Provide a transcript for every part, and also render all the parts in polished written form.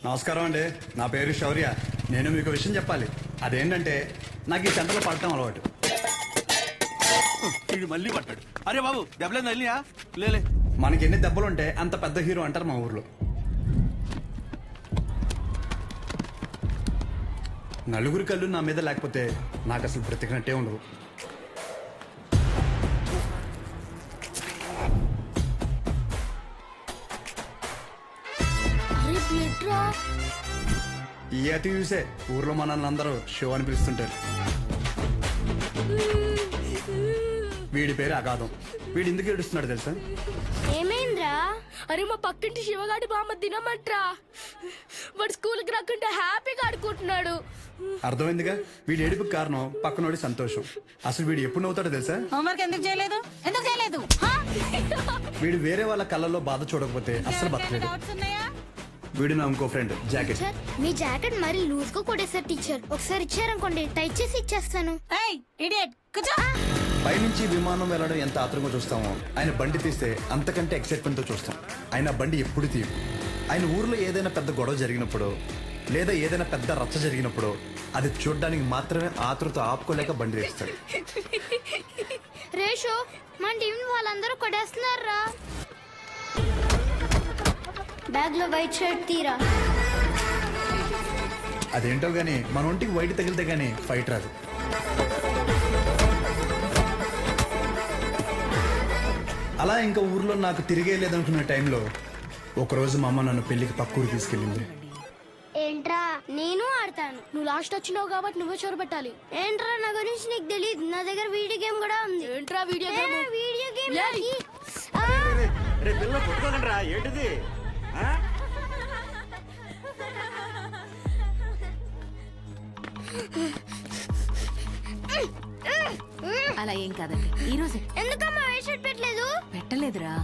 నమస్కారం అండి. నా పేరు శౌర్య. నేను మీకు విషయం చెప్పాలి. అదేంటంటే నాకు ఈ సెంటర్లో పడటం అలవాటు. వీడు మళ్ళీ పట్టాడు. అరే బాబు దెబ్బలేదు తల్లియా? లేలే. మనకి ఎన్ని దెబ్బలుంటే అంత పెద్ద హీరో అంటారు మా ఊర్లో. నలుగురి కళ్ళు నా మీద లేకపోతే నాకు అసలు బ్రతికినట్టే ఉండదు. ఈ అతి చూసే ఊర్లో మనల్ని అందరూ షో అని పిలుస్తుంటారు. వీడి పేరు అగాధం. వీడు ఎందుకు ఏడుస్తున్నాడు తెలుసా? ఏమైందిరా? అరే మా పక్కింటి శివగాడి బామ్మ తినమంట్రా. వాడు స్కూల్కి రాకుండా హ్యాపీగా ఆడుకుంటున్నాడు. అర్థమైందిగా. వీడి ఏడుపుకి కారణం పక్కనోడి సంతోషం. అసలు వీడు ఎప్పుడు నవ్వుతాడో తెలుసా? హోంవర్క్ ఎందుకు చేయలేదు? ఎందుకు చేయలేదు? వీడు వేరే వాళ్ళ కళ్ళల్లో బాధ చూడకపోతే అసలు బతకలేదు. డౌట్స్ ఉన్నాయా? వీడు నా ఇంకో ఫ్రెండ్ జాకెట్. టీచర్, మీ జాకెట్ మరి లూజ్ గా కొట్టేశారు టీచర్. ఒకసారి ఇచ్చారనుకోండి టైట్ చేసి ఇచ్చేస్తాను. ఏయ్ ఇడియట్, కూర్చో. పైనుంచి విమానం వెళ్ళడం ఎంత ఆత్రంగా చూస్తామో ఆయన బండి తీస్తే అంతకంటే ఎక్సైట్మెంట్ తో చూస్తాం. ఆయన బండి ఎప్పుడు తీయు. ఆయన ఊర్లో ఏదైనా పెద్ద గొడవ జరిగినప్పుడు లేదా ఏదైనా పెద్ద రచ్చ జరిగినప్పుడు అది చూడడానికి మాత్రమే ఆతృత ఆపుకోలేక బండి తీస్తాడు. రేషో మన టీం వాళ్ళందరూ కొట్టేస్తున్నారా? బ్యాగ్ లో వైట్ షర్ట్ తీరా. అదేంటో గానీ మన ఒంటికి వైట్ తగిలితే గానీ ఫైట్ రాదు. అలా ఇంకా ఊర్లో నాకు తిరిగే లేదనుకున్న టైంలో ఒకరోజు మా అమ్మ నన్ను పెళ్లికి పక్కూరు తీసుకెళ్ళింది. ఏంట్రా? నేను ఆడతాను. నువ్వు లాస్ట్ వచ్చినావు కాబట్టి నువ్వే చోరు పెట్టాలి. ఏంట్రా నా గురించి నీకు తెలియదు. నా దగ్గర వీడియో గేమ్ కూడా ఉంది. ఏంట్రా వీడియో గేమ్? వీడియో గేమ్ ఏంటిది? అలా ఏం కాదండి. ఈ రోజు ఎందుకమ్మా వైట్ షర్ట్ పెట్టలేదు? పెట్టలేదురా.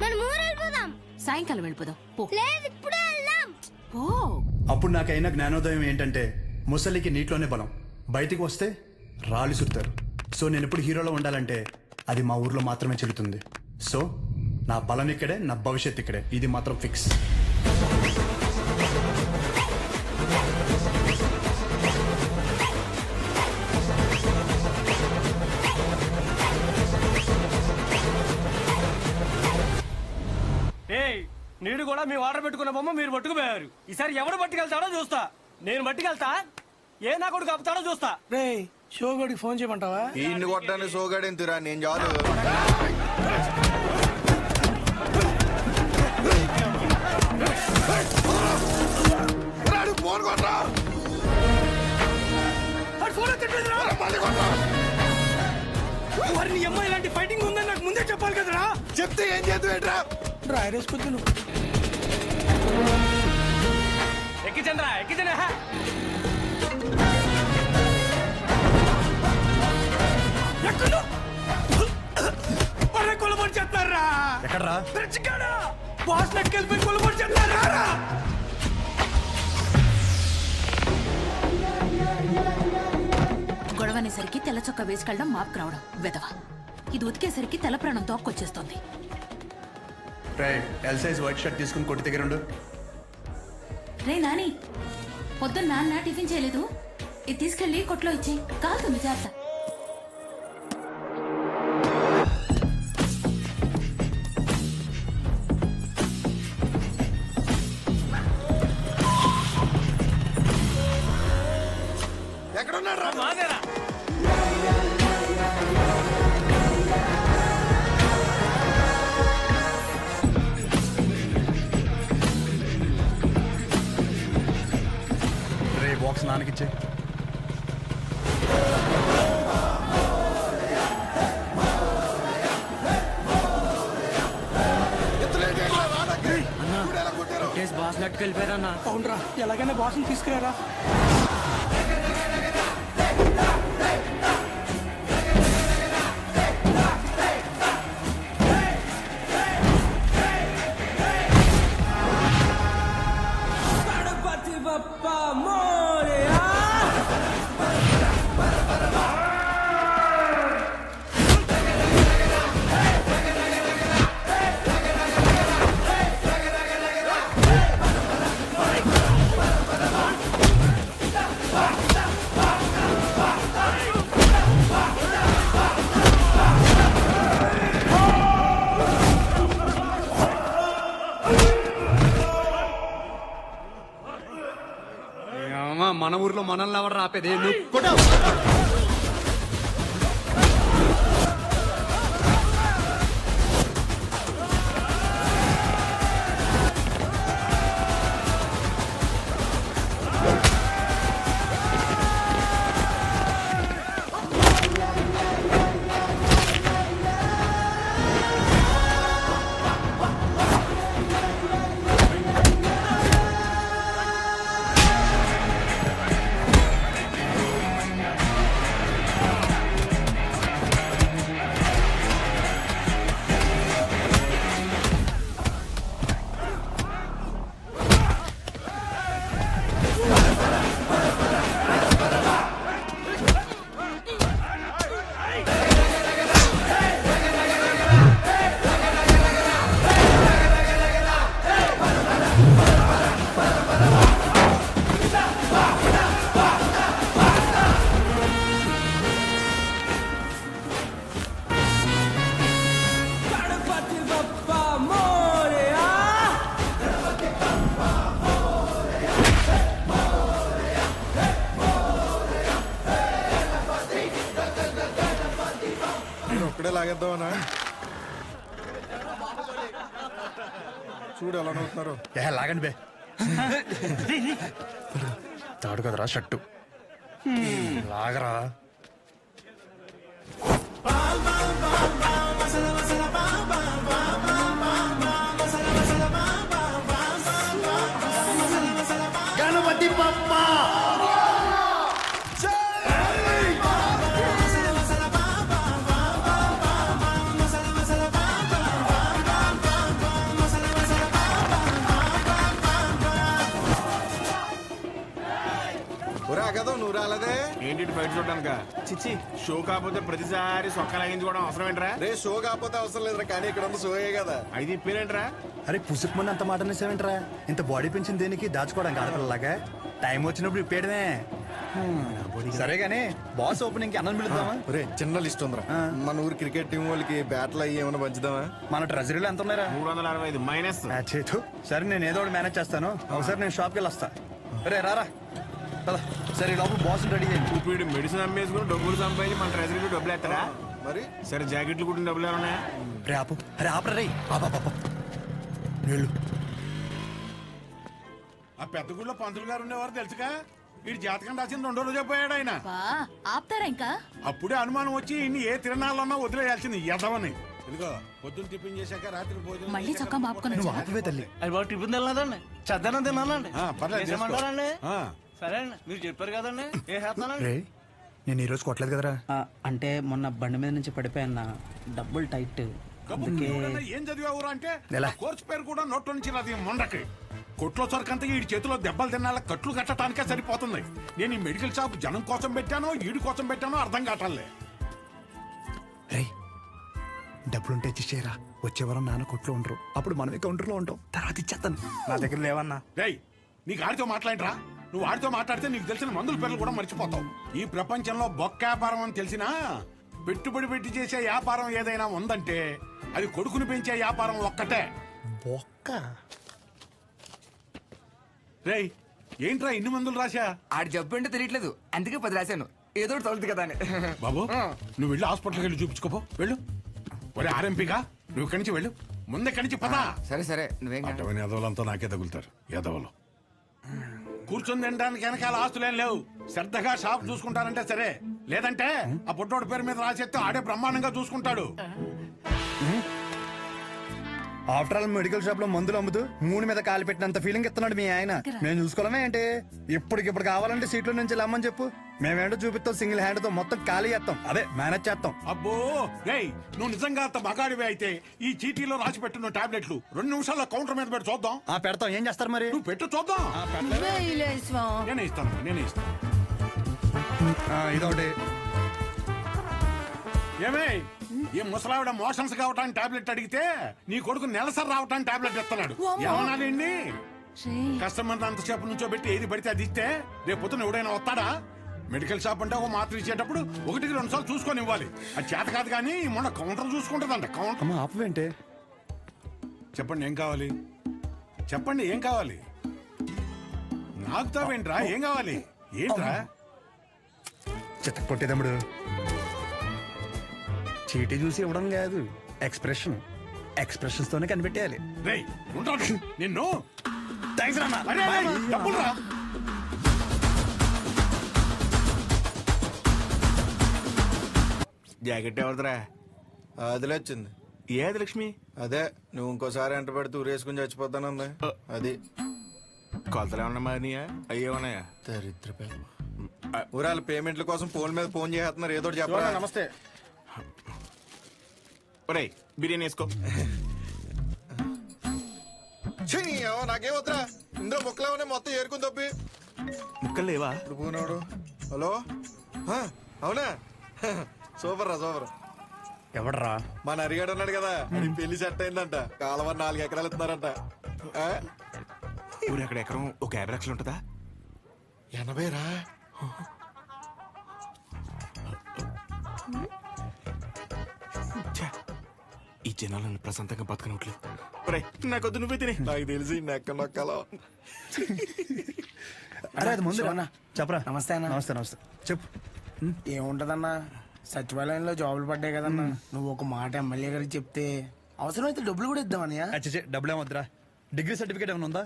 మనం ఊరు వెళ్ళిపోదాం. సాయంకాలం వెళ్ళిపోదాం. పో. లేదు ఇప్పుడే వెళ్దాం. ఓ అప్పుడు నాకైన జ్ఞానోదయం ఏంటంటే ముసలికి నీటిలోనే బలం, బయటికి వస్తే రాళ్ళు చుడతారు. సో నేను ఎప్పుడు హీరోలో ఉండాలంటే అది మా ఊర్లో మాత్రమే చెల్లుతుంది. సో నా బలం ఇక్కడే, నా భవిష్యత్ ఇక్కడే. ఇది మాత్రం ఫిక్స్. నీడు కూడా మీ ఆర్డర్ పెట్టుకున్న బొమ్మ మీరు పట్టుకుపోయారు. ఈసారి ఎవడు పట్టుకెళ్తాడో చూస్తా. నేను పట్టుకెళ్తా, ఏ నా కొడుకు కప్పుతాడో చూస్తా. రే షోగడికి ఫోన్ చేయమంటావా? ఈయన్ని కొట్టడానికి సోగాడేంతురా, నేను చాలు. వారిని అమ్మాయి ఇలాంటి ఫైటింగ్ ఉందని నాకు ముందే చెప్పాలి కదరా. చెప్తే ఏం చేద్దాం? డ్రైరేసుకొద్దు నువ్వు. ఎక్కిచంద్రా ఎక్కిచండి. కొలబడి చేస్తారా? ఎక్కడ్రా? బాస్ నెక్కెళ్ళిపోయి కొలబడి చేస్తారా? గొడవనేసరికి తెల్ల చొక్క వేసుకెళ్ళడం మాపుకు రావడం వెదవ. ఇది ఉతికేసరికి తెల్ల ప్రాణం తోక్కొచ్చేస్తోంది. ఎల్ సైజ్ వైట్ షర్ట్ తీసుకుని కొట్టి దగ్గర ఉండు. రే నాని, పొద్దున్న నాన్న టిఫిన్ చేయలేదు. ఇది తీసుకెళ్లి కొట్లో ఇచ్చి కాలుతుంది జాగ్రత్త. ఎక్కడున్నాడు? మాదేరా. బాక్స్ నాన్నకిచ్చే. బాస్ నట్టుకెళ్ళిపోయారన్నా. అవునరా, ఎలాగైనా బాస్ని తీసుకురారా. మన ఊర్లో మనల్ని ఎవరు రాపేది నువ్వు ఒక్కడే లాగేద్దామనా? చూడు ఎలా నవ్వుతున్నారు. లాగండి బే. తాడు కదరా షట్టు లాగరా. గణపతి బప్పా. కదా నువ్వు రాలేదే ఏంటి బయట చూడడానిక? చిచ్చి షో కాకపోతే ప్రతిసారి సొక్క లాగించుకోవడం అవసరం ఏంట్రా? రే షో కాకపోతే అవసరం లేదురా, కానీ ఇక్కడ ఉన్న షోయే కదా. అయితే ఇప్పేరేంట్రా? అరే పుసుకు మంది అంత మాట అనేసేవేంట్రా? ఇంత బాడీ పెంచింది దేనికి? దాచుకోవడానికి ఆడపిల్లలాగా. టైం వచ్చినప్పుడు ఇప్పేయడమే. సరే గానీ బాస్ ఓపెనింగ్ కి అన్నం పిలుద్దామా? రే చిన్న లిస్ట్ ఉందిరా. మన ఊరు క్రికెట్ టీం వాళ్ళకి బ్యాట్లు అయ్యి ఏమైనా పంచుదామా? మన ట్రెజరీలో ఎంత ఉన్నారా? 365 మైనస్. చేతు సరే నేను ఏదో ఒకటి మేనేజ్ చేస్తాను. ఒకసారి నేను షాప్కి వెళ్ళి వస్తా. రే రారా. సరే లోపల బాస్ రెడీ చేయండి. ఇప్పుడు మెడిసిన్ అమ్మేసుకుని డబ్బులు సంపాదించి మన ట్రెజరీలో డబ్బులు ఎత్తారా? మరి సరే జాకెట్లు కుట్టిన డబ్బులు ఏమన్నా? రే ఆపు. అరే ఆపరా రే. నీళ్ళు. ఆ పెద్ద గుడిలో పంతులు గారు ఉండేవారు తెలుసుగా. వీడి జాతకం రాసింది 2 రోజే పోయాడు ఆయన. ఆపుతారా ఇంకా? అప్పుడే అనుమానం వచ్చి ఇన్ని ఏ తిరణాలన్నా వదిలేయాల్సింది ఎదవని. ఇదిగో పొద్దున్న టిఫిన్ చేశాక రాత్రి భోజనం మళ్ళీ చొక్కా మాపుకొని నువ్వు ఆపవే తల్లి. అది బాగా టిఫిన్ తినలేదండి, చద్దనం తిన్నానండి. పర్లేదు చేసుకో. చేసేయమంటారండి? ఆ. సరే అండి, మీరు చెప్పారు కదండి. ఏ చేస్తానండి? రే నేను ఈ రోజు కొట్టలేదు కదరా. అంటే మొన్న బండి మీద నుంచి పడిపోయాన్న, డబ్బులు టైట్. కబుర్లు ఎవడన్నా ఏం చదివావురా అంటే ఎలా? ఆ కోర్సు పేరు కూడా నోట్లో నుంచి రాదు మొండకి. కొట్లో సరికంతా ఈ చేతిలో దెబ్బలు తినాల కట్లు కట్టడానికే సరిపోతుంది. నేను ఈ మెడికల్ షాప్ జనం కోసం పెట్టానో ఈడి కోసం పెట్టానో అర్థం కావట్లే. రే డబ్బులుంటే ఇచ్చేరా. వచ్చే వారం నాన్న కొట్లో ఉండరు, అప్పుడు మనమే కౌంటర్లో ఉంటాం. తర్వాత ఇచ్చేస్తాను. నా దగ్గర లేవన్నా. రేయ్ నీకు ఆడితో మాట్లాడరా? నువ్వు ఆడితో మాట్లాడితే నీకు తెలిసిన మందుల పేర్లు కూడా మర్చిపోతావు. ఈ ప్రపంచంలో బొక్క వ్యాపారం అని తెలిసినా పెట్టుబడి పెట్టి చేసే వ్యాపారం ఏదైనా ఉందంటే అది కొడుకుని పెంచే వ్యాపారం ఒక్కటే. బొక్క. రేయ్ ఏంట్రా ఇన్ని మందులు రాశా? ఆడి జబ్బు అంటే తెలియట్లేదు, అందుకే 10 రాశాను. ఏదో ఒకటి తగులుతుంది కదా అని. బాబు నువ్వు వెళ్ళి హాస్పిటల్కి వెళ్ళి చూపించుకోపో. వెళ్ళు. ఒరే ఆర్ఎంపీగా నువ్వు ఇక్కడి నుంచి వెళ్ళు. ముందే ఇక్కడి నుంచి పదా. సరే సరే నువ్వేం అటువంటి ఎదవలంతా నాకే తగులుతారు. ఎదవలు కూర్చొని తినడానికి వెనకాల ఆస్తులేం లేవు. శ్రద్ధగా షాప్ చూసుకుంటారంటే సరే, లేదంటే ఆ పుట్టోడి పేరు మీద రాసేస్తే ఆడే బ్రహ్మాండంగా చూసుకుంటాడు. ఆఫ్టర్ ఆల్ మెడికల్ షాప్ లో మందులు అమ్ముతూ మూడు మీద కాలు పెట్టినంత ఫీలింగ్ ఇస్తున్నాడు మీ ఆయన. మేము చూసుకోవడమే ఏంటి? ఇప్పటికిప్పుడు కావాలంటే సీట్లో నుంచి లమ్మని చెప్పు, మేమేంటో చూపిస్తాం. సింగిల్ హ్యాండ్ తో మొత్తం ఖాళీ చేస్తాం, అదే మేనేజ్ చేస్తాం. అబ్బో రేయ్ నువ్వు నిజంగా అంత మగాడివే అయితే ఈ చీటీలో రాసి పెట్టిన టాబ్లెట్లు 2 నిమిషాల్లో కౌంటర్ మీద పెట్టి చూద్దాం. పెడతాం. ఏం చేస్తారు మరి? నువ్వు పెట్టు చూద్దాం. నేనే ఇస్తాను. ఇదొకటి. ఏమే ఈ ముసలావిడ మోషన్స్ కావటానికి టాబ్లెట్ అడిగితే నీ కొడుకు నెలసరి రావటానికి టాబ్లెట్ ఇస్తున్నాడు. ఏమనాలండి? కస్టమర్ అంతసేపు నుంచో పెట్టి ఏది పడితే అది ఇస్తే రేపు పొద్దున ఎవడైనా వస్తాడా? మెడికల్ షాప్ అంటే ఒక మాత్ర ఇచ్చేటప్పుడు 1-2 సార్లు చూసుకొని ఇవ్వాలి. అది చేత కాదు కానీ మొన్న కౌంటర్ చూసుకుంటుందంట. కౌంటర్ ఆపవేంటే? చెప్పండి ఏం కావాలి? చెప్పండి ఏం కావాలి? నాకుతావేంట్రా? ఏం కావాలి? ఏంట్రా చిత్త కొట్టేదమ్ముడు చీటీ చూసి ఇవ్వడం కాదు ఎక్స్ప్రెషన్స్ తోనే కనిపెట్టేయాలి. రేయ్ ఉంటాను నిన్ను. థ్యాంక్స్ రా అరే, అరే, డబ్బులు రా. జాకెట్ ఎవరిదిరా? అదిలే వచ్చింది. ఏది లక్ష్మి? అదే నువ్వు ఇంకోసారి ఎంట పెడితే ఊరేసుకుని చచ్చిపోతానంది అది. కొలతలు ఏమన్నా మారినాయా? అయ్యేమన్నాయా? దరిద్ర ఊరాల పేమెంట్ల కోసం ఫోన్ మీద ఫోన్ చేస్తున్నారు. ఏదో చెప్పరా. నమస్తే. ఒరేయ్ బిర్యానీ వేసుకో. నాకేం వద్దురా, ఇందులో ముక్కలేమన్నా మొత్తం ఏరుకుని తప్పి. ముక్కలు లేవా? ఇప్పుడు పోనాడు. హలో ఆ, అవునా సూపర్ రా సూపర్. ఎవడరా? మన అరిగాడు ఉన్నాడు కదా, అది పెళ్లి సెట్ అయిందంట. కాలువ 4 ఎకరాలు ఇస్తున్నారంట. ఆ? ఊరు అక్కడ ఎకరం ఒక 50 లక్షలు ఉంటుందా? 80 రా. ఛే, ఈ జనాలను ప్రశాంతంగా బతకనట్లేదు. ఒరేయ్ నాకొద్దు, నువ్వే తినే. నాకు తెలిసి నెక్క నొక్కలో. అరే అది ముందు శివన్న. చెప్పరా. నమస్తే అన్న. నమస్తే చెప్పు. ఏముంటదన్నా, సచివాలయంలో జాబులు పడ్డాయి కదన్నా. నువ్వు ఒక మాట ఎమ్మెల్యే గారికి చెప్తే అవసరమైతే డబ్బులు కూడా ఇద్దామన్నయ్య. అచ్చే డబ్బులు ఏమొద్దురా. డిగ్రీ సర్టిఫికేట్ ఏమైనా ఉందా?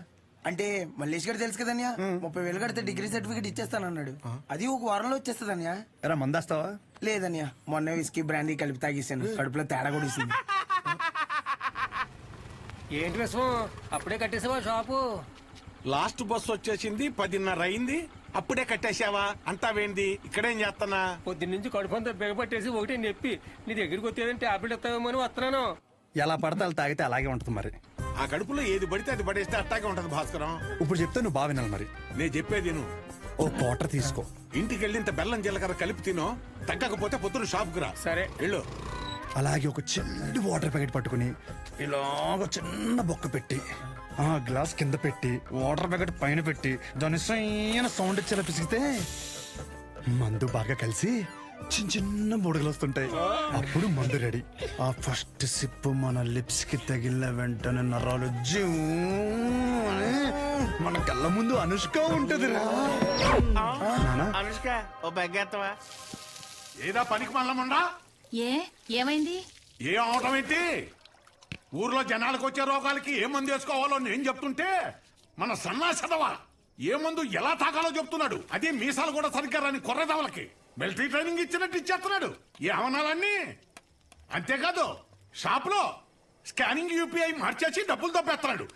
అంటే మల్లేష్ గారు తెలుసు కదన్యా, 30,000 కడితే డిగ్రీ సర్టిఫికేట్ ఇచ్చేస్తానన్నాడు. అది ఒక వారంలో వచ్చేస్తుందన్యా. ఎరా మందేస్తావా? లేదన్యా, మొన్న విస్కీ బ్రాండీ కలిపి తాగేసాను. కడుపులో తేడా కూడా ఇస్తుంది. ఏంటి విషయం? అప్పుడే కట్టేసావా షాపు? లాస్ట్ బస్ వచ్చేసింది, 10:30 అయింది. అప్పుడే కట్టేశావా? అంతా వేంది? ఇక్కడేం చేస్తానా? పొద్దున్నుంచి కడుపంతా బిగపట్టేసి ఒకటే నొప్పి. నీ దగ్గరికి వచ్చేదంటే టాబ్లెట్ ఇస్తావేమో అని వస్తున్నాను. ఎలా పడితే అలా తాగితే అలాగే ఉంటుంది మరి. ఆ కడుపులో ఏది పడితే అది పడేస్తే అట్టాగే ఉంటది భాస్కరం. ఇప్పుడు చెప్తే నువ్వు బాగా వినాలి మరి. నేను చెప్పేది నువ్వు ఓ క్వార్టర్ తీసుకో. ఇంటికి వెళ్ళి ఇంత బెల్లం జీలకర్ర కలిపి తినో. తగ్గకపోతే పొద్దున షాప్కి రా. సరే వెళ్ళు. అలాగే ఒక చిన్న వాటర్ ప్యాకెట్ పట్టుకుని ఇలాగ చిన్న బొక్క పెట్టి ఆ గ్లాస్ కింద పెట్టి వాటర్ ప్యాకెట్ పైన పెట్టి దాని సైన సౌండ్ ఇచ్చేలా పిసిగితే మందు బాగా కలిసి చిన్న చిన్న బుడగలు వస్తుంటాయి. అప్పుడు మందు రెడీ. ఆ ఫస్ట్ సిప్ మన లిప్స్ కి తగిలిన వెంటనే నరాలు జూ అని మన కళ్ళ ముందు అనుష్క ఉంటది రా. అనుష్క ఓ బెగ్గేస్తావా? ఏదా పనికి మల్లముండా? ఏమైంది? ఏం అవటం ఏంటి? ఊర్లో జనాలకు వచ్చే రోగాలకి ఏ మందు వేసుకోవాలో నేను చెప్తుంటే మన సన్నాసదవా ఏ మందు ఎలా తాగాలో చెప్తున్నాడు. అదే మీసాలు కూడా సరిగ్గా రాని కొర్రదవలకి మిలిటరీ ట్రైనింగ్ ఇచ్చినట్టు ఇచ్చేస్తున్నాడు. ఏ అవనాలన్నీ అంతేకాదు, షాప్ లో స్కానింగ్ యూపీఐ మార్చేసి డబ్బులు తప్పేస్తున్నాడు.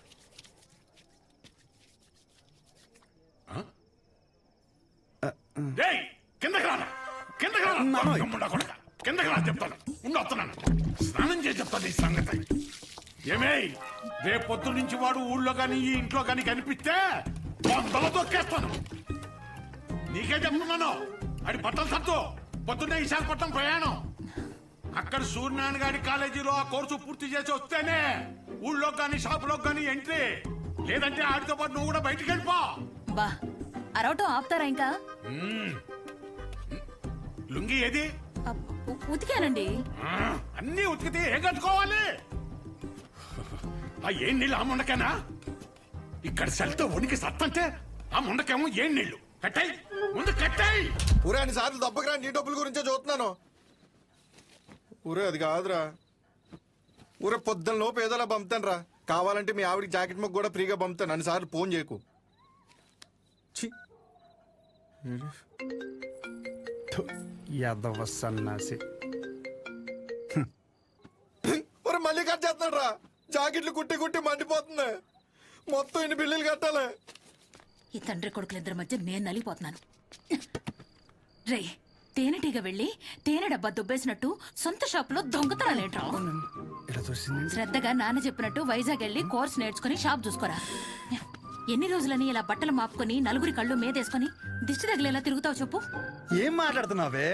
డేయ్, కిందకి రానా, కిందకి రానా, దమ్ముండా కొడకా. కిందకి రా చెప్తాను. వస్తున్నాను, స్నానం చేసి చెప్తాను ఈ సంగతి. ఏమే రేపు పొద్దు నుంచి వాడు ఊళ్ళో గాని ఈ ఇంట్లో గాని కనిపిస్తే వందలు దొక్కేస్తాను. నీకే చెప్తున్నాను. అది బట్టలు సత్తు. పొద్దున్నే విశాఖపట్నం ప్రయాణం. అక్కడ సూర్యనారాయణ గారి కాలేజీలో ఆ కోర్సు పూర్తి చేసి వస్తేనే ఊళ్ళో గాని షాపులో గాని ఎంట్రీ. లేదంటే ఆడితో పాటు నువ్వు కూడా బయటికి వెళ్ళిపో. బా అరవటం ఆపుతారా ఇంకా? లుంగి ఏది? ఉతికానండి. అన్నీ ఉతికితే ఏం కట్టుకోవాలి? ఆ ఏం నీళ్ళు ఆ ముండకేనా? ఇక్కడ సెల్తో వణికి సత్తంటే ఆ ముండకేమో ఏం నీళ్లు. కట్టాయి ముందు కట్టాయి. ఊరే అన్ని సార్లు దెబ్బకిరా, నీ డబ్బుల గురించే చూస్తున్నాను. ఊరే అది కాదురా. ఊరే పొద్దున్న లోపు ఏదోలా పంపుతాను రా. కావాలంటే మీ ఆవిడికి జాకెట్ మొక్క కూడా ఫ్రీగా పంపుతాను. అన్నిసార్లు ఫోన్ చేయకు. ఛీ. యాదవ సన్నాసి. ఊరే మళ్ళీ కట్ చేస్తున్నాడు రా. జాకెట్లు కుట్టి కుట్టి మండిపోతుంది. మొత్తం ఇన్ని బిల్లులు కట్టాలి. ఈ తండ్రి కొడుకులిద్దరి మధ్య నేను నలిగిపోతున్నాను. రే తేనెటీగ వెళ్ళి తేనె డబ్బా దుబ్బేసినట్టు సొంత షాప్ లో దొంగతనాలేంట్రా? శ్రద్ధగా నాన్న చెప్పినట్టు వైజాగ్ వెళ్ళి కోర్స్ నేర్చుకుని షాప్ చూసుకోరా. ఎన్ని రోజులని ఇలా బట్టలు మాపుకొని నలుగురి కళ్ళు మీదేసుకొని దిష్టి తగిలేలా తిరుగుతావు చెప్పు? ఏం మాట్లాడుతున్నావే?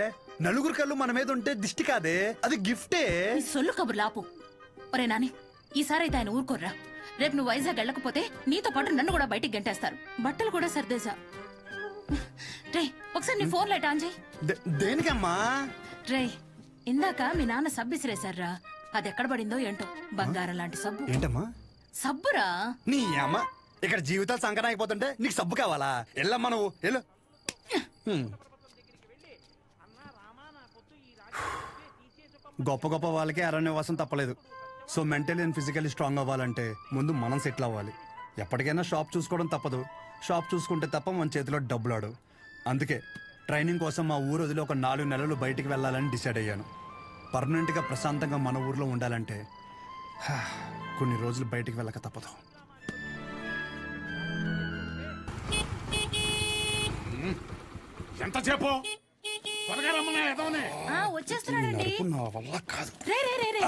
నలుగురు కళ్ళు మన మీద ఉంటే దిష్టి కాదే, అది గిఫ్టే. నీ సొల్లు కబుర్లు ఆపు. ఒరే నాని, ఈసారైతే ఆయన ఊరుకోర్రా. రేపు నువ్వు వైజాగ్ వెళ్ళకపోతే నీతో పాటు నన్ను కూడా బయటికి గంటేస్తారు. బట్టలు కూడా సర్దేశా. రే ఒకసారి నీ ఫోన్ లైట్ ఆన్ చేయి. దేనికమ్మా? రే ఇందాక మీ నాన్న సబ్బు ఇసిరేశారా, అది ఎక్కడ పడిందో ఏంటో. బంగారం లాంటి సబ్బు. ఏంటమ్మా? సబ్బురా. నీ అమ్మ ఇక్కడ జీవితాలు సంకటం అయిపోతుంటే నీకు సబ్బు కావాలా? ఎల్లమ్మా నువ్వు ఎల్లు. గొప్ప గొప్ప వాళ్ళకి అరణ్యవాసం తప్పలేదు. So mentally and physically strong అవ్వాలంటే ముందు మనం సెటిల్ అవ్వాలి. ఎప్పటికైనా షాప్ చూసుకోవడం తప్పదు. షాప్ చూసుకుంటే తప్ప మన చేతిలో డబ్బులు ఆడు. అందుకే ట్రైనింగ్ కోసం మా ఊరు వదిలి ఒక 4 నెలలు బయటికి వెళ్ళాలని డిసైడ్ అయ్యాను. పర్మనెంట్గా ప్రశాంతంగా మన ఊర్లో ఉండాలంటే కొన్ని రోజులు బయటికి వెళ్ళక తప్పదు. ఎంతసేపు త్వరగా రమ్మన్నా ఎదవనే. వచ్చేస్తున్నాడండి. నా వల్ల కాదు. రే రే రే రే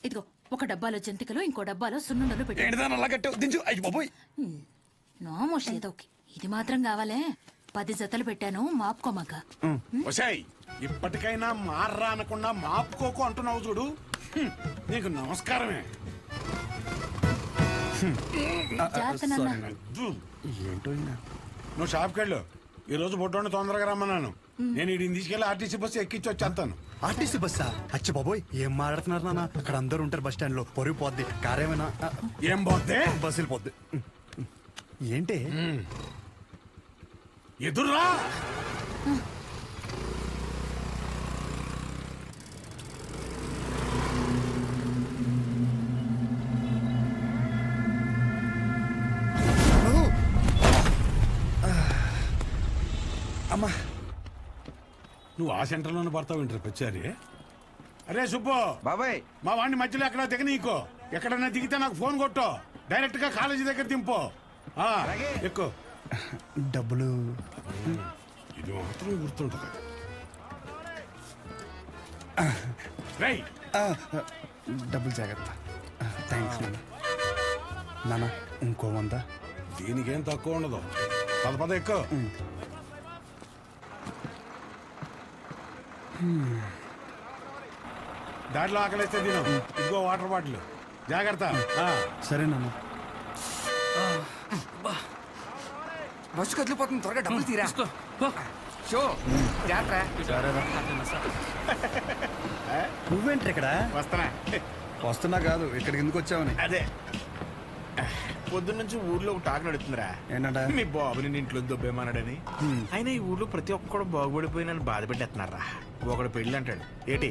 ఇదిగో ఒక డబ్బాలో జంతికలు ఇంకో డబ్బాలో సున్నుండలు పెట్టి ఏంటిదాని అలా కట్టావు? దించు. అయ్యి బాబోయ్. నోమోష్ ఏదోకి ఇది మాత్రం కావాలే. 10 జతలు పెట్టాను మాపుకోమాక. వసాయ్ ఇప్పటికైనా మార్రా అనకుండా మాపుకోకు అంటున్నావు చూడు. నీకు నమస్కారమే. జాగ్రత్త నాన్న. ఏంటో ఈయన. నువ్వు షాప్కి వెళ్ళు. ఈ రోజు బొడ్డోని తొందరగా రమ్మన్నాను. నేను వీడిని తీసుకెళ్లి ఆర్టీసీ బస్సు ఎక్కించి వచ్చేస్తాను. ఆర్టీసీ బస్సా? అచ్చి బాబోయ్, ఏం మాట్లాడుతున్నారు నాన్న? అక్కడ అందరూ ఉంటారు బస్ స్టాండ్ లో. పొరుగు పోద్ది. కారేమైనా ఏం పోతే బస్సు వెళ్ళిపోద్ది. ఏంటి ఎదుర్రా. అమ్మా, నువ్వు ఆ సెంటర్లోనే పడతావు ఇంటర్ వచ్చారి. అరే సుబ్బు బాబాయ్ మా వాడిని మధ్యలో ఎక్కడ దిగనీకో. ఎక్కడన్నా దిగితే నాకు ఫోన్ కొట్టు. డైరెక్ట్ గా కాలేజీ దగ్గర దింపు. ఎక్కువ డబ్బులు ఇది మాత్రం గుర్తుంటది. రైట్ డబ్బులు జాగ్రత్త. థ్యాంక్స్ నాన్న. నాన్న ఇంకో 100. దీనికేం తక్కువ ఉండదు. పద ఎక్కువ. దాంట్లో ఆకలిస్తే తిను. ఇదిగో వాటర్ బాటిల్. జాగ్రత్త. సరే నాన్న. బస్సు కదిలిపోతుంది. త్వరగా డబ్బులు తీరా. షో జాగ్రత్త. నువ్వేంటి ఇక్కడ? వస్తానా? వస్తున్నా కాదు, ఇక్కడికి ఎందుకు వచ్చావని. అదే పొద్దున్న నుంచి ఊర్లో ఒక టాక్ నడుతుందిరా. ఏంటంట? మీ బాబుని నీ ఇంట్లో దొబ్బేమన్నాడని. అయినా ఈ ఊర్లో ప్రతి ఒక్కడు బాగుపడిపోయి నన్ను బాధ పెట్టేస్తున్నారా. ఒకడు పెళ్ళి అంటాడు ఏటి,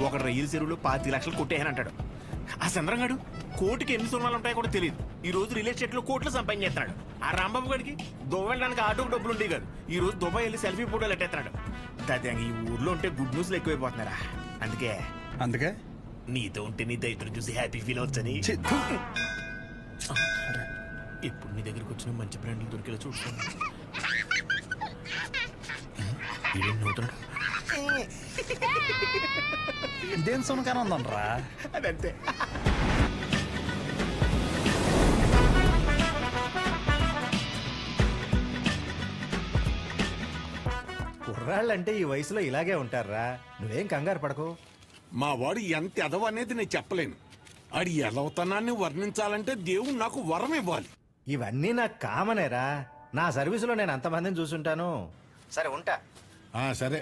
ఒకడు రైలు చెరువులో 25 లక్షలు కొట్టేయని అంటాడు. ఆ చంద్రంగాడు కోటికి ఎన్ని సున్నాలు ఉంటాయో కూడా తెలియదు. ఈ రోజు రియల్ ఎస్టేట్ లో కోట్లు సంపాదించేస్తున్నాడు. ఆ రాంబాబు గడికి దుబాయ్ వెళ్ళడానికి ఆటోకు డబ్బులు ఉండేవి కాదు. ఈ రోజు దుబాయ్ వెళ్ళి సెల్ఫీ ఫోటోలు ఎట్టేస్తున్నాడు. దాదాపు ఈ ఊర్లో ఉంటే గుడ్ న్యూస్లు ఎక్కువైపోతున్నారా. అందుకే నీతో ఉంటే నీ దైత్రం చూసి హ్యాపీ ఫీల్ అవచ్చని ఇప్పుడు నీ దగ్గరకు వచ్చిన మంచి బ్రాండ్లు దొరికేలా చూసుకోండి. ఇదేం సునకాన ఉందనరా? అదంతే. కుర్రాళ్ళంటే ఈ వయసులో ఇలాగే ఉంటారా. నువ్వేం కంగారు పడకు. మా వాడు ఎంత ఎదవ అనేది నేను చెప్పలేను. ఆడి ఎదవతనాన్ని వర్ణించాలంటే దేవుడు నాకు వరం ఇవ్వాలి. ఇవన్నీ నాకు కామనేరా. నా సర్వీసులో నేను అంతమందిని చూసుంటాను. సరే ఉంటా. సరే.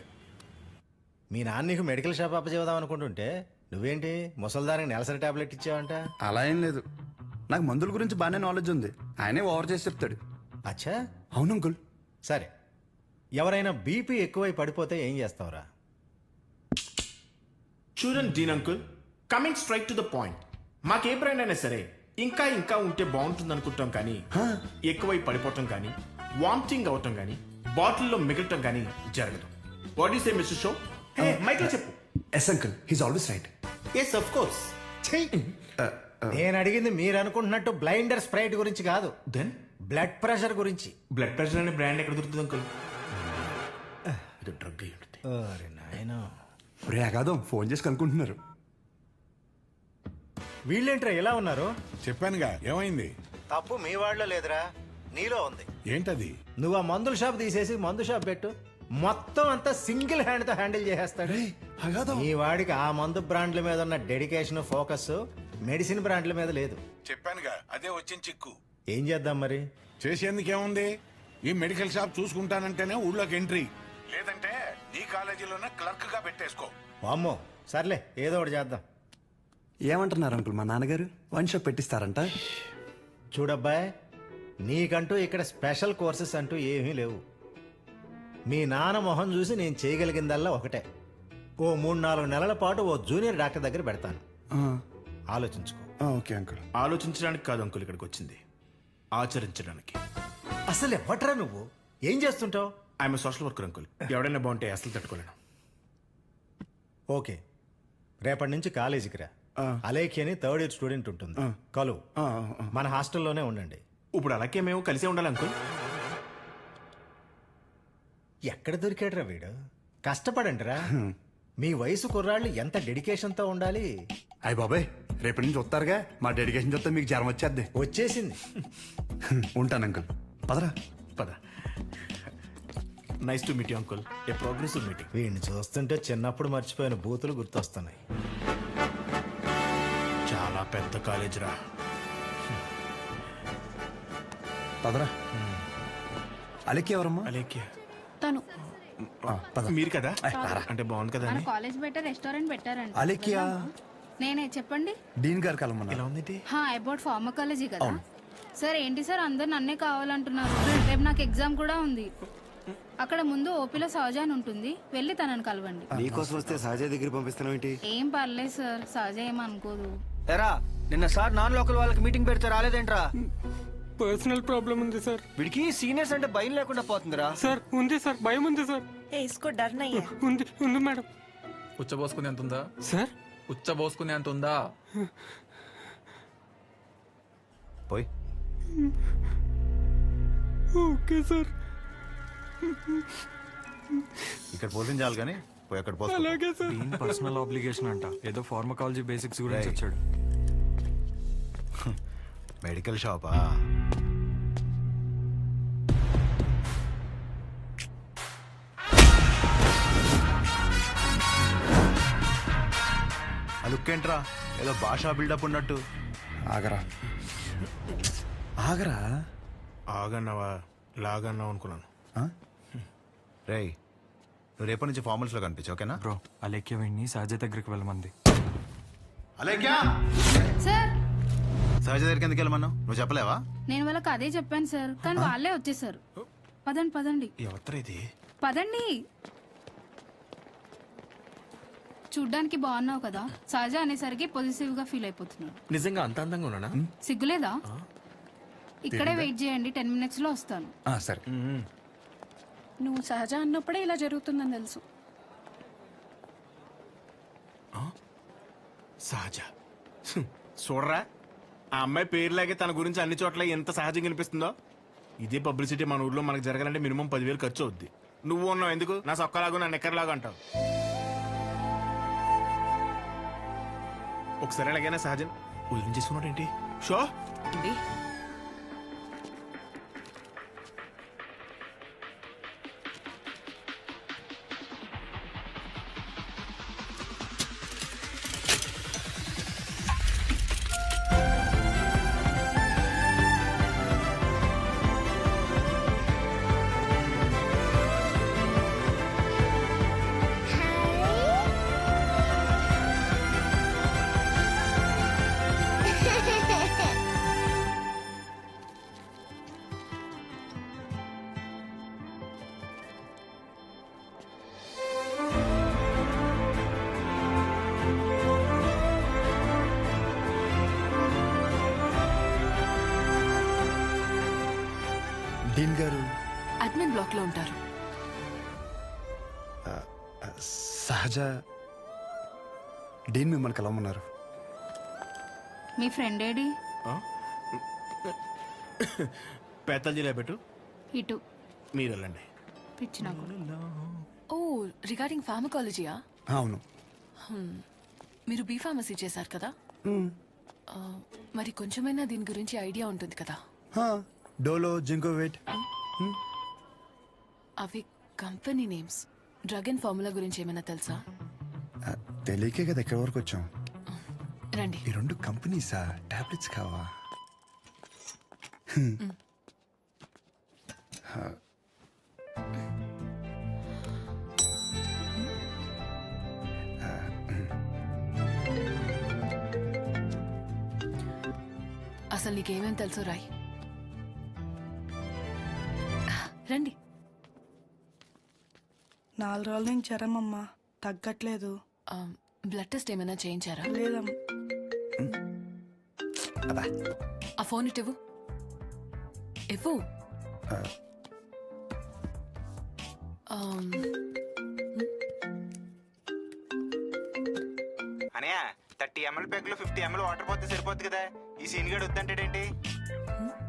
మీ నాన్న నీకు మెడికల్ షాప్ అప్పచేద్దాం అనుకుంటుంటే నువ్వేంటి ముసల్దానికి నెలసరి టాబ్లెట్ ఇచ్చావంట? అలా ఏం లేదు. నాకు మందుల గురించి బాగానే నాలెడ్జ్ ఉంది. ఆయనే ఓవర్ చేసి చెప్తాడు. అచ్చా, అవును అంకుల్. సరే, ఎవరైనా బీపీ ఎక్కువై పడిపోతే ఏం చేస్తావురా? చూడండి Dean uncle, coming straight to the point. మాకే బ్రాండ్ అయినా సరే ఇంకా ఇంకా ఉంటే బాగుంటుంది అనుకుంటాం, కానీ ఎక్కువై పడిపోవటం కానీ వామిటింగ్ అవటం కానీ బాటిల్లో మిగలటం కానీ జరగదు. What you say mister show? Hey Michael చెప్పు. Yes uncle, he's always right. Yes of course. నేను అడిగింది మీరు అనుకుంటున్నట్టు బ్లైండర్ స్ప్రైట్ గురించి కాదు. దెన్ బ్లడ్ ప్రెషర్ గురించి. బ్లడ్ ప్రెషర్ అనే బ్రాండ్ ఎక్కడ దొరుకుతుంది అంకుల్? ఇది డ్రగ్ అయి ఉంటుంది. అరే నాయనా, రే అగాదం ఫోన్ చేసి కనుక్కుంటున్నారు. వీళ్ళేంట్రా ఎలా ఉన్నారు? చెప్పానుగా ఏమైంది. తప్పు మీ వాళ్ళలో లేదురా, నీలో ఉంది. ఏంటది? నువ్వు ఆ మందుల షాప్ తీసేసి మందు షాప్ పెట్టు, మొత్తం అంతా సింగిల్ హ్యాండ్ తో హ్యాండిల్ చేసేస్తాడు. ఈ వాడికి ఆ మందు బ్రాండ్ల మీద ఉన్న డెడికేషన్, ఫోకస్ మెడిసిన్ బ్రాండ్ల మీద లేదు. చెప్పానుగా అదే వచ్చిన చిక్కు. ఏం చేద్దాం మరి? చేసేందుకేముంది, ఈ మెడికల్ షాప్ చూసుకుంటానంటేనే ఊళ్ళోకి ఎంట్రీ, లేదంటే నీ కాలేజీలోనే క్లర్క్ గా పెట్టేసుకో. అమ్మో, సర్లే ఏదో ఒకటి చేద్దాం. ఏమంటున్నారు అంకుల్? మా నాన్నగారు వన్ షాప్ పెట్టిస్తారంట. చూడబ్బాయ్, నీకంటూ ఇక్కడ స్పెషల్ కోర్సెస్ అంటూ ఏమీ లేవు. మీ నాన్న మొహం చూసి నేను చేయగలిగిందల్లా ఒకటే, ఓ 3-4 నెలల పాటు ఓ జూనియర్ డాక్టర్ దగ్గర పెడతాను. ఆలోచించుకో. Okay uncle. ఆలోచించడానికి కాదు అంకుల్ ఇక్కడికి వచ్చింది, ఆచరించడానికి. అసలు ఎవ్వట్రా నువ్వు? ఏం చేస్తుంటావు? I'm social worker uncle. ఎవడైనా బాగుంటే అసలు తట్టుకోలేను. ఓకే, రేపటి నుంచి కాలేజీకి రా. అలేఖ్య అని 3rd ఇయర్ స్టూడెంట్ ఉంటుంది, కలువు. మన హాస్టల్లోనే ఉండండి. ఇప్పుడు అలాగే మేము కలిసే ఉండాలి అంకుల్. ఎక్కడ దొరికాడురా వీడు? కష్టపడండి రా. మీ వయసు కుర్రాళ్ళు ఎంత డెడికేషన్తో ఉండాలి. అయ్య బాబాయ్, రేపటి నుంచి వస్తారుగా, మా డెడికేషన్ చూస్తే మీకు జ్వరం వచ్చేద్ది. వచ్చేసింది. ఉంటాను అంకుల్. పదరా. పద. Nice to meet you uncle. A progressive meeting. వీడిని చూస్తుంటే చిన్నప్పుడు మర్చిపోయిన బూతులు గుర్తొస్తున్నాయి. చాలా పెద్ద కాలేజ్ రా. పదరా. అలెక్కి ఎవరమ్మా? అలేఖ్య తను మీరు కదా? అంటే బాగుంది కదా అని. కాలేజ్ బయట రెస్టారెంట్ పెట్టారండి. అలెక్కియా? నేనే, చెప్పండి. డీన్ గారు కలమన్నా. ఎలా ఉంది? అబౌట్ ఫార్మకాలజీ కదా సార్. ఏంటి సార్ అందరు నన్నే కావాలంటున్నారు? రేపు నాకు ఎగ్జామ్ కూడా ఉంది. అక్కడ ముందు ఓపీలో సహజ అని ఉంటుంది, వెళ్ళి తనని కలవండి. నీకోసం వస్తే సహజ దగ్గర పంపిస్తున్నావు ఏంటి? ఏం పర్లేదు సార్, సహజ ఏమనుకోదు. ఎరా, నిన్న సార్ నాన్ లోకల్ వాళ్ళకి మీటింగ్ పెడితే రాలేదేంట్రా? పర్సనల్ ప్రాబ్లం ఉంది సార్. వీడికి సీనియర్స్ అంటే భయం లేకుండా పోతుందిరా. సార్ ఉంది సార్, భయం ఉంది సార్. ఉంది ఉంది మేడం. ఉచ్చబోసుకునే అంత ఉందా సార్? ఉచ్చబోసుకునే అంత ఉందా? పోయి. Okay sir. ఇక్కడ పోతుంది చాలు కానీ పోయి అక్కడ పోతుంది. అలాగే సార్. పర్సనల్ ఆబ్లిగేషన్ అంట, ఏదో ఫార్మకాలజీ బేసిక్స్ గురించి వచ్చాడు. మెడికల్ షాపా? ఆ లుక్ ఏంట్రా, ఏదో భాషా బిల్డప్ ఉన్నట్టు. ఆగరా ఆగరా. ఆగన్నావా లాగన్నావు అనుకున్నాను. రేయ్, నువ్వు రేపటి నుంచి ఫార్మల్స్ లో కనిపించు, ఓకేనా? బ్రో, అలేఖ్య వీడిని సహజ దగ్గరికి వెళ్ళమంది. అలేఖ్యా? సార్, సహజ దగ్గరికి ఎందుకు వెళ్ళమన్నావు? నువ్వు చెప్పలేవా? నేను వాళ్ళకి అదే చెప్పాను సార్, కానీ వాళ్ళే వచ్చేసారు. పదండి పదండి ఎవరు ఇది? పదండి. చూడ్డానికి బాగున్నావు కదా, సహజ అనేసరికి పొజిటివ్ గా ఫీల్ అయిపోతున్నాడు. నిజంగా అంత అందంగా ఉన్నానా? సిగ్గులేదా? ఇక్కడే వెయిట్ చేయండి, 10 minutes లో వస్తాను. సరే. నువ్వు సహజ అన్నప్పుడే ఇలా జరుగుతుందని తెలుసు. సహజ చూడరా, ఆ అమ్మాయి పేరులాగే తన గురించి అన్ని చోట్ల ఎంత సహజంగా అనిపిస్తుందో. ఇదే పబ్లిసిటీ మన ఊర్లో మనకు జరగాలంటే మినిమం 10,000 ఖర్చు అవుద్ది. నువ్వు ఉన్నావు ఎందుకు? నా సొక్కలాగా నా నెక్కర్లాగా అంటావు. ఒకసారి ఎలాగైనా సహజన్ ఉల్లిని చేసుకున్నాడు ఏంటి? షో డీన్ గారు అడ్మిన్ బ్లాక్ లో ఉంటారు. సహజ డీన్ మిమ్మల్ని కలవమన్నారు. మీ ఫ్రెండ్ ఏడి? పేతల జిల్లా పెట్టు, ఇటు మీరు వెళ్ళండి. పిచ్చి నాకు. ఓ, రిగార్డింగ్ ఫార్మకాలజీయా? అవును. మీరు బీ ఫార్మసీ చేశారు కదా, మరి కొంచెమైనా దీని గురించి ఐడియా ఉంటుంది కదా? డోలో, జింకోవేట్. అవి company names. Drug and formula గురించి ఏమైనా తెలుసా? తెలియకే కదా ఎక్కడి వరకు వచ్చాం. రండి. ఈ 2 కంపెనీసా? టాబ్లెట్స్ కావా? అసలు నీకేమేం తెలుసు రాయ్. రండి. 4 రోజుల నుంచి జ్వరం అమ్మా, తగ్గట్లేదు. బ్లడ్ టెస్ట్ ఏమైనా చేయించారా? లేదమ్మా. ఆ ఫోన్ ఇవ్వు. ఇవ్వు. అనయా 30 ml ప్యాక్ లో 50 ml వాటర్ పోతే సరిపోద్ది కదా. ఈ సీన్ గడు వద్దంటాడేంటి?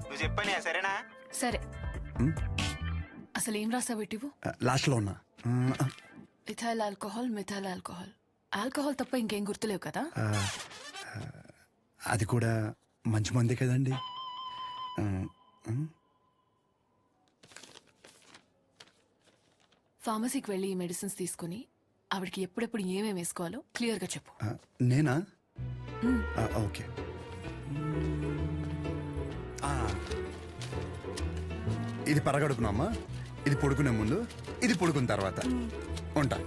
నువ్వు చెప్పానే సరేనా? సరే. అసలు ఏం రాసావు ఇవ్వు. లాస్ట్ లో ఉన్నా. Ethyl alcohol, methyl alcohol. Alcohol తప్ప ఇంకేం గుర్తులేవు కదా? అది కూడా మంచి మందే కదండి. ఫార్మసీకి వెళ్ళి ఈ మెడిసిన్స్ తీసుకుని ఆవిడకి ఎప్పుడెప్పుడు ఏమేమి వేసుకోవాలో క్లియర్ గా చెప్పు. నేనా? ఓకే. ఇది పరగడుకున్నామ్మా, ఇది పడుకునే ముందు, ఇది పడుకున్న తర్వాత ఉంటా.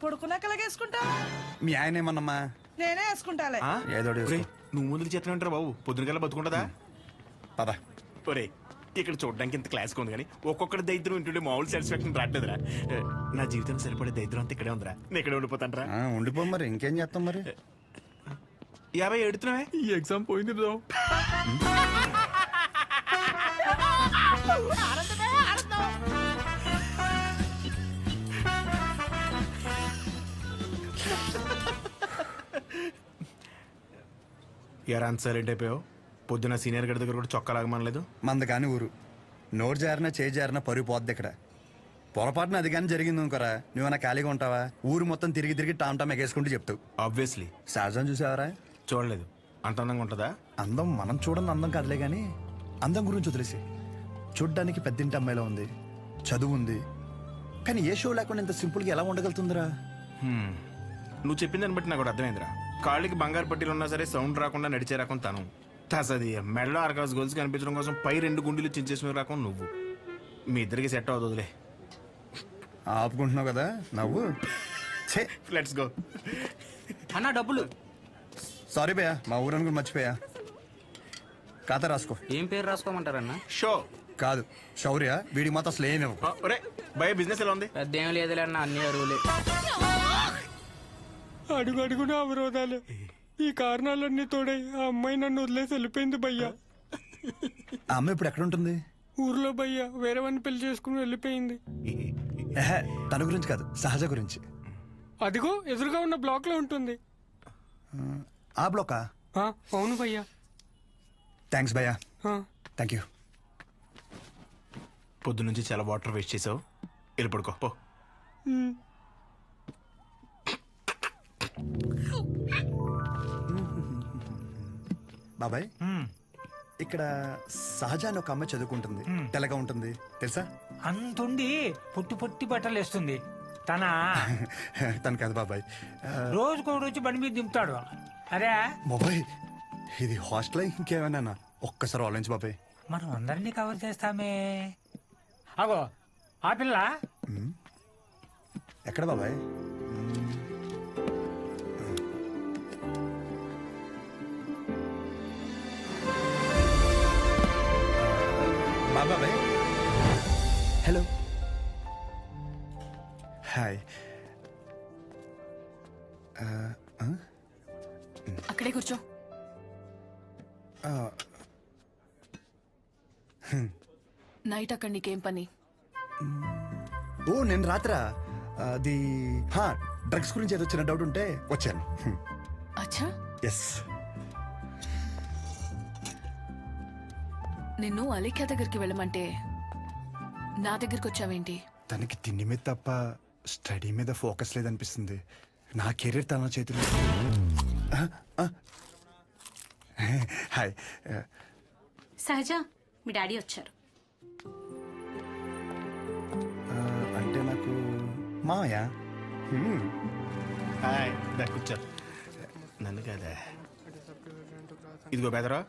పడుకున్నాక వేసుకుంటా. మీ ఆయన ఏమన్నమ్మా? నేనే వేసుకుంటాలే. ఏదో నువ్వు ముందు చేతనే ఉంటారా బాబు? పొద్దునకల్లా బతుకుంటుందా? పద. ఒరే ఇక్కడ చూడడానికి ఇంత క్లాస్ ఉంది కానీ ఒక్కొక్కటి దరిద్రం ఇంటుండే మామూలు సాటిస్ఫాక్షన్ రావట్లేదురా. నా జీవితానికి సరిపడే దరిద్రం అంతా ఇక్కడే ఉందిరా. నేను ఇక్కడే ఉండిపోతాను రా. ఉండిపో మరి, ఇంకేం చేస్తాం మరి. 50 ఎడుతున్నావే? ఈ ఎగ్జామ్ పోయింది బ్రో. ఎరా అంత సైలెంట్ అయిపోయావు? పొద్దున సీనియర్ గడి దగ్గర కూడా చొక్కా లాగమనలేదు. మంద కాని ఊరు, నోరు జారినా చేయి జారినా పరుగు పోద్ది ఇక్కడ. పొరపాటున అది కానీ జరిగింది అనుకోరా, నువ్వన్నా ఖాళీగా ఉంటావా? ఊరు మొత్తం తిరిగి తిరిగి టామ్ టామ్ ఎగేసుకుంటూ చెప్తావు. ఆబ్వియస్లీ. సహజం చూసావరా? చూడలేదు. అంత అందంగా ఉంటుందా? అందం మనం చూడని అందం కాదులే కానీ అందం గురించి వదిలేసి, చూడ్డానికి పెద్దింటి అమ్మాయిలో ఉంది, చదువు ఉంది, కానీ ఏ షో లేకుండా ఇంత సింపుల్గా ఎలా ఉండగలుగుతుందిరా? నువ్వు చెప్పిన దాన్ని బట్టి నాకు ఒకటి అర్థమైందిరా. కాళ్ళకి బంగారు పట్టీలు ఉన్నా సరే సౌండ్ రాకుండా నడిచే రకం తను. తసది మెడలో ఆర్కాస్ గోల్స్ కనిపించడం కోసం పై 2 గుండెలు చించేసిన రకం నువ్వు. మీ ఇద్దరికి సెట్ అవుతుందిలే. ఆపుకుంటున్నావు కదా నవ్వు. Let's go. అన్న డబ్బులు. సారీ భయ్యా, మా ఊరని కూడా మర్చిపోయా. ఖాతా రాసుకో. ఏం పేరు రాసుకోమంటారన్న? షో కాదు, శౌర్య. వీడికి మాత్రం అసలు ఏం భయ బిజినెస్ ఎలా ఉంది? పెద్ద ఏం లేదులే అన్న, అన్ని అరువులే. అడుగు అడుగున అవరోధాలే. ఈ కారణాలన్నీ తోడై ఆ అమ్మాయి నన్ను వదిలేసి వెళ్ళిపోయింది భయ్యా. ఆ అమ్మాయి ఇప్పుడు ఎక్కడ ఉంటుంది? ఊర్లో భయ్యా వేరే వాడిని పెళ్లి చేసుకుని వెళ్ళిపోయింది. తన గురించి కాదు, సహజ గురించి. అదిగో ఎదురుగా ఉన్న బ్లాక్ లో ఉంటుంది. ఆ బ్లాకా? అవును భయ్యా. థ్యాంక్స్ భయ్యా. Thank you. పొద్దు నుంచి చాలా వాటర్ వేస్ట్ చేసావు, వెళ్ళి పడుకో పో. బాబాయ్, ఇక్కడ సహజ అని ఒక అమ్మాయి చదువుకుంటుంది, తెల్లగా ఉంటుంది తెలుసా? అంతుండి పొట్టి పొట్టి బట్టలు వేస్తుంది. తను కాదు బాబాయ్, రోజుకో రోజు బండి మీద దింపుతాడు. అరే బాబాయ్, ఇది హాస్టల్ ఇంకేమైనా? ఒక్కసారి ఆలోచించు బాబాయ్. మనం అందరినీ కవర్ చేస్తామే. అగో ఆ పిల్ల ఎక్కడ బాబాయ్? బాబాయ్ హలో. హాయ్. అక్కడే కూర్చో. నైట్ అక్కడ నీకేం పని? ఓ నేను రాత్రా అది డ్రగ్స్ గురించి ఏదో చిన్న డౌట్ ఉంటే వచ్చాను. అచ్చా. ఎస్. నిన్ను అలేఖ్య దగ్గరికి వెళ్ళమంటే నా దగ్గరికి వచ్చావేంటి? తనకి తిండి మీద తప్ప స్టడీ మీద ఫోకస్ లేదనిపిస్తుంది. నా కెరీర్ తన చేతిలో. హాయ్. సహజ, మీ డాడీ వచ్చారు. అంటే నాకు మామయ్య. హాయ్, కూర్చో. నన్ను కదా. ఇదిగో బెదరా,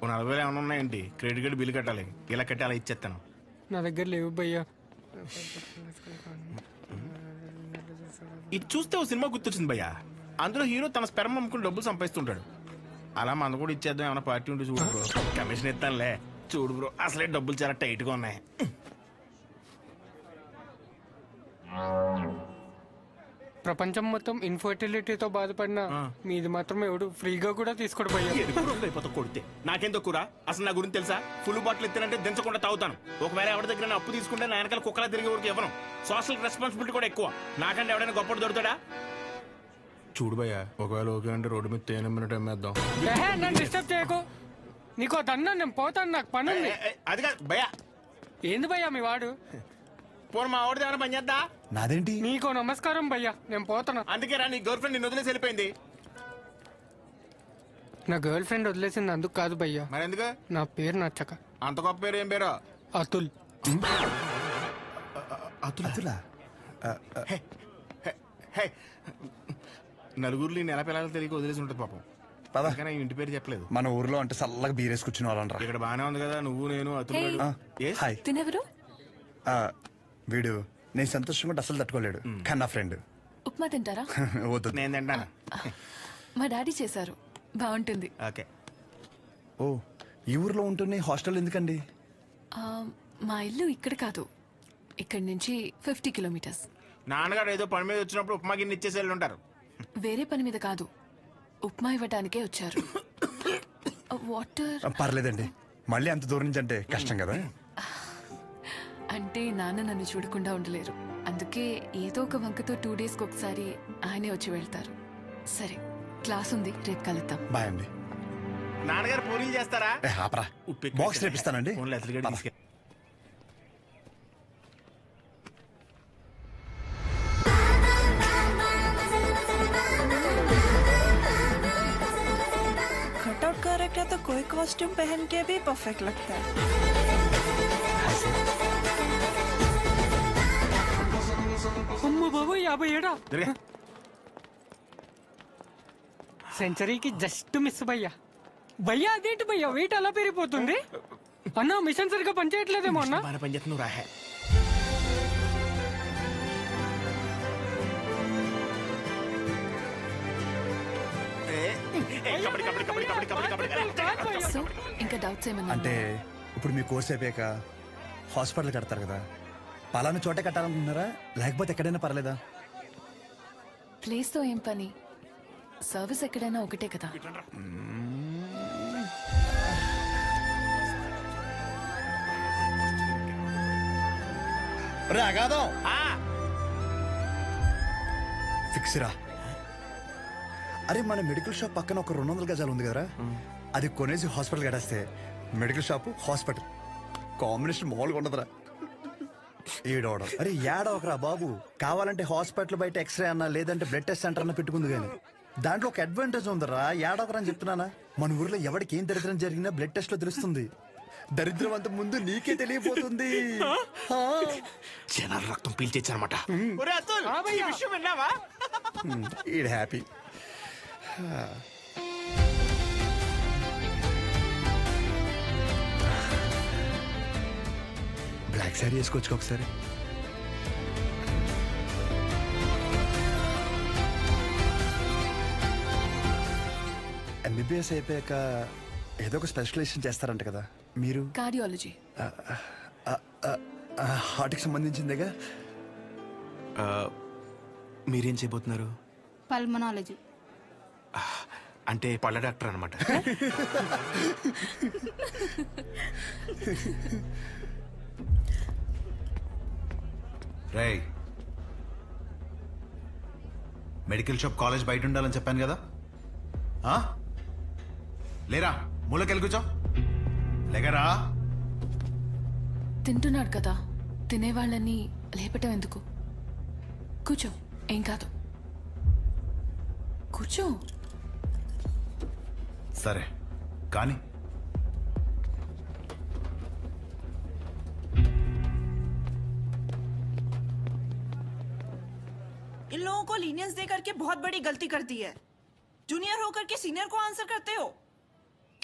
40,000 ఏమైనా ఉన్నాయండి? క్రెడిట్ కార్డు బిల్లు కట్టాలి. ఇలా కట్టి అలా ఇచ్చేస్తాను. నా దగ్గర లేవు భయ్యా. ఇది చూస్తే ఓ సినిమా గుర్తొచ్చింది భయ్యా. అందులో హీరో తన స్పెర్మ్ అమ్ముకుని డబ్బులు సంపాదిస్తుంటాడు. అలా మన కూడా ఇచ్చేద్దాం, ఏమైనా పార్టీ ఉంటే చూడు బ్రో. కమిషన్ ఇస్తానులే. చూడు బ్రో, అసలే డబ్బులు చాలా టైట్గా ఉన్నాయి. ప్రపంచం మొత్తం ఇన్ఫర్టిలిటీతో బాధపడిన మీది మాత్రం ఎవడు ఫ్రీగా కూడా తీసుకోడు భయ్యా. అయిపోతా కొడితే నాకేం తక్కువ అసలు నా గురించి తెలుసా? ఫుల్ బాటిల్ ఎత్తినంటే దించకుండా తాగుతాను. ఒకవేళ ఎవరి దగ్గర అప్పు తీసుకుంటే నా వెనకాల కుక్కలా తిరిగే వరకు ఇవ్వను. సోషల్ రెస్పాన్సిబిలిటీ కూడా ఎక్కువ. నాకంటే ఎవడైనా గొప్పడు దొరుకుతాడా? చూడు భయ్యా, ఒకవేళ ఓకే అంటే రోడ్డు మీద తేనె మినిట్ అమ్మేద్దాం. నన్ను డిస్టర్బ్ చేయకు. నీకో దన్నా, నేను పోతాను, నాకు పని ఉంది. అది కాదు భయ్యా. ఏంది భయ్యా మీ వాడు? పోను మా ఆవిడ ఏమైనా పని చేద్దా? నాదేంటి? నీకో నమస్కారం భయ్యా, నేను పోతాను. అందుకే రా, నీ గర్ల్ ఫ్రెండ్ నిన్ను వదిలేసి వెళ్ళిపోయింది. నా గర్ల్ ఫ్రెండ్ వదిలేసింది అందుకు కాదు భయ్యా. మరి ఎందుకు? నా పేరు నచ్చక. అంత గొప్ప పేరు ఏం పేరు? అతుల్. అతులా? నలుగురిలో నెల పిల్లలు తెలియక వదిలేసి ఉంటుంది పాపం. పదకనే ఇంటి పేరు చెప్పలేదు. మన ఊర్లో అంటే చల్లగా బీరేసి కూర్చుని వాళ్ళనరా. ఇక్కడ బానే ఉంది కదా, నువ్వు నేను అతుల్. హాయ్. తినెవరు? వీడు నేను సంతోషంగా ఉంటే అసలు తట్టుకోలేడు, కానీ నా ఫ్రెండ్. ఉప్మా తింటారా? వద్దు, నేను తింటాను. మా డాడీ చేశారు, బాగుంటుంది. ఓకే. ఓ, ఈ ఊర్లో ఉంటున్న హాస్టల్ ఎందుకండి? మా ఇల్లు ఇక్కడ కాదు, ఇక్కడి నుంచి 50 కిలోమీటర్స్. నాన్నగారు ఏదో పని మీద వచ్చినప్పుడు ఉప్మా గిన్నె ఇచ్చేసి వెళ్ళి ఉంటారు. వేరే పని మీద కాదు, ఉప్మా ఇవ్వడానికే వచ్చారు. వాటర్ పర్లేదండి, మళ్ళీ అంత దూరం నుంచి అంటే కష్టం కదా. అంటే నాన్న నన్ను చూడకుండా ఉండలేరు, అందుకే ఏదో ఒక వంకతో 2 డేస్కి ఒకసారి ఆయనే వచ్చి వెళ్తారు. సరే, క్లాస్ ఉంది, రేపు కలుద్దాం. బాయ్ అండి. నాన్నగారు పూరీలు చేస్తారా? ఆపరా, బాక్స్ రేపిస్తానండి. कटआउट करेक्ट है तो कोई कॉस्ट्यूम पहन के भी परफेक्ट लगता है. అమ్మ బాబు 57 సెంచరీకి జస్ట్ మిస్ భయ్యా. భయ్యా అదేంటి భయ్యా వెయిట్ అలా పెరిగిపోతుంది? అన్న మిషన్ సరిగ్గా పనిచేయట్లేదేమో అన్న. పనిచేస్తున్నావు రా. సో ఇంకా డౌట్స్ ఏమన్నా? అంటే ఇప్పుడు మీ కోర్స్ అయిపోయాక హాస్పిటల్ కడతారు కదా, పలానా చోటే కట్టాలనుకుంటున్నారా లేకపోతే ఎక్కడైనా పర్లేదా? ప్లేస్ తో ఏం పని, సర్వీస్ ఎక్కడైనా ఒకటే కదా. ఫిక్స్ రా. అరే మన మెడికల్ షాప్ పక్కన ఒక 200 గజాలు ఉంది కదరా, అది కొనేసి హాస్పిటల్ కట్టేస్తే మెడికల్ షాప్ హాస్పిటల్ కాంబినేషన్ మామూలుగా ఉండదురా. ఏడవడం అరే ఏడవకరా బాబు, కావాలంటే హాస్పిటల్ బయట ఎక్స్రే అన్నా లేదంటే బ్లడ్ టెస్ట్ సెంటర్ అన్నా పెట్టుకుంది కానీ దాంట్లో ఒక అడ్వాంటేజ్ ఉందరా. ఏడవకరా అని చెప్తున్నానా. మన ఊర్లో ఎవరికి ఏం దరిద్రం జరిగినా బ్లడ్ టెస్ట్ లో తెలుస్తుంది. దరిద్రం అంత ముందు నీకే తెలియపోతుంది. జనాల రక్తం పీల్చేచ్చనమాట. ఈడ్ హ్యాపీ. బ్లాక్ శారీ వేసుకోవచ్చు ఒకసారి. ఎంబీబీఎస్ అయిపోయాక ఏదో ఒక స్పెషలైజేషన్ చేస్తారంట కదా మీరు? కార్డియాలజీ. హార్ట్కి సంబంధించిందేగా. మీరేం చేయబోతున్నారు? పల్మనాలజీ. అంటే పళ్ళ డాక్టర్ అనమాట. రేయ్, మెడికల్ షాప్ కాలేజ్ బయట ఉండాలని చెప్పాను కదా. లేరా, మూలకెళ్ళి కూర్చో. లేకరా. తింటున్నాడు కదా, తినేవాళ్ళని లేపటం ఎందుకు? కూర్చో, ఏం కాదు, కూర్చో. సరే కానీ इन लोगों को लीनियंस दे करके बहुत बड़ी गलती कर दी है. जूनियर होकर के सीनियर को आंसर करते हो.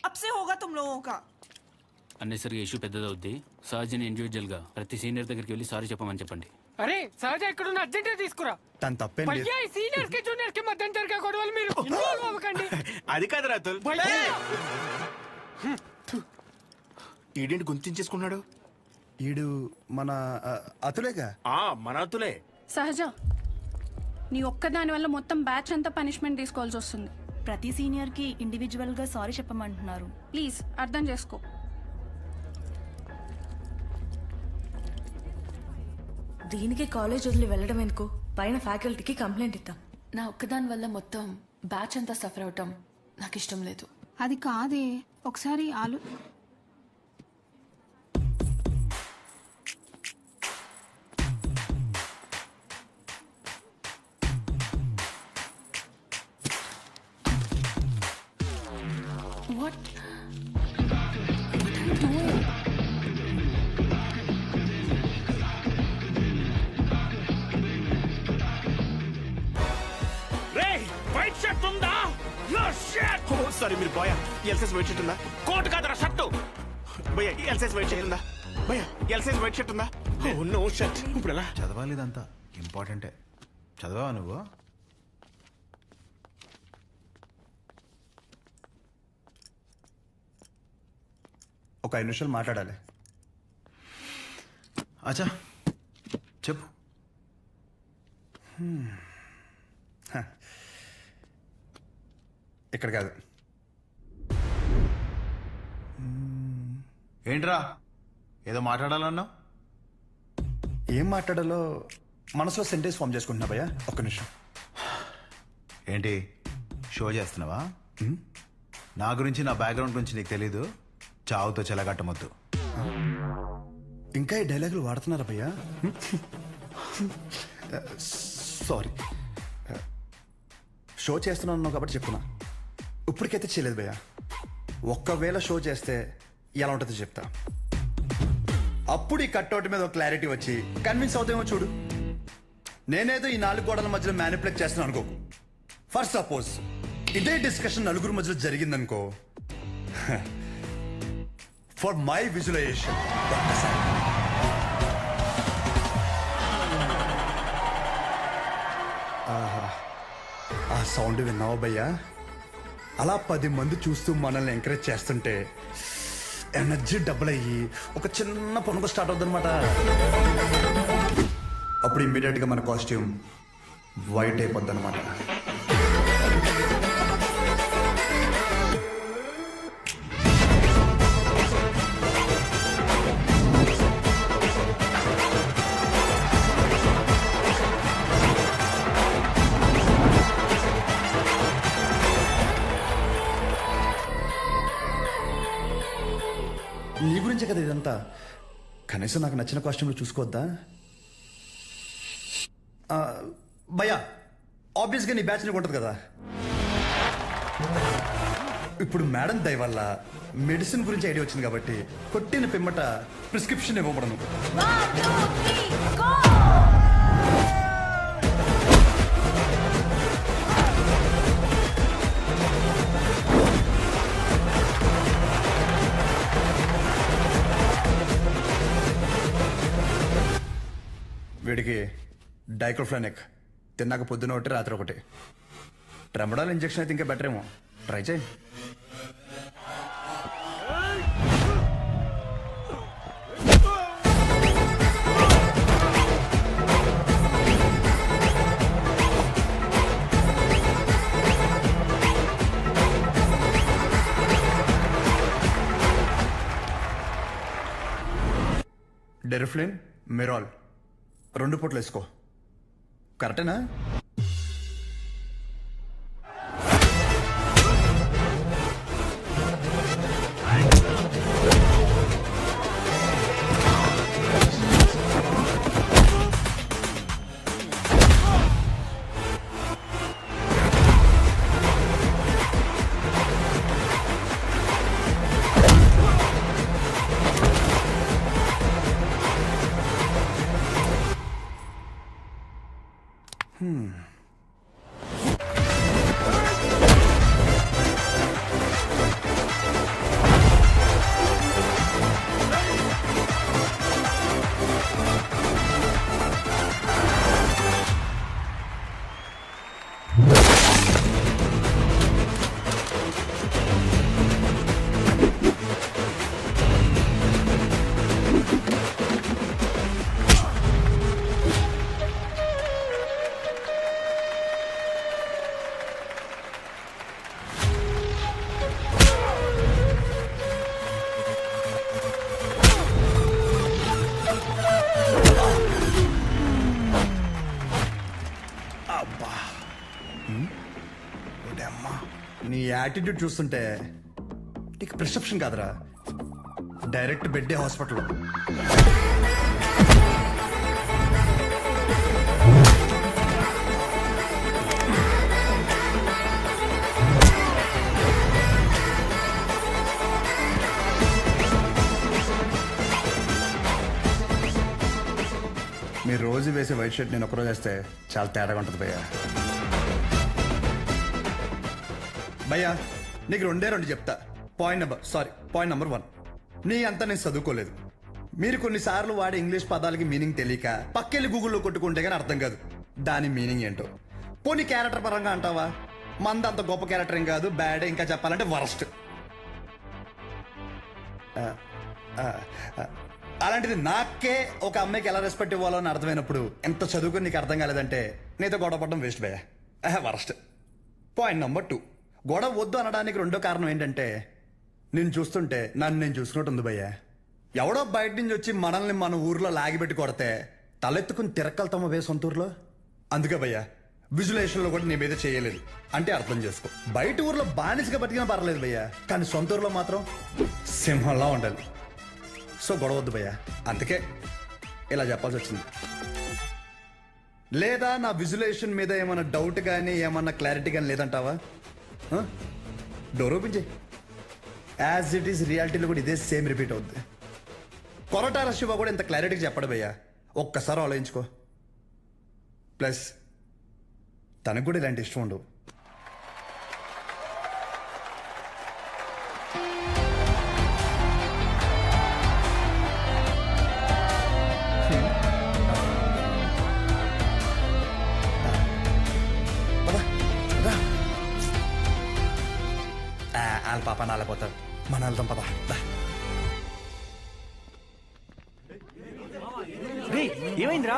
अब से होगा तुम लोगों का. అన్నెసరిగా ఇష్యూ పెద్దదవుద్ది. సహజని ఇండివిజువల్ గా ప్రతి సీనియర్ దగ్గరికి వెళ్ళి సారీ చెప్పమని చెప్పండి. అరే సహజ ఎక్కడున్న అర్జెంట్ తీసుకురా. తను తప్పేం లేదు. భయ్యా సీనియర్స్ కి జూనియర్స్ కి మధ్య జరిగే గొడవలు మీరు ఇన్వాల్వ్ అవ్వకండి. అది కాదు రాతుల్. ఈడేంటి గుంతించేసుకున్నాడు? ఈడు మన అతులేగా. మన అతులే. సహజ, నీ ఒక్కదాని వల్ల మొత్తం బ్యాచ్ అంతా పనిష్మెంట్ తీసుకోవాల్సి వస్తుంది. ప్రతి సీనియర్ కి ఇండివిజువల్ గా సారీ చెప్పమంటున్నారు. ప్లీజ్ అర్థం చేసుకో. దీనికి కాలేజ్ వదిలి వెళ్ళడం ఎందుకు? పైన ఫ్యాకల్టీకి కంప్లైంట్ ఇద్దాం. నా ఒక్కదాని వల్ల మొత్తం బ్యాచ్ అంతా సఫర్ అవటం నాకు ఇష్టం లేదు. అది కాదే, ఒకసారి What? వైట్ షర్ట్ ఉందా? No shirt. ఓ సారీ, మీరు బాయ్ ఎల్సైజ్ వైట్ షర్ట్ ఉందా? కోట్ కాదరా షర్ట్. భయ్య ఎల్సైజ్ వైట్ షర్ట్ ఉందా? భయ్య ఎల్సైజ్ వైట్ షర్ట్ ఉందా? Oh no shirt. ఇప్పుడు ఎలా చదవాలి? ఇదంతా ఇంపార్టెంటే. చదవా నువ్వు? ఒక 5 నిమిషాలు మాట్లాడాలి. అచ్చా చెప్పు. ఇక్కడ కాదు. ఏంట్రా ఏదో మాట్లాడాలన్నా? ఏం మాట్లాడాలో మనసులో సెంటెన్స్ ఫామ్ చేసుకుంటున్నా భయ్యా. ఒక్క నిమిషం. ఏంటి షో చేస్తున్నావా? నా గురించి, నా బ్యాక్గ్రౌండ్ గురించి నీకు తెలీదు? చావుతో చెలగట్టమొద్దు. ఇంకా ఈ డైలాగులు వాడుతున్నారా భయ్యా? సారీ, షో చేస్తున్నాను కాబట్టి చెప్తున్నా. ఇప్పటికైతే చేయలేదు భయ్యా. ఒక్కవేళ షో చేస్తే ఎలా ఉంటుందో చెప్తా. అప్పుడు ఈ కట్అవుట్ మీద ఒక క్లారిటీ వచ్చి కన్విన్స్ అవుతామో చూడు. నేనేదో ఈ 4 గోడల మధ్యలో మ్యానిపులేట్ చేస్తున్నాను అనుకో. ఫర్ సపోజ్ ఇదే డిస్కషన్ నలుగురు మధ్యలో జరిగిందనుకో, ఫర్ మై విజువలైజేషన్ ఒక్కసారి ఆ సౌండ్ విన్నావా భయ్యా? అలా 10 మంది చూస్తూ మనల్ని ఎంకరేజ్ చేస్తుంటే ఎనర్జీ డబుల్ అయ్యి ఒక చిన్న పొనుక స్టార్ట్ అవుతుంది అనమాట. అప్పుడు ఇమ్మీడియట్ గా మన కాస్ట్యూమ్ వైట్ అయిపోద్ది అనమాట. నీ గురించే కదా ఇదంతా. కనీసం నాకు నచ్చిన కాస్ట్యూమ్లో చూసుకోవద్దా భయ్యా? ఆబ్వియస్గా నీ బ్యాచ్ నీకు ఉంటుంది కదా. ఇప్పుడు మేడం దయ వల్ల మెడిసిన్ గురించి ఐడియా వచ్చింది కాబట్టి కొట్టిన పిమ్మట ప్రిస్క్రిప్షన్ ఇవ్వబడను. వీడికి డైక్లోఫెనాక్ తిన్నాక పొద్దున ఒకటి రాత్రి ఒకటి. ట్రెమడాల్ ఇంజెక్షన్ అయితే ఇంకా బెటర్ ఏమో. ట్రై చేయి. డెరిఫ్లిన్, మెరాల్ 2 పూటలు వేసుకో. కరెక్టేనా? యాటిట్యూడ్ చూస్తుంటే నీకు ప్రిస్క్రిప్షన్ కాదురా, డైరెక్ట్ బెడ్డే హాస్పిటల్. మీరు రోజు వేసే వైట్ షర్ట్ నేను ఒకరోజు వేస్తే చాలా తేడాగా ఉంటుంది భయ్యా. భయ్యా నీకు రెండు చెప్తా. పాయింట్ నెంబర్ 1, నీ అంతా నేను చదువుకోలేదు. మీరు కొన్నిసార్లు వాడే ఇంగ్లీష్ పదాలకి మీనింగ్ తెలియక పక్కెళ్ళి గూగుల్లో కొట్టుకుంటే కానీ అర్థం కాదు దాని మీనింగ్ ఏంటో. పోనీ క్యారెక్టర్ పరంగా అంటావా, మంద అంత గొప్ప క్యారెక్టర్ ఏం కాదు, బ్యాడ్, ఇంకా చెప్పాలంటే వరస్ట్. అలాంటిది నాకే ఒక అమ్మాయికి ఎలా రెస్పెక్ట్ ఇవ్వాలో అని అర్థమైనప్పుడు ఎంత చదువుకుని నీకు అర్థం కాలేదంటే నీతో గొడవ పడడం వేస్ట్ భయ్యా, వరస్ట్. పాయింట్ నెంబర్ 2, గొడవ వద్దు అనడానికి రెండో కారణం ఏంటంటే నేను చూస్తుంటే నన్ను నేను చూసుకున్నట్టు ఉంది భయ్యా. ఎవడో బయట నుంచి వచ్చి మనల్ని మన ఊర్లో లాగిపెట్టి కొడితే తలెత్తుకుని తిరక్కలుతామా వే సొంత ఊర్లో. అందుకే భయ్యా విజులేషన్లో కూడా నీ మీద చేయలేదు అంటే అర్థం చేసుకో. బయట ఊర్లో బానిసగా బతికినా పర్లేదు భయ్యా, కానీ సొంత ఊర్లో మాత్రం సింహంలా ఉండాలి. సో గొడవద్దు భయ్యా, అందుకే ఇలా చెప్పాల్సి వచ్చింది. లేదా నా విజులేషన్ మీద ఏమన్నా డౌట్ కానీ ఏమన్నా క్లారిటీ కానీ లేదంటావా? డోర్ ఓపెన్ చేయి. యాజ్ ఇట్ ఈస్ రియాలిటీలో కూడా ఇదే సేమ్ రిపీట్ అవుద్ది. కొరటాల శివ కూడా ఇంత క్లారిటీగా చెప్పడు భయ్యా, ఒక్కసారి ఆలోచించుకో. ప్లస్ తనకు కూడా ఇలాంటి ఇష్టం ఉండవు. వాళ్ళ పాప నాలపోతాడు, మన వెళ్తాం పదా. ఏమైందిరా?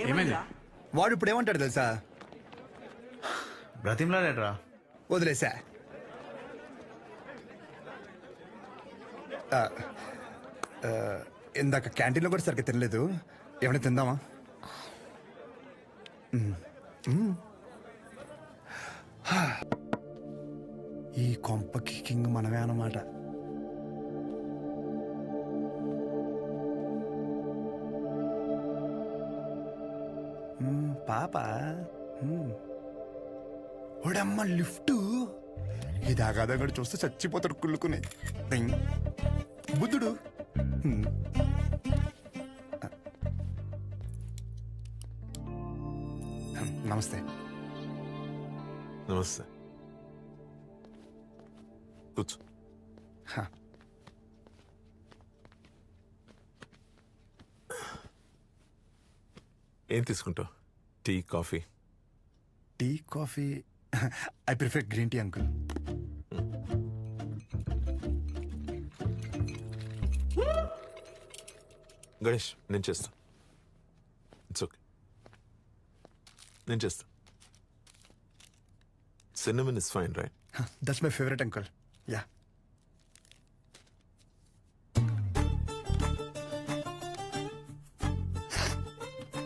ఏమైంది? వాడు ఇప్పుడు ఏమంటాడు తెలుసా? బ్రతిమలాడేట్రా, వదిలేసా. ఇందాక క్యాంటీన్లో కూడా సరిగ్గా తినలేదు, ఏమైనా తిందామా? ఈ కొంపకి కింగ్ మనమే అన్నమాట. పాప ఓడమ్మ లిఫ్ట్ ఇది ఆగాదగడు చూస్తే చచ్చిపోతాడు కుళ్ళుకునే బుద్ధుడు. నమస్తే. నమస్తే, కూర్చో. ఏం తీసుకుంటావు? Tea, coffee? Tea, coffee I prefer green tea uncle. Ganesh నేను చేస్తా. ఇట్స్ ఓకే, నేను చేస్తా. Cinnamon is fine right? That's my favourite uncle. Yeah.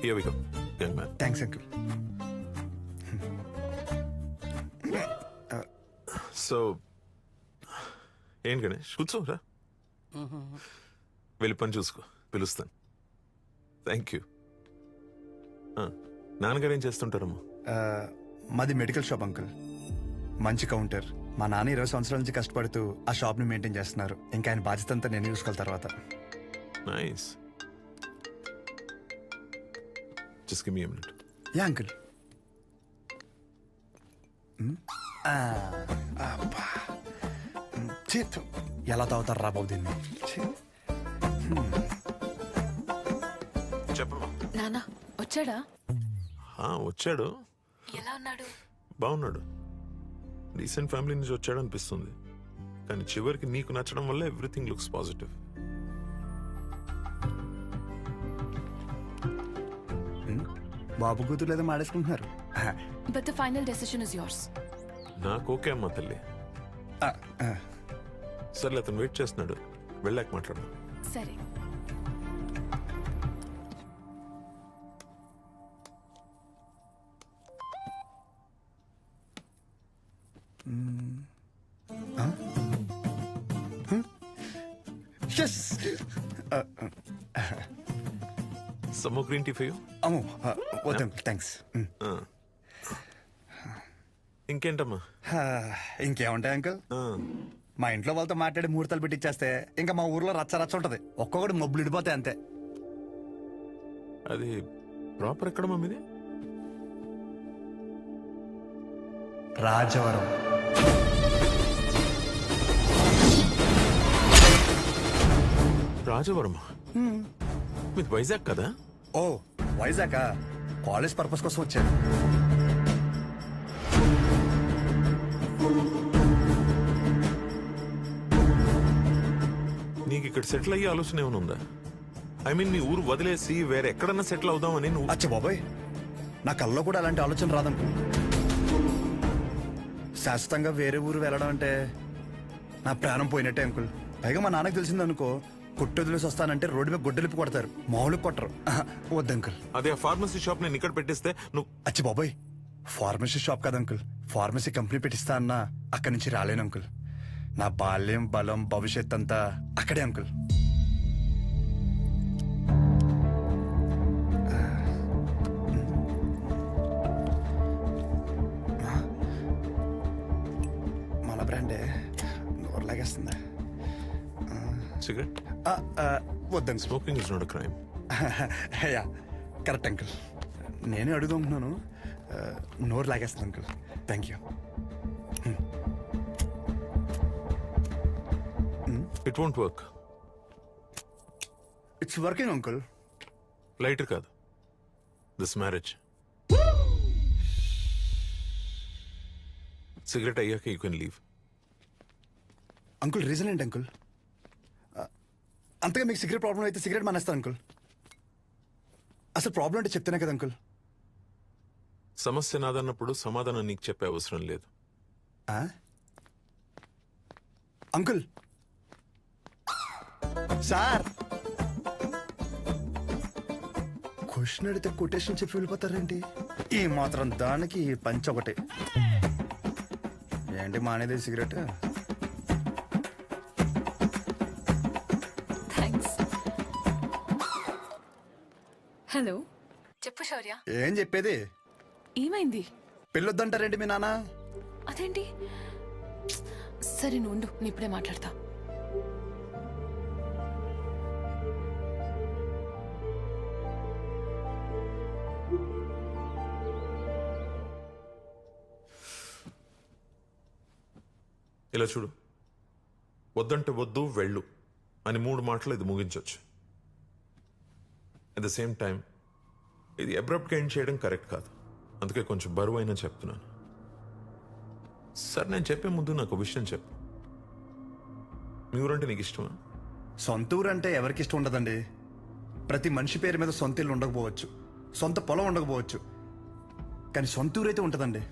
Here we go, young man. Thanks, uncle. So, ఏం గణేష్ కూర్చోరా, వెళ్ళి పని చూసుకో, పిలుస్తాను. Thank you. నాన్నగారు ఏం చేస్తుంటారమ్మా? మాది మెడికల్ షాప్ అంకుల్, మంచి కౌంటర్. మా నాన్న 20 సంవత్సరాల నుంచి కష్టపడుతూ ఆ షాప్ని మెయింటైన్ చేస్తున్నారు. ఇంకా ఆయన బాధ్యత అంతా నేను చూసుకోవాలి తర్వాత. Nice. Just give me a minute. Yeah, uncle. ఎలా తాగుతారు రా బాబు దీన్ని? చెప్పమ్మా. నానా వచ్చాడా? వచ్చాడు. ఎలా ఉన్నాడు? బాగున్నాడు. రీసెంట్ ఫ్యామిలీ నుంచి వచ్చాడు అనిపిస్తుంది, కానీ చివరికి నీకు నచ్చడం వల్ల ఎవ్రీథింగ్ లుక్స్ పాజిటివ్. బాబు కూతురు లేదా మాడేసుకుంటున్నారు. But the final decision is yours. నాకు ఓకే అమ్మా తల్లి. సర్లే, అతను వెయిట్ చేస్తున్నాడు, వెళ్ళాక మాట్లాడు. సరే. Some more green tea for you? అమ్మో వద్దు అంకుల్ థ్యాంక్స్. ఇంకేంటమ్మా? ఇంకేముంటాయి అంకుల్, మా ఇంట్లో వాళ్ళతో మాట్లాడి ముహూర్తాలు పెట్టిచ్చేస్తే ఇంకా మా ఊర్లో రచ్చ రచ్చ ఉంటది. ఒక్కొక్కటి మబ్బులు ఇడిపోతాయి అంతే. అది ప్రాపర్ ఎక్కడ మమ్మీది? రాజవరం. రాజవరం మీది వైజాగ్ కదా? ఓ వైజాగ్ కాలేజ్ పర్పస్ కోసం వచ్చాను. నీకు ఇక్కడ సెటిల్ అయ్యే ఆలోచన ఏమైనా ఉందా? ఐ మీన్ మీ ఊరు వదిలేసి వేరే ఎక్కడన్నా సెటిల్ అవుదామని నువ్వు? అచ్చా బాబాయ్, నా కల్లో కూడా అలాంటి ఆలోచన రాదనుకో. శాశ్వతంగా వేరే ఊరు వెళ్ళడం అంటే నా ప్రాణం పోయినట్టే అంకుల్. పైగా మా నాన్నకు తెలిసిందనుకో, కొట్టు వదిలేసి వస్తానంటే రోడ్డు మీద గుడ్డలిపి కొడతారు, మామూలుగా కొట్టరు. వద్దు అంకుల్. అదే ఫార్మసీ షాప్ నేను ఇక్కడ పెట్టేస్తే నువ్వు? అచ్చి బాబాయ్, ఫార్మసీ షాప్ కాదు అంకుల్, ఫార్మసీ కంపెనీ పెట్టిస్తా అన్నా అక్కడి నుంచి రాలేను అంకుల్. నా బాల్యం బలం భవిష్యత్ అంతా అక్కడే అంకుల్. మన బ్రాండే నోరు లాగేస్తుందా? సిగరెట్ వద్దండి. Smoking is not a crime. Yeah correct uncle. నేనే అడుగుతున్నాను, నోరు లాగేస్తుంది uncle. Thank you. It won't work. It's working uncle. Lighter కాదు, దిస్ మ్యారేజ్. సిగరెట్ అయ్యాక you can leave. Uncle reason ఏంటి అంకుల్? అంతగా మీకు సిగరెట్ ప్రాబ్లం అయితే సిగరెట్ మానేస్తాను అంకుల్. అసలు ప్రాబ్లం అంటే చెప్తేనే కదా అంకుల్. సమస్య నాదన్నప్పుడు సమాధానం నీకు చెప్పే అవసరం లేదు. అంకుల్ సార్, క్వశ్చన్ అడిగితే కొటేషన్ చెప్పి వెళ్ళిపోతారేంటి? ఈ మాత్రం దానికి ఈ పంచ ఒకటి ఏంటి మానేది సిగరెట్? హలో, చెప్పు శౌర్య. ఏం చెప్పేది? ఏమైంది? పెళ్ళొద్దంటారేంటి మీ నాన్న? అదేంటి? సరే నువ్వు ఉండు, నేను ఇప్పుడే మాట్లాడతా. ఇలా చూడు, వద్దంటే వద్దు వెళ్ళు అని 3 మాటలు ఇది ముగించవచ్చు. అట్ ద సేమ్ టైం ఇది అబ్రప్ట్గా ఎండ్ చేయడం కరెక్ట్ కాదు. అందుకే కొంచెం బరువు అయినా చెప్తున్నాను. సార్, నేను చెప్పే ముందు నాకు విషయం చెప్పు. మీ ఊరంటే నీకు ఇష్టమా? సొంత ఊరు అంటే ఎవరికి ఇష్టం ఉండదండి. ప్రతి మనిషి పేరు మీద సొంత ఇల్లు ఉండకపోవచ్చు, సొంత పొలం ఉండకపోవచ్చు, కానీ సొంత ఊరు అయితే ఉంటుందండి.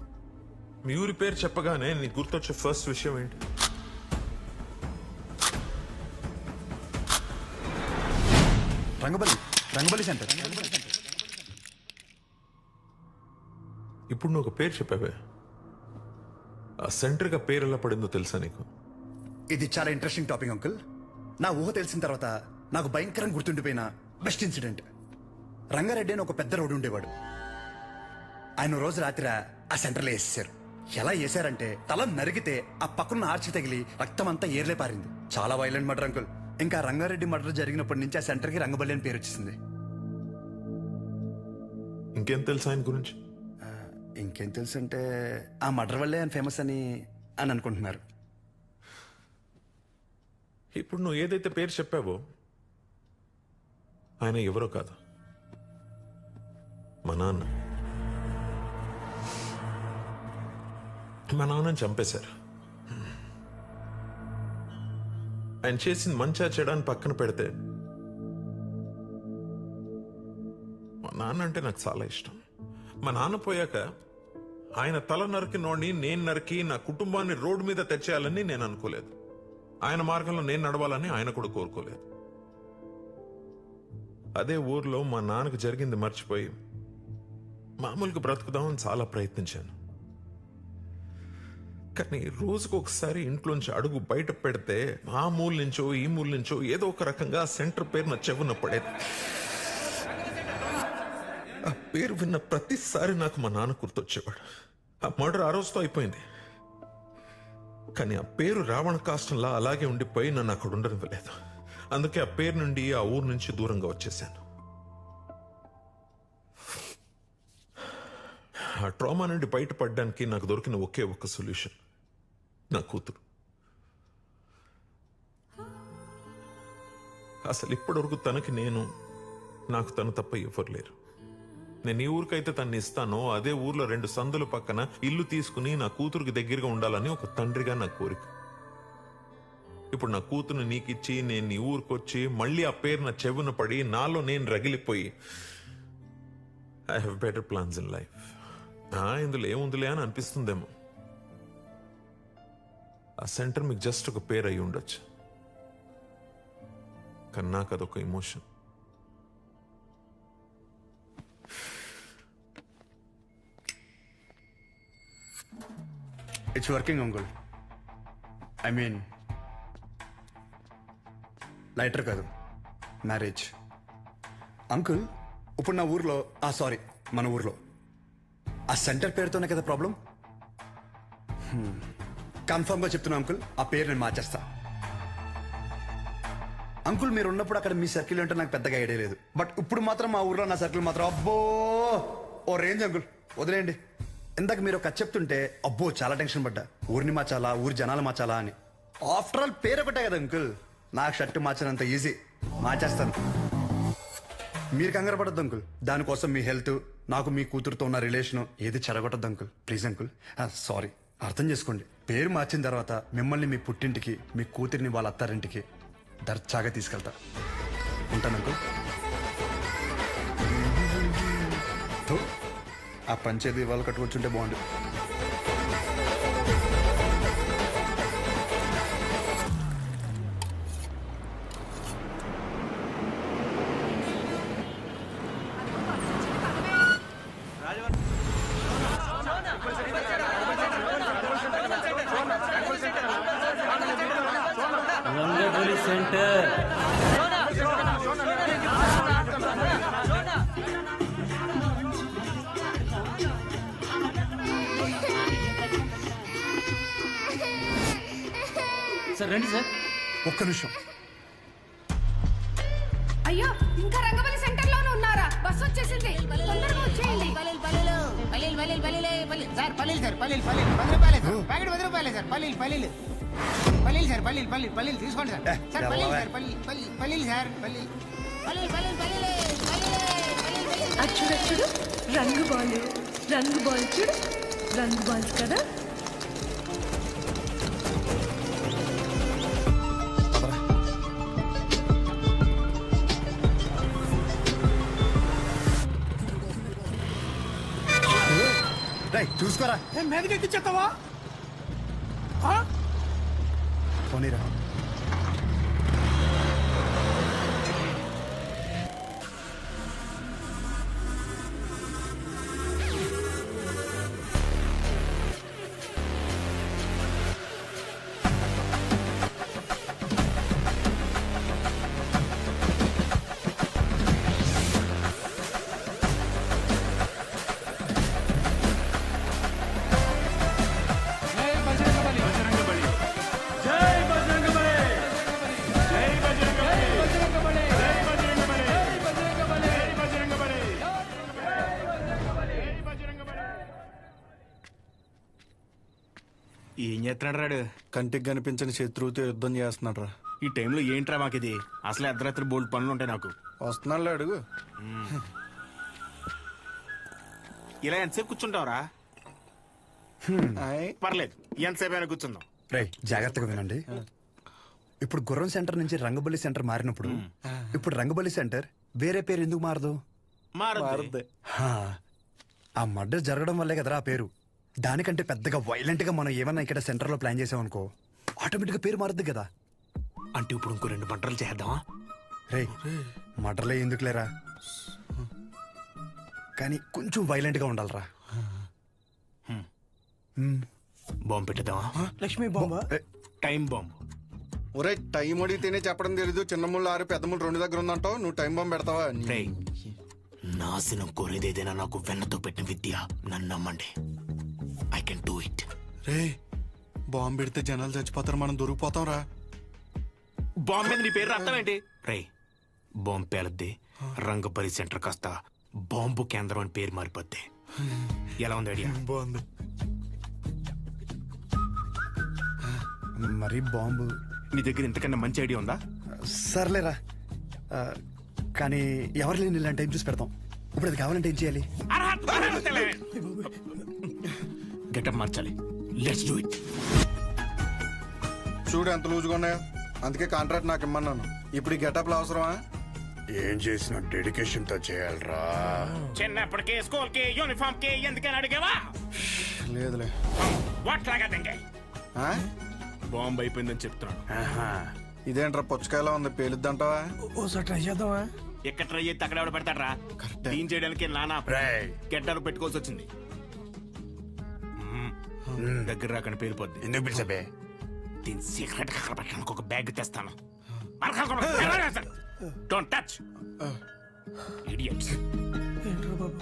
మీ ఊరి పేరు చెప్పగానే నీకు గుర్తొచ్చే ఫస్ట్ విషయం ఏంటి? రంగబలి సెంటర్. ఇప్పుడు నువ్వు ఒక పేరు చెప్పావే, ఆ సెంటర్గా పేరు ఎలా పడిందో తెలుసా నీకు? ఇది చాలా ఇంట్రెస్టింగ్ టాపిక్ అంకుల్. నా ఊహ తెలిసిన తర్వాత నాకు భయంకరంగా గుర్తుండిపోయిన బెస్ట్ ఇన్సిడెంట్. రంగారెడ్డి అని ఒక పెద్ద రోడ్డు ఉండేవాడు. ఆయన రోజు రాత్రి ఆ సెంటర్లో వేసేసారు. ఎలా వేసారంటే తల నరిగితే ఆ పక్కన ఆర్చి తగిలి రక్తం అంతా ఏర్లే పారింది. చాలా వైలెంట్ మర్డర్ అంకుల్. ఇంకా రంగారెడ్డి మర్డర్ జరిగినప్పటి నుంచి ఆ సెంటర్కి రంగబల్లి అని పేరు వచ్చేసింది. ఇంకేం తెలుసు ఆయన గురించి? ఇంకేం తెలుసు అంటే ఆ మర్డర్ వల్లే ఆయన ఫేమస్ అని అనుకుంటున్నారు. ఇప్పుడు నువ్వు ఏదైతే పేరు చెప్పావో ఆయన ఎవరో కాదు, మా నాన్న. మా నాన్నని చంపేశారు. ఆయన చేసిన మంచా చెడాన్ని పక్కన పెడితే మా నాన్న అంటే నాకు చాలా ఇష్టం. మా నాన్న పోయాక ఆయన తల నరికినోడిని నేను నరికి నా కుటుంబాన్ని రోడ్డు మీద తెచ్చేయాలని నేను అనుకోలేదు. ఆయన మార్గంలో నేను నడవాలని ఆయన కూడా కోరుకోలేదు. అదే ఊర్లో మా నాన్నకు జరిగింది మర్చిపోయి మామూలుగా బ్రతుకుదామని చాలా ప్రయత్నించాను. కానీ రోజుకు ఒకసారి ఇంట్లోంచి అడుగు బయట పెడితే ఆ మూల నుంచో ఈ మూల నుంచో ఏదో ఒక రకంగా సెంటర్ పేరు నా చెవున పడేది. ఆ పేరు విన్న ప్రతిసారి నాకు మా నాన్న గుర్తొచ్చేవాడు. ఆ మర్డర్ ఆ రోజుతో అయిపోయింది, కానీ ఆ పేరు రావణ కాష్టంలా అలాగే ఉండిపోయి నన్ను అక్కడ ఉండనివ్వలేదు. అందుకే ఆ పేరు నుండి ఆ ఊరు నుంచి దూరంగా వచ్చేసాను. ఆ ట్రామా నుండి బయటపడడానికి నాకు దొరికిన ఒకే ఒక్క సొల్యూషన్ నా కూతురు. అసలు ఇప్పటివరకు తనకి నాకు తను తప్ప ఎవరు లేరు. నేను ఈ ఊరికైతే తన్ని ఇస్తానో అదే ఊర్లో 2 సందుల పక్కన ఇల్లు తీసుకుని నా కూతురికి దగ్గరగా ఉండాలని ఒక తండ్రిగా నా కోరిక. ఇప్పుడు నా కూతురుని నీకిచ్చి నేను ఈ ఊరికొచ్చి మళ్ళీ ఆ పేరు నా చెవున పడి నాలో నేను రగిలిపోయి I have better plans in life. ఇందులో ఏముందిలే అని అనిపిస్తుందేమో. ఆ సెంటర్ మీకు జస్ట్ ఒక పేరు అయి ఉండొచ్చు, కానీ నాకు అదొక emotion. It's working uncle. I mean lighter కాదు, మ్యారేజ్. అంకుల్ ఇప్పుడు నా ఊర్లో సారీ మన ఊర్లో ఆ సెంటర్ పేరుతోనే కదా ప్రాబ్లం. కన్ఫర్మ్గా చెప్తున్నా అంకుల్, ఆ పేరు నేను మార్చేస్తా. అంకుల్ మీరు ఉన్నప్పుడు అక్కడ మీ సర్కిల్ అంటే నాకు పెద్దగా ఐడియా లేదు, బట్ ఇప్పుడు మాత్రం మా ఊర్లో నా సర్కిల్ మాత్రం అబ్బో ఓ రేంజ్ అంకుల్. వదిలేయండి. ఇందాక మీరు ఒక చెప్తుంటే అబ్బో చాలా టెన్షన్ పడ్డా, ఊరిని మార్చాలా ఊరి జనాలు మార్చాలా అని. ఆఫ్టర్ ఆల్ పేరు ఒకటే కదా అంకుల్, నాకు షర్ట్ మార్చినంత ఈజీ, మార్చేస్తాను. మీరు కంగారు పడద్దు అంకుల్. దానికోసం మీ హెల్త్, నాకు మీ కూతురుతో ఉన్న రిలేషన్ ఏది చెడగొట్టద్దు అంకుల్, ప్లీజ్ అంకుల్. సారీ, అర్థం చేసుకోండి. పేరు మార్చిన తర్వాత మిమ్మల్ని మీ పుట్టింటికి, మీ కూతురిని వాళ్ళ అత్తారింటికి దర్జాగా తీసుకెళ్తా. ఉంటాను అంకుల్. ఆ పంచేది వాళ్ళు కట్టుకొచ్చుంటే బాగుండు. సెంటర్ సార్, రండి సార్. ఒక్క నిమిషం. అయ్యో, ఇంకా రంగవల్లి సెంటర్ లోనే ఉన్నారా? బస్ వచ్చేసింది, తొందరగా వచ్చేయండి. సార్ పల్లీలు సార్, పల్లీలు 10 రూపాయలే సార్, ప్యాకెట్ 10 రూపాయలే సార్. పల్లీలు పల్లీలు సార్, పల్లీలు తీసుకోండి సార్. సార్ పల్లీలు సార్, పల్లీలు సార్, పల్లీలు. చూడు చూడు, రంగు బాల్ చూడు, రంగు బాల్స్ కదా. చూసుకోరా, మీదకి ఎక్కిచ్చేస్తావా? పోనీరా. ఏం చేస్తున్నాడు రాడు? కంటికి కనిపించని శత్రువుతో యుద్ధం చేస్తున్నాడు రా. ఈ టైంలో ఏంట్రా మాకు ఇది? అసలు అర్ధరాత్రి బోల్డ్ పనులు ఉంటాయి నాకు. వస్తున్నాడు అడుగు. ఇలా ఎంతసేపు కూర్చుంటావురా? పర్లేదు, ఎంతసేపు అయినా కూర్చుందాం. రేయ్ జాగ్రత్తగా వినండి. ఇప్పుడు గుర్రం సెంటర్ నుంచి రంగబలి సెంటర్ మారినప్పుడు ఇప్పుడు రంగబలి సెంటర్ వేరే పేరు ఎందుకు మారదు? మారదు. ఆ మర్డర్ జరగడం వల్లే కదరా ఆ పేరు. దానికంటే పెద్దగా వైలెంట్ గా మనం ఏమన్నా ఇక్కడ సెంటర్ లో ప్లాన్ చేసామనుకో ఆటోమేటిక్ గా పేరు మారద్దు కదా. అంటే ఇప్పుడు ఇంకో 2 మర్డర్లు చేద్దామా? రే మర్డర్లే ఎందుకు లేరా, కానీ కొంచెం వైలెంట్ గా ఉండాలరా. బాంబు పెట్టేద్దామా? లక్ష్మీ బాంబా? Time bomb. ఒరే టైం అడిగితేనే చెప్పడం తెలీదు. చిన్న ముళ్ళు 6 పెద్ద ముళ్ళు 2 దగ్గర ఉందంటావు, నువ్వు టైం బాంబు పెడతావా? నాశనం కోరేదేదైనా నాకు వెన్నతో పెట్టిన విద్య. నన్ను నమ్మండి, I can do it. Ray bomb పెడితే జనాలు చచ్చిపోతారు, మనం దొరికిపోతాం రా. బాంబు మీద నీ పేరు రాస్తాం ఏంటి? రే బాంబు పేలద్ది, రంగపల్లి సెంటర్ కాస్త బాంబు కేంద్రం అని పేరు మారిపోద్ది. ఎలా ఉంది ఐడియా? బాగుంది. మరి బాంబు నీ దగ్గర ఇంతకన్నా మంచి ఐడియా ఉందా? సర్లేరా, కానీ ఎవరు లేని ఇలాంటి టైం చూసి పెడతాం. ఇప్పుడు అది కావాలంటే ఏం చేయాలి? గెటప్ మార్చాలి. Let's do it. చూడు ఎంత లూజుగా ఉన్నాయో, అందుకే కాంట్రాక్ట్ నాకు ఇమ్మన్నాను. ఇప్పుడు ఈ గెటప్లు అవసరమా? ఏం చేసినా డెడికేషన్ తో చేయాలరా. చిన్నప్పటికే స్కూల్ కి యూనిఫామ్ కి ఎందుకని అడిగావా? లేదులే. వాట్లాగా బాంబు అయిపోయిందని చెప్తున్నాను. ఇదేంట్రా పుచ్చకాయలా ఉంది, పేలుద్దంటావా? ఓసారి ట్రై చేద్దామా? ఎక్కడ ట్రై చేస్తే అక్కడ ఎవడ పెడతాడ్రా? క్లీన్ చేయడానికి నానా గెడ్డలు పెట్టుకోవాల్సి వచ్చింది. దగ్గర రాకుండా పేలిపోద్ది. ఎందుకు పిలిచబే? దీని సీక్రెట్ అక్కడ పెట్టడానికి ఒక బ్యాగ్ తెస్తాను. Don't touch idiots. ఏంట్రా బాబు?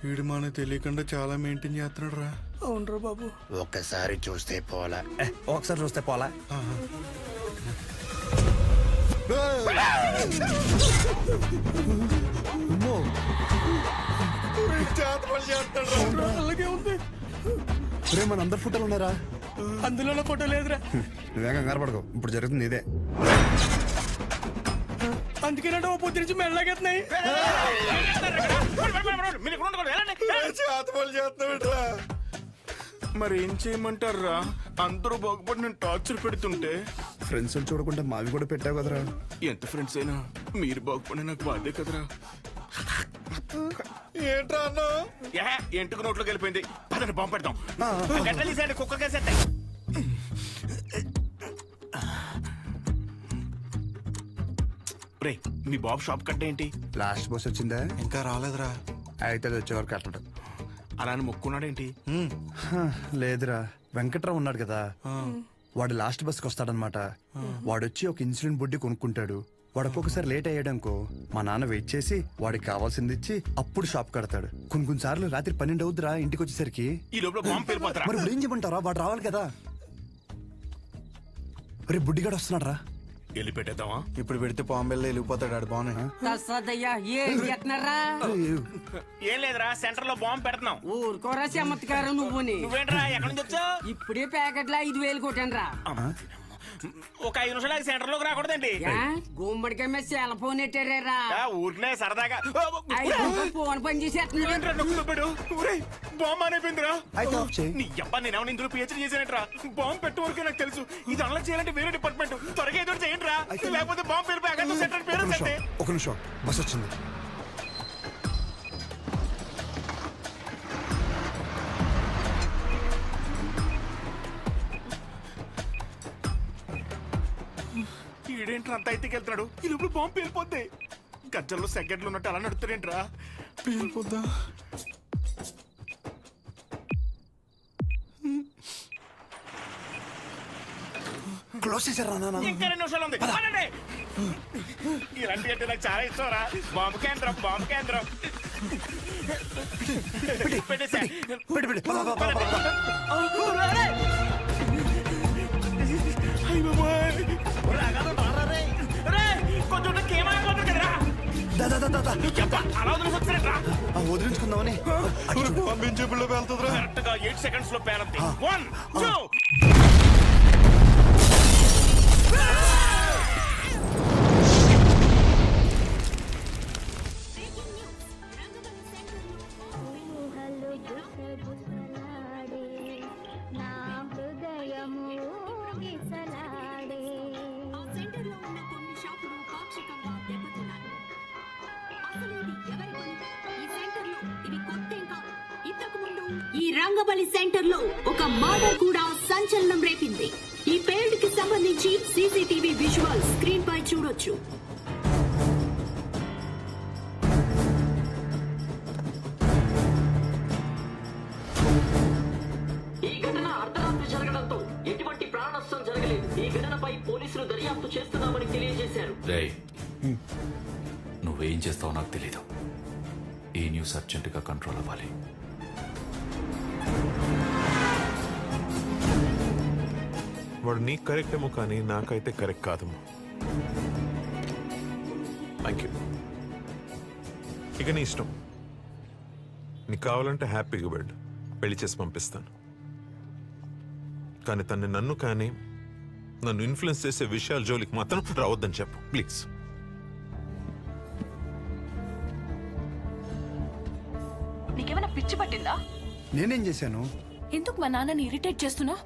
వీడు మన తెలియకుండా చాలా మెయింటైన్ చేస్తున్నాడు రా. అవునరా బాబు. ఒక్కసారి చూస్తే పోలా. ఒకసారి చూస్తే పోలా. అలాగే ఉంది. మన అందరు ఫోటోలు ఉన్నారా? అందులో ఫోటో లేదురా. నువ్వేం కంగారు పడకు, ఇప్పుడు జరుగుతుంది ఇదే. అందుకేనంటే ఓ పొద్దు నుంచి మెల్లగెత్తున్నాయి. మరి ఏం చేయమంటారా? అందరూ బాగుపడి నేను టార్చర్ పెడుతుంటే ఫ్రెండ్స్ చూడకుండా మావి కూడా పెట్టావు కదరా. ఎంత ఫ్రెండ్స్ అయినా మీరు బాగుపడి నాకు బాధే కదరా. ఏంట్రా అన్నా? ఎంటుకు నోట్లోకి వెళ్ళిపోయింది. పదండి బాంబు పెడతాం. గడ్డలు తీసేయండి, కుక్కకేసేస్తాయి. రే మీ బాబు షాప్ కట్ట ఏంటి? లాస్ట్ బస్ వచ్చిందా? ఇంకా రాలేదురా. అయితే అది వచ్చేవారు కట్టడు. అలానే మొక్కున్నాడేంటి? లేదురా, వెంకట్రావు ఉన్నాడు కదా, వాడు లాస్ట్ బస్కి వస్తాడనమాట. వాడొచ్చి ఒక ఇన్సులిన్ బుడ్డి కొనుక్కుంటాడు. వాడు ఒక్కొక్కసారి లేట్ అయ్యాడనుకో, మా నాన్న వెయిట్ చేసి వాడికి కావాల్సింది ఇచ్చి అప్పుడు షాప్ కడతాడు. కొన్ని సార్లు రాత్రి 12 అవుద్దిరా ఇంటికి వచ్చేసరికి. ఈ లోపల బాంబు పేలిపోతారా? మరి ఇప్పుడు ఏం చెప్పంటారా? వాడు రావాలి కదా. రేపు బుడ్డిగాడు వస్తున్నాడు రా. వెళ్ళి పెట్టేద్దామా? ఇప్పుడు పెడితే పాంబెల్లో వెళ్ళిపోతాడు. ఆడు బాగున్నాయి. ఏం లేదురా, సెంటర్ లో బాంబు పెడుతున్నాం. ఊరుకోరా చమత్కారం నువ్వేంట్రా ఎక్కడి నుంచి వచ్చావు? ఇప్పుడే ప్యాకెట్ 5,000 కొట్టాను రా. ఒక 5 నిమిషాలు సెంటర్ లోకి రాకూడదండి. గుమ్మడికాయ మీద సెల్ ఫోన్ ఎట్టారా? ఊరినే సరదాగా ఫోన్ పని చేసేస్తున్నాడు. బాంబు అయిపోయిందిరా. నీ అబ్బా నేనేమో ఇందులో పిహెచ్డీ చేశానంటరా. బాంబు పెట్టే వరకే నాకు తెలుసు. ఇది అలా చేయాలంటే వేరే డిపార్ట్మెంట్. త్వరగా ఏదో చేయండి రా, లేకపోతే బాంబు పేరు ప్యాకెట్ సెంటర్ పేరు. ఒక నిమిషం, బస్ వచ్చింది. ఈడేంట్రా అంత అయితే వెళ్తున్నాడు? ఈ లోపల బాంబు పేలిపోద్ది. గజ్జల్లో సెకండ్లు ఉన్నట్టు అలా నడుతాడేంట్రా? పేలిపోద్దా? క్లోజ్ చేశారా? ఇంకా 2 నిమిషాలు ఉంది. ఇలాంటి అంటే నాకు చాలా ఇష్టం రా. బాంబు కేంద్రం, బాంబు కేంద్రం. పెట్టేసా వదిలించుకుందామని పంపించేపుల్లో పేలుతుందిరా. కరెక్ట్ గా 8 seconds లో పేలుద్ది. 1 2 ఈ రంగబలి సెంటర్ లో ఒక మర్డర్ కూడా సంచలనం రేపింది. ఈ పేల్డ్ కి సంబంధించి సీసీటీవీ విజువల్ స్క్రీన్ పై చూడొచ్చు. ఈ ఘటన అర్ధరాత్రి జరగడంతో ఎటువంటి ప్రాణ నష్టం జరగలేదు. ఈ ఘటనపై పోలీసులు పోలీసులు దర్యాప్తు చేస్తున్నామని తెలియజేశారు. రేయ్, నువ్వేం చేస్తావో నాకు తెలీదు. ఈ న్యూస్ అర్జెంటుగా కంట్రోల్ అవ్వాలి. వాడు నీకు కరెక్ట్ ఏమో కానీ నాకైతే కరెక్ట్ కాదమ్మా. Thank you. ఇక నీ ఇష్టం. నీకు కావాలంటే హ్యాపీగా వెళ్ళు, పెళ్లి చేసి పంపిస్తాను. కానీ తన్ని నన్ను కానీ నన్ను ఇన్ఫ్లుయెన్స్ చేసే విషయాల జోలికి మాత్రం రావద్దని చెప్పు ప్లీజ్. నీకేమైనా పిచ్చి పట్టిందా? నేనేం చేశాను? ఎందుకు మా నాన్నని ఇరిటేట్ చేస్తున్నా?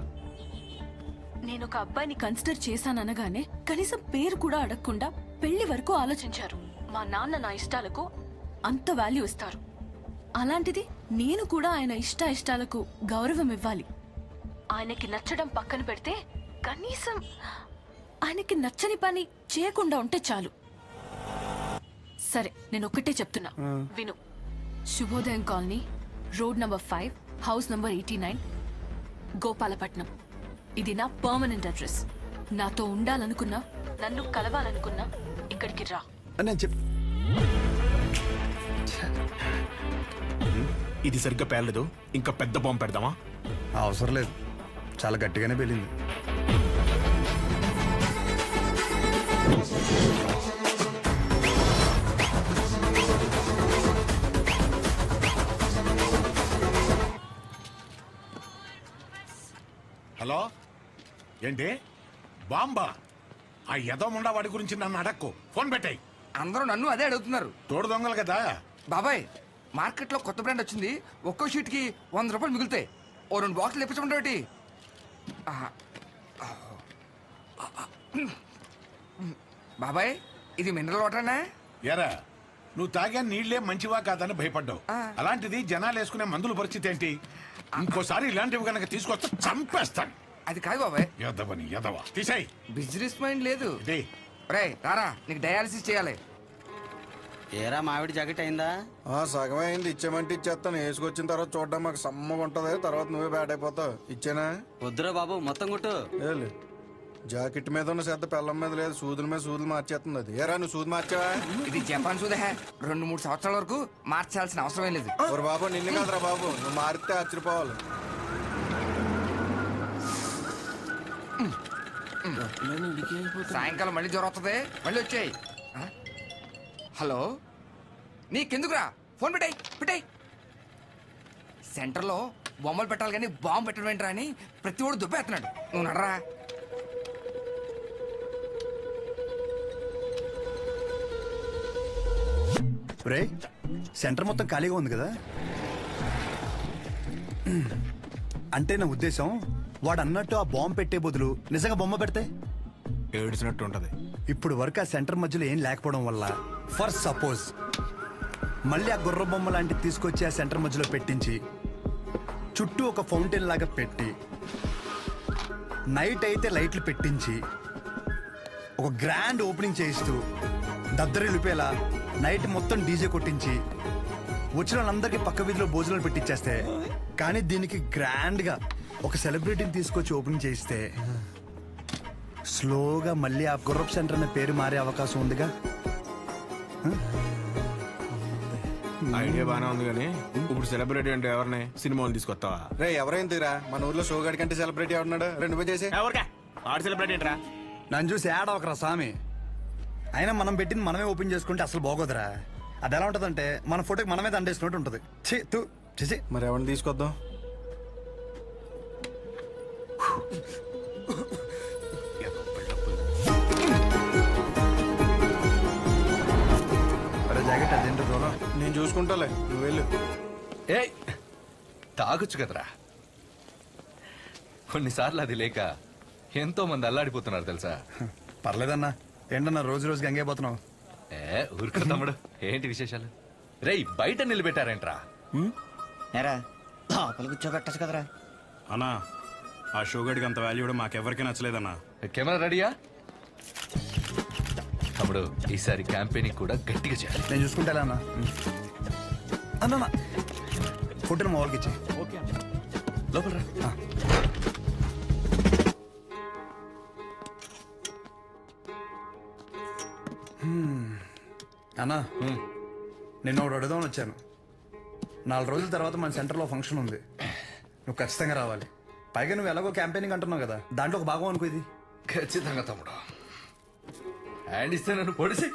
నేను ఒక అబ్బాయిని కన్సిడర్ చేశాననగానే కనీసం పేరు కూడా అడగకుండా పెళ్లి వరకు ఆలోచించారు. మా నాన్న నా ఇష్టాలకు అంత వాల్యూ ఇస్తారు. అలాంటిది నేను కూడా ఆయన ఇష్టాలకు గౌరవం ఇవ్వాలి. ఆయనకి నచ్చడం పక్కన పెడితే కనీసం ఆయనకి నచ్చని పని చేయకుండా ఉంటే చాలు. సరే, నేను ఒక్కటే చెప్తున్నా, విను. శుభోదయం colony, road number 5, house number 89, Gopalapatnam. ఇది నా పర్మనెంట్ అడ్రస్. నాతో ఉండాలనుకున్నా, నన్ను కలవాలనుకున్నా ఇక్కడికి రా. ఇది సరిగ్గా పేర్లేదు, ఇంకా పెద్ద బాంబు పెడదామా? అవసరం లేదు, చాలా గట్టిగానే పేలింది. హలో, ఏంటి బాంబా? ఆ యదోముండా వాడి గురించి నన్ను అడక్కు, ఫోన్ పెట్టాయి. అందరూ నన్ను అదే అడుగుతున్నారు. తోడు దొంగలు కదా బాబాయ్. మార్కెట్లో కొత్త బ్రాండ్ వచ్చింది, ఒక్కో షీట్కి 100 రూపాయలు మిగులుతాయి. ఓ 2 బాక్సులు ఇప్పించమంటే బాబాయ్, ఇది మినరల్ వాటర్నా? ఎరా, నువ్వు తాగే నీళ్లే మంచివా కాదని భయపడ్డావు. అలాంటిది జనాలు వేసుకునే మందుల పరిస్థితి ఏంటి? ఇంకోసారి ఇలాంటివి కనుక తీసుకొస్తే చంపేస్తాను. అది కాదు బాబాయ్. యదవని యదవ, తీసేయ్. బిజినెస్ మైండ్ లేదు. రే రారా, నీకు డయాలసిస్ చేయాలి. ఏరా మావిడి జాకెట్ అయిందా? సగం అయింది. ఇచ్చేమంటే ఇచ్చేస్తాను. వేసుకొచ్చిన తర్వాత చూడడం మాకు సమ్మగా ఉంటది. తర్వాత నువ్వే బ్యాడ్ అయిపోతావు. ఇచ్చేనా? వద్దురా బాబు, మొత్తం కొట్టు. జాకెట్ మీద ఉన్న శ్రద్ధ పెళ్ళం మీద లేదు, సూదుల మీద సూదులు మార్చేస్తుంది అది. ఏరా, నువ్వు సూది మార్చావా? ఇది జపాన్ సూదే. 2-3 సంవత్సరాల వరకు మార్చాల్సిన అవసరం లేదు. ఓరు బాబు, నిన్ను కాదురా బాబు, నువ్వు మారితే ఆశ్చర్యపోవాలి. సాయంకాలం మళ్ళీ జ్వరం వస్తుంది, మళ్ళీ వచ్చాయి. హలో, నీకెందుకురా? ఫోన్ పెట్టాయి. సెంటర్లో బొమ్మలు పెట్టాలి కానీ బాంబు పెట్టడం ఏంట్రా అని ప్రతి ఒడు దుబ్బేస్తున్నాడు. నువ్వు నడరా. రే, సెంటర్ మొత్తం ఖాళీగా ఉంది కదా? అంటే నా ఉద్దేశం, వాడు అన్నట్టు ఆ బాంబు పెట్టే బదులు నిజంగా బొమ్మ పెడితే ఏడ్చినట్టు ఉంటది. ఇప్పుడు వరకు ఆ సెంటర్ మధ్యలో ఏం లేకపోవడం వల్ల, ఫర్ సపోజ్ మళ్ళీ ఆ గుర్ర బొమ్మ లాంటివి తీసుకొచ్చి ఆ సెంటర్ మధ్యలో పెట్టించి చుట్టూ ఒక ఫౌంటైన్ లాగా పెట్టి నైట్ అయితే లైట్లు పెట్టించి ఒక గ్రాండ్ ఓపెనింగ్ చేయిస్తూ దద్దరిల్లిపేలా నైట్ మొత్తం డీజే కొట్టించి వచ్చిన వాళ్ళందరికీ పక్క వీధిలో భోజనాలు పెట్టించేస్తే, కానీ దీనికి గ్రాండ్గా ఒక సెలబ్రిటీని తీసుకొచ్చి ఓపెనింగ్ చేయిస్తే స్లోగా మళ్ళీ ఆ గుర్రప్ సెంటర్ అనే పేరు మారే అవకాశం ఉందిగా. ఐడియా బానే ఉంది కానీ ఇప్పుడు సెలబ్రిటీ అంటే ఎవరిని? సినిమాలు తీసుకొస్తావా? రే, ఎవరైందిరా మన ఊర్లో షోగాడి కంటే సెలబ్రిటీ ఎవరున్నాడు? 2 చేసి ఎవరికా ఆడు సెలబ్రిటీ ఏంట్రా? నన్ను చూసి యాడ్ అవకరా స్వామి. అయినా మనం పెట్టింది మనమే ఓపెన్ చేసుకుంటే అసలు బాగోదురా. అది ఎలా ఉంటదంటే మన ఫోటోకి మనమే దండేసినట్టు ఉంటది. మరి ఎవరిని తీసుకొద్దాం? జాకెట్ అదేంటో చూడ, నేను చూసుకుంటాలే, నువ్వు వెళ్ళు. ఏ తాగొచ్చు కదరా. కొన్నిసార్లు అది లేక ఎంతో మంది అల్లాడిపోతున్నారు తెలుసా. పర్లేదన్నా. ఏంటన్నా రోజు రోజు గంగైపోతున్నావు? ఊరుకో తమ్ముడు, ఏంటి విశేషాలు? రేయ్, బయట నిలబెట్టారేంట్రా? కూర్చోబెట్టచ్చు కదరా. అన్నా, ఆ షోగడికి అంత వాల్యూ కూడా మాకెవరికి నచ్చలేదన్నా. కెమెరా రెడీయా? తమ్ముడు, ఈసారి క్యాంపెయినింగ్ కూడా గట్టిగా చేయాలి. నేను చూసుకుంటా అన్న. అన్న ఫోటోలు మా వాళ్ళకి ఇచ్చి. ఓకే, లోపల రా. అన్నా నిన్న ఒకటి అడుగుదామని వచ్చాను. 4 రోజుల తర్వాత మన సెంటర్లో ఫంక్షన్ ఉంది. నువ్వు ఖచ్చితంగా రావాలి. పైగా నువ్వు ఎలాగో క్యాంపెయినింగ్ అంటున్నావు కదా, దాంట్లో ఒక భాగం అనుకో ఇది. ఖచ్చితంగా తమ్ముడు. హ్యాండ్ ఇస్తే నన్ను పొడిసి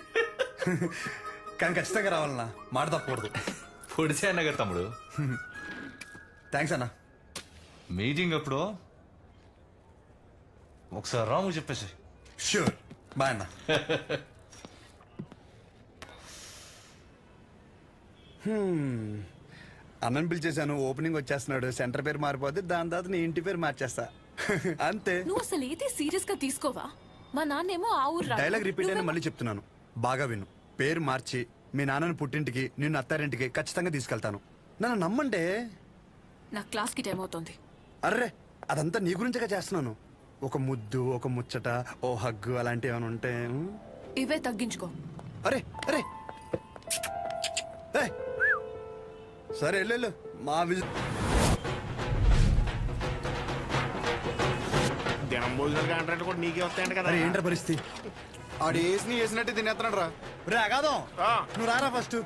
కానీ ఖచ్చితంగా రావాలన్నా, మాట తప్పకూడదు. పొడిసే అన్న కదా తమ్ముడు. థ్యాంక్స్ అన్నా. మీటింగ్ అప్పుడు ఒకసారి రాము చెప్పేసి. షూర్. బాయ్ అన్నా. అన్నని పిలిచేశాను, ఓపెనింగ్ వచ్చేస్తున్నాడు. సెంటర్ పేరు మారిపోద్ది, దాని తర్వాత నీ ఇంటి పేరు మార్చేస్తా. అంతే. నువ్వు అసలు ఏది సీరియస్ గా తీసుకోవా? మా నాన్నేమో ఆ ఊరు డైలాగ్ రిపీట్ అయినా మళ్ళీ చెప్తున్నాను, బాగా విను. పేరు మార్చి మీ నాన్నని పుట్టింటికి, నిన్ను అత్తారింటికి ఖచ్చితంగా తీసుకెళ్తాను. నన్ను నమ్మంటే. నా క్లాస్ కి టైం అవుతుంది. అర్రే, అదంతా నీ గురించగా చేస్తున్నాను. ఒక ముద్దు, ఒక ముచ్చట, ఓ హగ్గు అలాంటివి ఏమైనా ఉంటే. ఇవే తగ్గించుకో. అరే అరే సరే వెళ్ళు. మా దినం భోజనాలు కాంట్రాక్ట్ కూడా నీకే వస్తాయంట కదా. ఏంట్రా పరిస్థితి? ఆడు వేసి వేసినట్టు తినేస్తున్నాడు రా. రే అగాదం, నువ్వు రారా ఫస్ట్.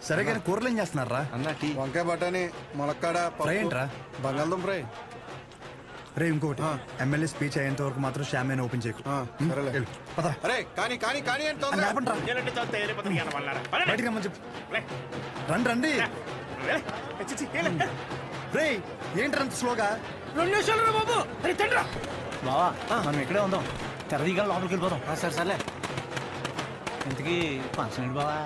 సరే కానీ కూరలు ఏం చేస్తున్నారా? వంకాయ బఠానీ, ములక్కాడ, ఫ్రై ఏంట్రా? బంగాళదుంప ఫ్రై. రే ఇంకోటి, ఎమ్మెల్యే స్పీచ్ అయ్యేంత వరకు మాత్రం షామేన్ ఓపెన్ చేయకు. అరే కానీ కానీ కానీ అంటే బయటికి రమ్మని చెప్పు. రండి రండి. రే ఏంట్రా అంత స్లోగా? 2 నిమిషాలు బాబు. బావా మనం ఇక్కడే ఉందాం, తెరదీగా లోపలికి వెళ్ళిపోదాం. సరే సర్లే. ఇంతకీ ఫంక్షన్ ఏంటి బావా?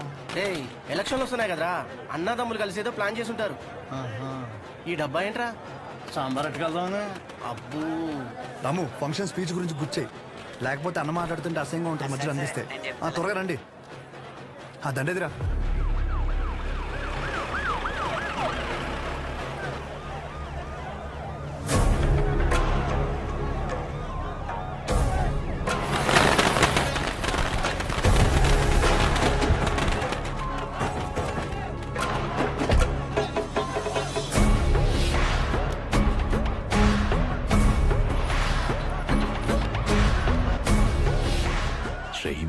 ఎలక్షన్లు వస్తున్నాయి కదరా, అన్నదమ్ములు కలిసి ఏదో ప్లాన్ చేసి ఉంటారు. ఈ డబ్బా ఏంట్రా? సాంబార్ అట్టుకెళ్దామని. అబ్బో రాము, ఫంక్షన్ స్పీచ్ గురించి గుర్చేయి, లేకపోతే అన్న మాట్లాడుతుంటే అసహ్యంగా ఉంటుంది మధ్యలో అందిస్తే. త్వరగా రండి. దండేదిరా.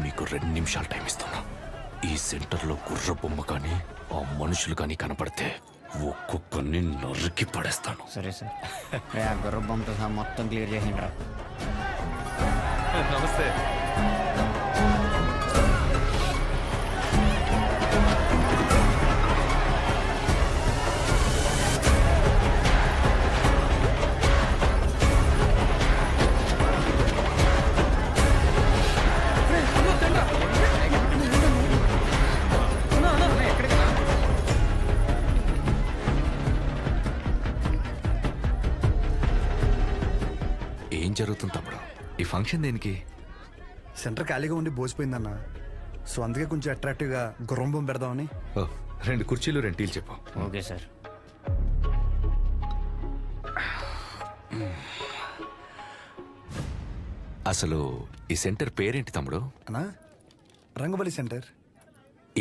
మీకు 2 నిమిషాలు టైం ఇస్తున్నా. ఈ సెంటర్లో గుర్ర బొమ్మ కానీ ఆ మనుషులు కానీ కనపడితే ఒక్కొక్కరిని నరికి పడేస్తాను. సరే సార్. గుర్ర బొమ్మతో మొత్తం క్లియర్ చేసిండ్రా. నమస్తే. ఏం జరుగుతుంది తమ్ముడు? ఈ ఫంక్షన్ దేనికి? సెంటర్ ఖాళీగా ఉండి బోసిపోయిందన్న, సో అందుకే కొంచెం అట్రాక్టివ్గా గుర్రం బొమ్మ పెడదామని. 2 కుర్చీలు 2 టీలు చెప్పు. Okay sir. అసలు ఈ సెంటర్ పేరేంటి తమ్ముడు? అన్నా, రంగబలి సెంటర్.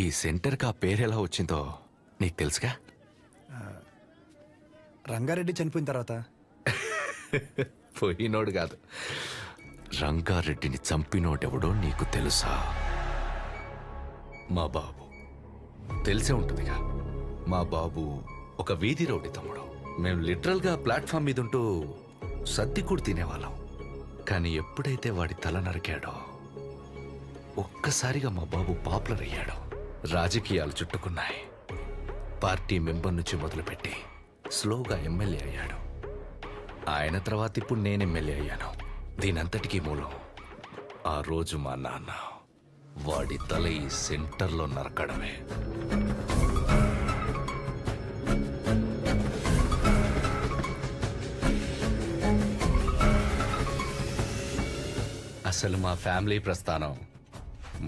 ఈ సెంటర్కి ఆ పేరు ఎలా వచ్చిందో నీకు తెలుసుగా? రంగారెడ్డి చనిపోయిన తర్వాత. పోయినోడు కాదు, రంగారెడ్డిని చంపినోడెవడో నీకు తెలుసా? మా బాబు. తెలిసే ఉంటుందిగా. మా బాబు ఒక వీధి రౌడీ తమ్ముడు. మేము లిటరల్గా ప్లాట్ఫామ్ మీద ఉంటూ సద్ది కూడా తినేవాళ్ళం. కానీ ఎప్పుడైతే వాడి తల నరికాడో ఒక్కసారిగా మా బాబు పాపులర్ అయ్యాడు. రాజకీయాలు చుట్టుకున్నాయి. పార్టీ మెంబర్ నుంచి మొదలుపెట్టి స్లోగా ఎమ్మెల్యే అయ్యాడు. ఆయన తర్వాత ఇప్పుడు నేను ఎమ్మెల్యే అయ్యాను. దీనంతటికీ మూలం ఆ రోజు మా నాన్న వాడి తల ఈ సెంటర్లో నరకడమే. అసలు మా ఫ్యామిలీ ప్రస్థానం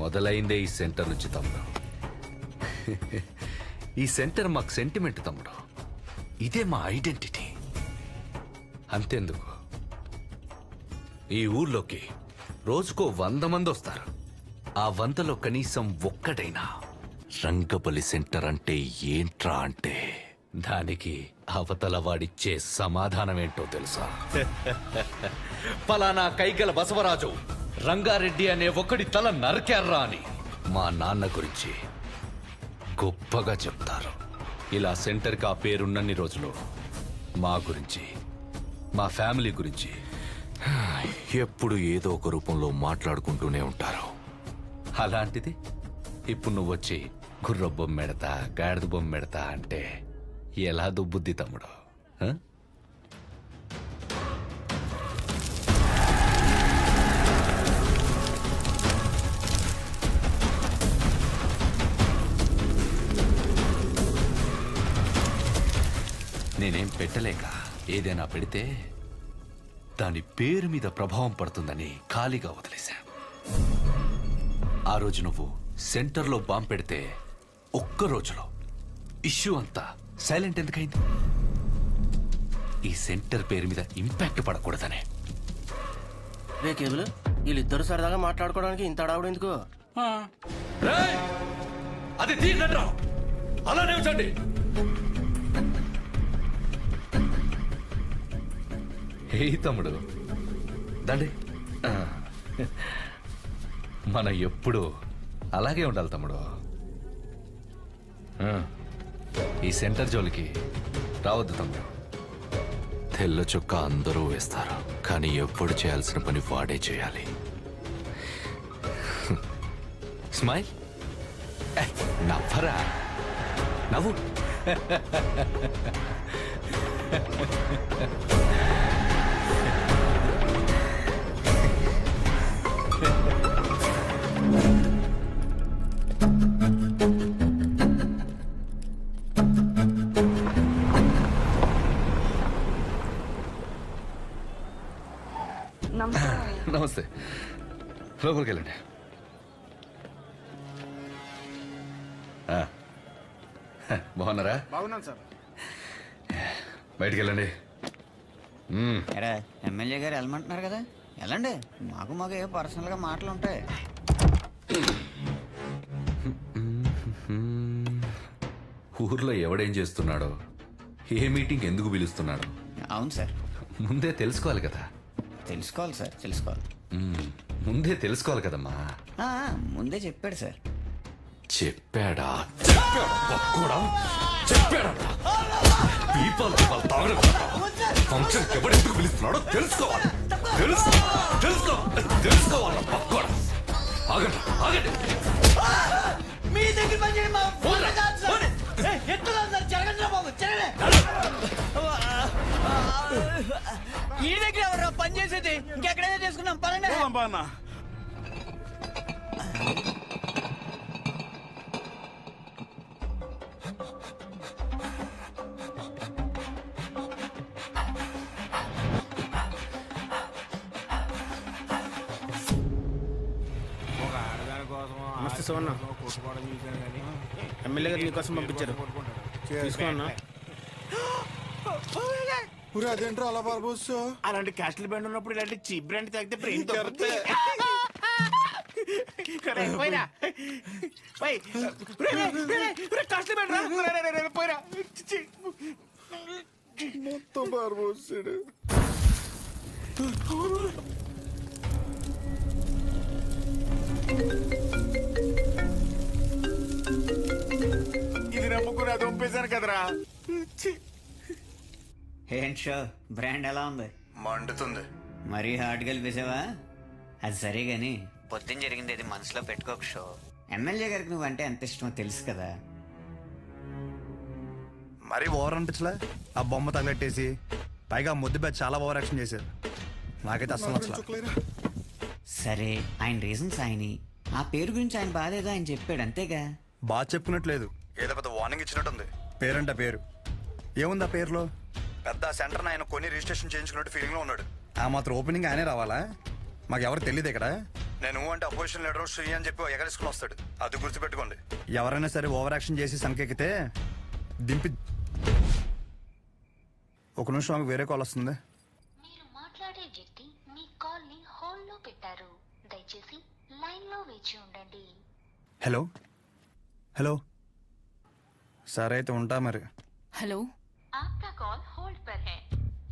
మొదలైందే ఈ సెంటర్ నుంచి తమ్ముడు. ఈ సెంటర్ మాకు సెంటిమెంట్ తమ్ముడు. ఇదే మా ఐడెంటిటీ. అంతెందుకు, ఈ ఊర్లోకి రోజుకో 100 మంది వస్తారు. ఆ 100లో కనీసం ఒక్కడైనా రంగబలి సెంటర్ అంటే ఏంట్రా అంటే దానికి అవతల వాడిచ్చే సమాధానం ఏంటో తెలుసా? పలానా కైగల బసవరాజు రంగారెడ్డి అనే ఒకడి తల నరకారా అని. మా నాన్న గురించి గొప్పగా చెప్తారు. ఇలా సెంటర్కి ఆ పేరున్నన్ని రోజులు మా గురించి, మా ఫ్యామిలీ గురించి ఎప్పుడు ఏదో ఒక రూపంలో మాట్లాడుకుంటూనే ఉంటారు. అలాంటిది ఇప్పుడు నువ్వు వచ్చి గుర్ర బొమ్మెడతా, గాడిద బొమ్మెడతా అంటే ఎలా దుబ్బుద్ది తమ్ముడు? ఆ? నేనేం పెట్టలేక ఏదైనా పెడితే దాని పేరు మీద ప్రభావం పడుతుందని ఖాళీగా వదిలేశా. ఆ రోజు నువ్వు సెంటర్లో బాంబు పెడితే ఒక్క రోజులో ఇష్యూ అంతా సైలెంట్ ఎందుకైంది? ఈ సెంటర్ పేరు మీద ఇంపాక్ట్ పడకూడదనే. రే కేబుల్, వీళ్ళిద్దరు సరదాగా మాట్లాడుకోవడానికి ఇంత అడావుడు ఎందుకు? అది తీయండిరా, అలానే ఉంచండి. హే తమ్ముడు, దండి. మనం ఎప్పుడు అలాగే ఉండాలి తమ్ముడు. ఈ సెంటర్ జోలికి రావద్దు తమ్ముడు. తెల్ల చొక్క అందరూ వేస్తారు, కానీ ఎప్పుడు చేయాల్సిన పని వాడే చేయాలి. స్మైల్, నవ్వరా, నవ్వు. నమస్తే, లోపలికి వెళ్ళండి. బాగున్నారా? బాగున్నాను సార్. బయటికి వెళ్ళండి. ఎమ్మెల్యే గారు వెళ్ళమంటున్నారు కదా, వెళ్ళండి. మాకు ఏ పర్సనల్గా మాటలు ఉంటాయి. ఊర్లో ఎవడేం చేస్తున్నాడో, ఏ మీటింగ్ ఎందుకు పిలుస్తున్నాడో అవును సార్, ముందే తెలుసుకోవాలి కదా. తెలుసుకోవాలి సార్, తెలుసుకోవాలి. ముందే తెలుసుకోవాలి కదమ్మా. ముందే చెప్పాడు సార్. చెప్పాడా? చెప్పాడా? ఫంక్షన్ ఎవడు ఎందుకు పిలుస్తున్నాడో తెలుసుకోవాలి. తెలుసుకోవాలి. పక్కోడా, ఆగండి, ఆగండి. మీ దగ్గర పని చేయండి. ఈ దగ్గర ఎవరు పని చేసేది? ఇంకెక్కడైనా చేసుకున్నాం పనండి. నమస్తే సోన్న. ఎమ్మెల్యే గారు నీకోసం పంపించారు, తీసుకో అన్నా. అదేంట్రా అలా బాబోసు? అలాంటి క్యాస్టల్ బ్రాండ్ ఉన్నప్పుడు ఇలాంటి చీప్ బ్రాండ్ తాగితే బ్రెయిన్ మొత్తం బాబోసాడు. ఇది నమ్ముకుని అది పంపేశాను కదరా. ఏంటి షో, బ్రాండ్ ఎలా ఉంది? మండుతుంది. మరీ హార్డ్ కలిపేసావా? అది సరే గాని పొద్దున్న జరిగింది అది మనసులో పెట్టుకోక షో. ఎమ్మెల్యే గారికి నువ్వంటే ఎంత ఇష్టమో తెలుసు కదా. మరీ ఓవర్ అనిపించలే? ఆ బొమ్మ తగలెట్టేసి పైగా ముద్దు బ్యాచ్ చాలా ఓవర్ యాక్షన్ చేశారు. నాకైతే అసలు నచ్చలేదు. సరే, ఆయన రీజన్స్ ఆయన, ఆ పేరు గురించి ఆయన బాధ ఏదో ఆయన చెప్పాడు అంతేగా. బాగా చెప్పుకున్నట్లేదు, ఏదో పెద్ద వార్నింగ్ ఇచ్చినట్టుంది. పేరంట పేరు ఏముంది ఆ పేరులో? పెద్ద సెంటర్ ఆయన కొన్ని రిజిస్ట్రేషన్ చేయించుకున్నట్టు ఫీలింగ్ లో ఉన్నాడు. ఆ మాత్రం ఓపెనింగ్ ఆయనే రావాలా? మాకు ఎవరు తెలియదు ఇక్కడ. నేను అంటే అపోజిషన్ లీడర్ శ్రీ అని చెప్పి ఎగరేసుకుని వస్తాడు. అది గుర్తుపెట్టుకోండి. ఎవరైనా సరే ఓవర్ యాక్షన్ చేసి సంకెక్కితే దింపి. ఒక నిమిషం ఆమెకు వేరే కాల్ వస్తుంది. మీరు మాట్లాడే వ్యక్తి మీ కాల్ ని హోల్డ్ లో పెట్టారు. దయచేసి లైన్ లో వేచి ఉండండి. హలో హలో, సరే అయితే ఉంటా మరి. हेलो, आपका कॉल होल्ड पर है.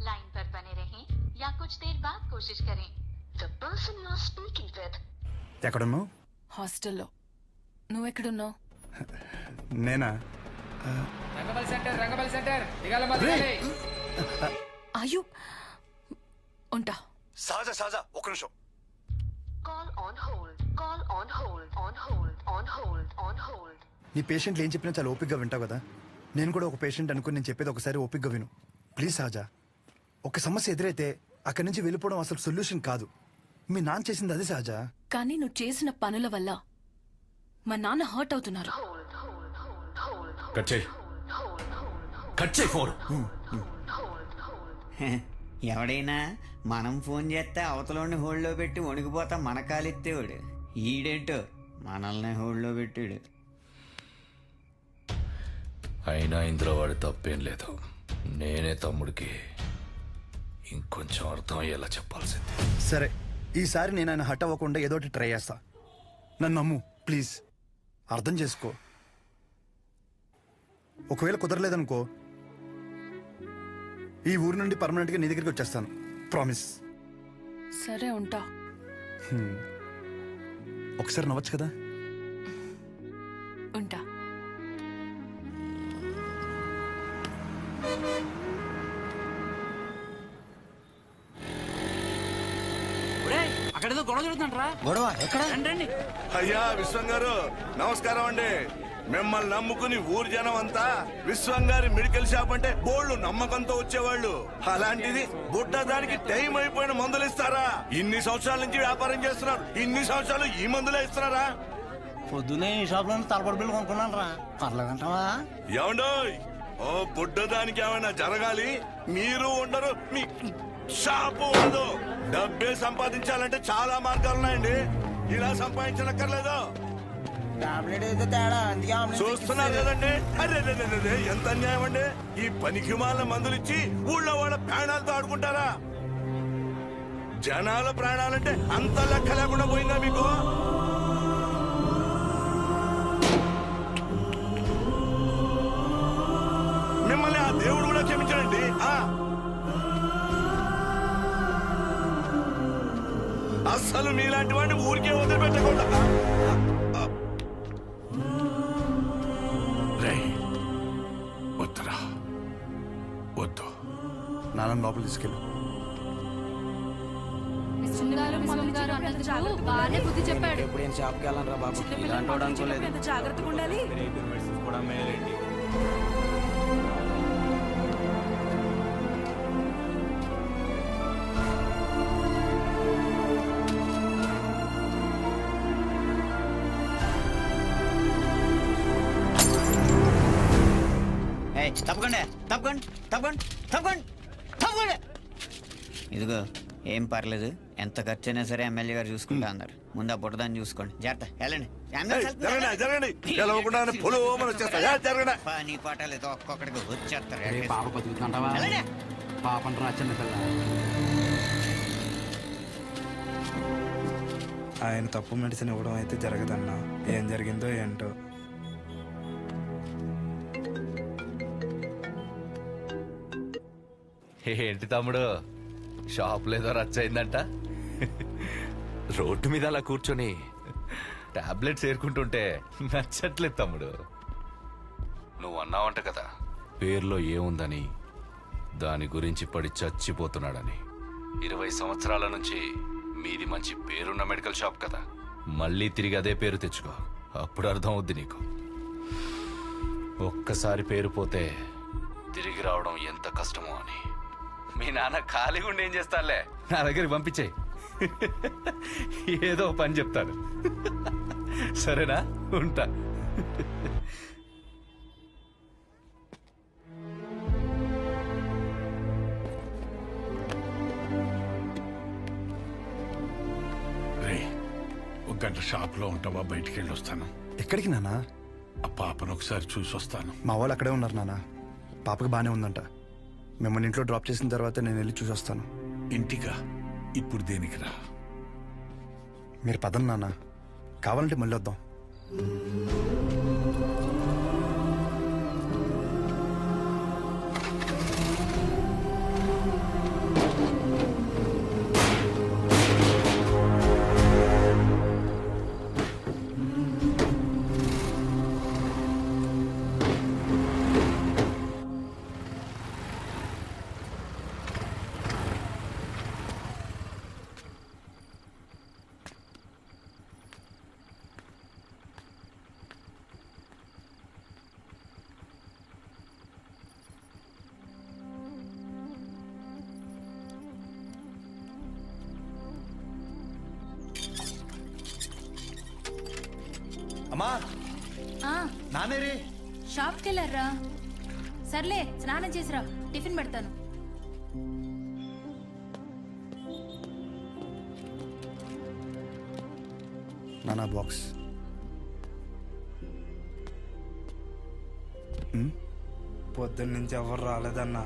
लाइन पर बने रहें या कुछ देर बाद कोशिश करें. The person you are speaking with. ఎక్కడున్నావు? హాస్టల్లో. నువ్వెక్కడున్నావు? నేనా? రంగబలి సెంటర్ అయ్యో ఉంటా. సహజ ఒక్క నిమిషం. నీ పేషెంట్లు ఏం చెప్పినా చాలా ఓపిక్గా వింటావు కదా. నేను కూడా ఒక పేషెంట్ అనుకుని నేను చెప్పేది ఒకసారి ఓపిక్గా విను ప్లీజ్. సహజ, ఒక సమస్య ఎదురైతే అక్కడి నుంచి వెళ్ళిపోవడం అసలు సొల్యూషన్ కాదు. మీ నాన్న చేసింది అదే సహజ. కానీ నువ్వు చేసిన పనుల వల్ల మా నాన్న హర్ట్ అవుతున్నారు. ఎవడైనా మనం ఫోన్ చేస్తే అవతలని హోల్డ్లో పెట్టి వణికిపోతా మన కాలెత్తేవాడు. ఈడేంటో మనల్ని హోల్డ్లో పెట్టాడు. అయినా ఇందులో వాడి తప్పేం లేదు. నేనే తమ్ముడికి ఇంకొంచెం అర్థం అయ్యేలా చెప్పాల్సింది. సరే, ఈసారి నేను ఆయన హట్ అవ్వకుండా ఏదో ఒకటి ట్రై చేస్తా. నన్ను నమ్ము ప్లీజ్. అర్థం చేసుకో. ఒకవేళ కుదరలేదనుకో, ఈ ఊరు నుండి పర్మనెంట్గా నీ దగ్గరికి వచ్చేస్తాను. ప్రామిస్. సరే ఉంటా. ఒకసారి నవ్వచ్చు కదా. ఉంటా. అక్కడేదో గొడవ జరుగుతుందంటరా. గొడవ ఎక్కడ? రండి. అయ్యా విశ్వం గారు నమస్కారం అండి. మిమ్మల్ని నమ్ముకుని ఊరు జనం అంతా విశ్వం గారి మెడికల్ షాప్ అంటే బోళ్ళు నమ్మకంతో వచ్చేవాళ్ళు. అలాంటిది బుడ్డ దానికి టైం అయిపోయిన మందులు ఇస్తారా? ఇన్ని సంవత్సరాల నుంచి వ్యాపారం చేస్తున్నారు, ఇన్ని సంవత్సరాలు ఈ మందులే ఇస్తున్నారా? పొద్దునే ఈ షాప్ లో తలపడి బిల్లు కొనుక్కున్నాను రా. పర్లేదంటావా? ఏమండోయ్, ఓ బుడ్డ దానికి ఏమైనా జరగాలి, మీరు ఉండరు, మీ షాపు ఉండదు. డబ్బే సంపాదించాలంటే చాలా మార్గాలున్నాయండి. ఇలా సంపాదించనక్కర్లేదు. చూస్తున్నారు కదండి. అరే ఎంత అన్యాయం అండి. ఈ పనికి మాల మందులు ఇచ్చి ఊళ్ళో వాళ్ళ ప్రాణాలతో ఆడుకుంటారా? జనాల ప్రాణాలంటే అంత లెక్క లేకుండా పోయిందా మీకు? మిమ్మల్ని ఆ దేవుడు కూడా క్షమించడండి. అస్సలు మీలాంటి వాడిని ఊరికే వదిలిపెట్టకుండా. వద్దురా, వద్దు. నాన్న లోపల తీసుకెళ్ళు. బాగానే బుద్ధి చెప్పాడు. ఇప్పుడు ఏం షాప్కి వెళ్ళాలరా బాబు? ఇలాంటి అనుకోలేదు. జాగ్రత్తగా ఉండాలి. తప్పకుండా. ఇదిగో ఏం పర్లేదు, ఎంత ఖర్చు అయినా సరే ఎమ్మెల్యే గారు చూసుకుంటా అన్నారు. ముందు ఆ బుట్టదాన్ని చూసుకోండి. జాగ్రత్త, వెళ్ళండి. పని పాటలేదు, ఒక్కొక్కడికి వచ్చేస్తారు. పాప బతుకుతుంటావా? పాపం రా చిన్న పిల్ల. ఆయన తప్పు మెడిసిన్ ఇవ్వడం అయితే జరగదన్నా. ఏం జరిగిందో ఏంటో. ఏంటి తమ్ముడు, షాప్ లేదో రచ్చయిందంట? రోడ్డు మీద అలా కూర్చొని టాబ్లెట్స్ ఏరుకుంటుంటే నచ్చట్లేదు తమ్ముడు. నువ్వు అన్నావంట కదా, పేర్లో ఏముందని, దాని గురించి పడి చచ్చిపోతున్నాడని. 20 సంవత్సరాల నుంచి మీది మంచి పేరున్న మెడికల్ షాప్ కదా, మళ్ళీ తిరిగి అదే పేరు తెచ్చుకో. అప్పుడు అర్థం అవుద్ది నీకు. ఒక్కసారి పేరు పోతే తిరిగి రావడం ఎంత కష్టమో అని. మీ నాన్న ఖాళీగా ఉండి ఏం చేస్తానులే, నా దగ్గరికి పంపించేయి. ఏదో పని చెప్తాను. సరేనా? ఉంటా. ఒక గంట షాప్ లో ఉంటావా? బయటికి వెళ్ళి వస్తాను. ఎక్కడికి నాన్న? ఆ పాపను ఒకసారి చూసి వస్తాను. మా వాళ్ళు అక్కడే ఉన్నారు నాన్న. పాపకి బానే ఉందంట. మిమ్మల్ని ఇంట్లో డ్రాప్ చేసిన తర్వాత నేను వెళ్ళి చూసి వస్తాను. ఇంటికా? ఇప్పుడు దేనికి రా? మీరు పదండి నాన్న, కావాలంటే మళ్ళీ వద్దాం. అమ్మా ఆ, నానేరి షాప్కి వెళ్ళారా? సర్లే స్నానం చేసిరా, టిఫిన్ పెడతాను. నానా బాక్స్ పొద్దున్న నుంచి ఎవరు రాలేదన్నా.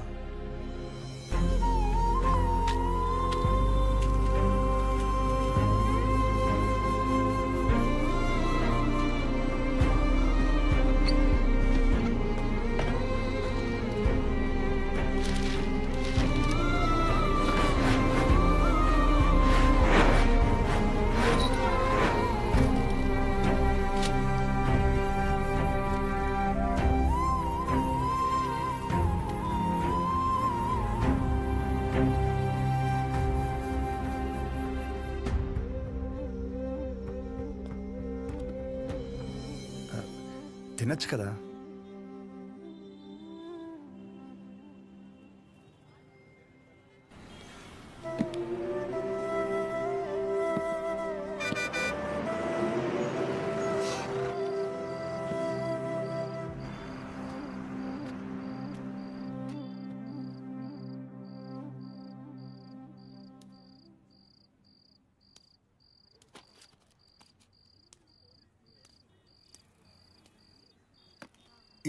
తినచ్చు కదా.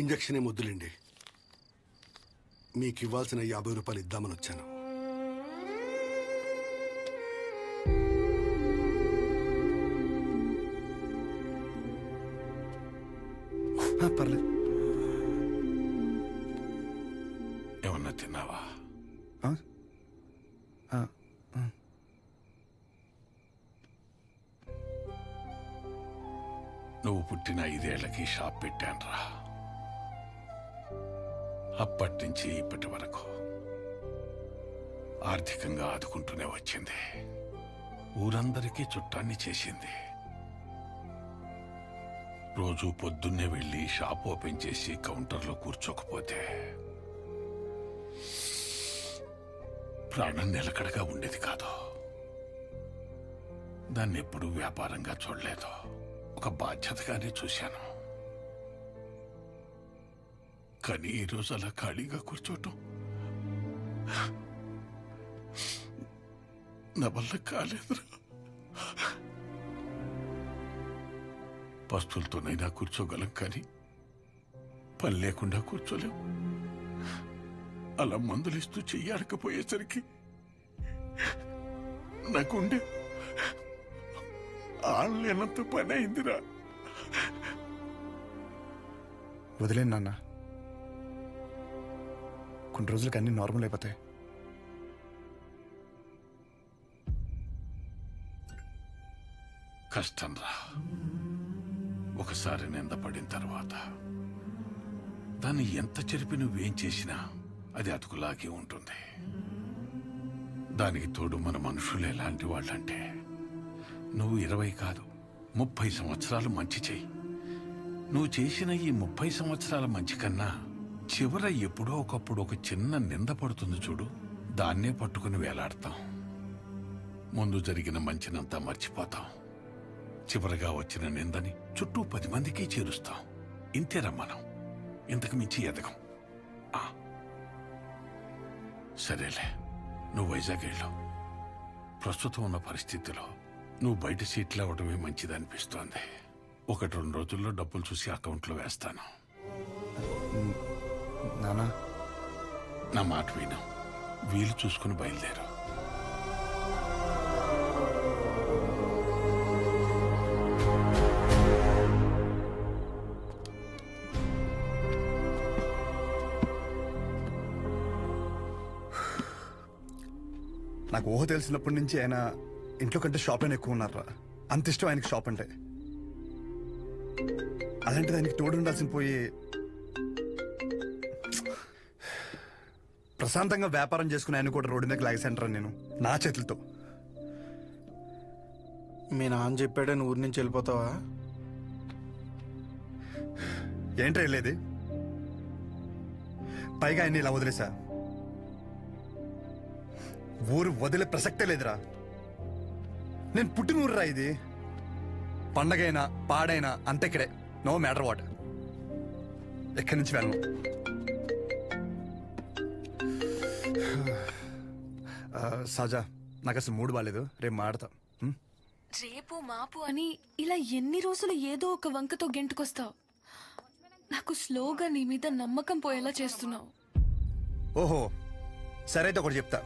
ఇంజక్షన్ వద్దులేండి, మీకు ఇవ్వాల్సిన 50 రూపాయలు ఇద్దామని వచ్చాను. పర్లేదు. ఏమన్నా తిన్నావా? నువ్వు పుట్టిన 5 ఏళ్లకి షాప్ పెట్టానురా. అప్పటి నుంచి ఇప్పటి వరకు ఆర్థికంగా ఆదుకుంటూనే వచ్చింది. ఊరందరికీ చుట్టాన్ని చేసింది. రోజు పొద్దున్నే వెళ్ళి షాప్ ఓపెన్ చేసి కౌంటర్లో కూర్చోకపోతే ప్రాణం నిలకడగా ఉండేది కాదు. దాన్ని ఎప్పుడూ వ్యాపారంగా చూడలేదు, ఒక బాధ్యతగానే చూశాను. కానీ ఈరోజు అలా ఖాళీగా కూర్చోటం నా వల్ల కాలేదురా. పస్తులతోనైనా కూర్చోగలం, కానీ పని లేకుండా కూర్చోలేం. అలా మందులిస్తూ చెయ్యాడకపోయేసరికి నాకుండే ఆడలేనంత పని అయిందిరా. వదిలేను నాన్న, కొన్ని రోజులకి అన్ని నార్మల్ అయిపోతాయి. కష్టం రా. ఒకసారి నిందపడిన తర్వాత దాన్ని ఎంత చెరిపి నువ్వేం చేసినా అది అతుకులాగే ఉంటుంది. దానికి తోడు మన మనుషులు ఎలాంటి వాళ్ళంటే, నువ్వు 20 కాదు 30 సంవత్సరాలు మంచి చెయ్యి. నువ్వు చేసిన ఈ 30 సంవత్సరాల మంచి కన్నా చివర ఎప్పుడో ఒకప్పుడు ఒక చిన్న నింద పడుతుంది చూడు, దాన్నే పట్టుకుని వేలాడతాం. ముందు జరిగిన మంచినంతా మర్చిపోతాం. చివరగా వచ్చిన నిందని చుట్టూ 10 మందికి చేరుస్తాం. ఇంతేరా మనం, ఇంతకు మించి ఎదగం. సరేలే, నువ్వు వైజాగ్ వెళ్ళు. ప్రస్తుతం ఉన్న పరిస్థితిలో నువ్వు బయట సీట్లు అవ్వడమే మంచిది అనిపిస్తోంది. 1-2 రోజుల్లో డబ్బులు చూసి అకౌంట్లో వేస్తాను. నానా, నా మాట విను, వీలు చూసుకుని బయలుదేరు. నాకు ఊహ తెలిసినప్పటి నుంచి ఆయన ఇంట్లో కంటే షాప్లోనే ఎక్కువ ఉన్నారా. అంత ఇష్టం ఆయనకి షాప్ అంటే. అలాంటిది ఆయనకి తోడు ఉండాల్సిన పోయి ప్రశాంతంగా వ్యాపారం చేసుకుని ఆయన కూడా రోడ్డు మీద లాగేసంటారా నేను నా చేతులతో. మీ నాన్న చెప్పాడని ఊరి నుంచి వెళ్ళిపోతావా? ఏంట్రా వెళ్ళేది? పైగా ఆయన ఇలా వదిలేసా, ఊరు వదిలే ప్రసక్తే లేదురా. నేను పుట్టిన ఊరురా ఇది. పండగైనా పాడైనా అంతే ఇక్కడే. No matter what. ఎక్కడి నుంచి వెళ్ళను. సహజా, నాకు అసలు మూడు బాగాలేదు, రేపు మాడతా. రేపు మాపు అని ఇలా ఎన్ని రోజులు ఏదో ఒక వంకతో గెంటుకొస్తావు. నాకు స్లోగా నీ మీద నమ్మకం పోయేలా చేస్తున్నావు. ఓహో, సరే అయితే ఒకటి చెప్తా.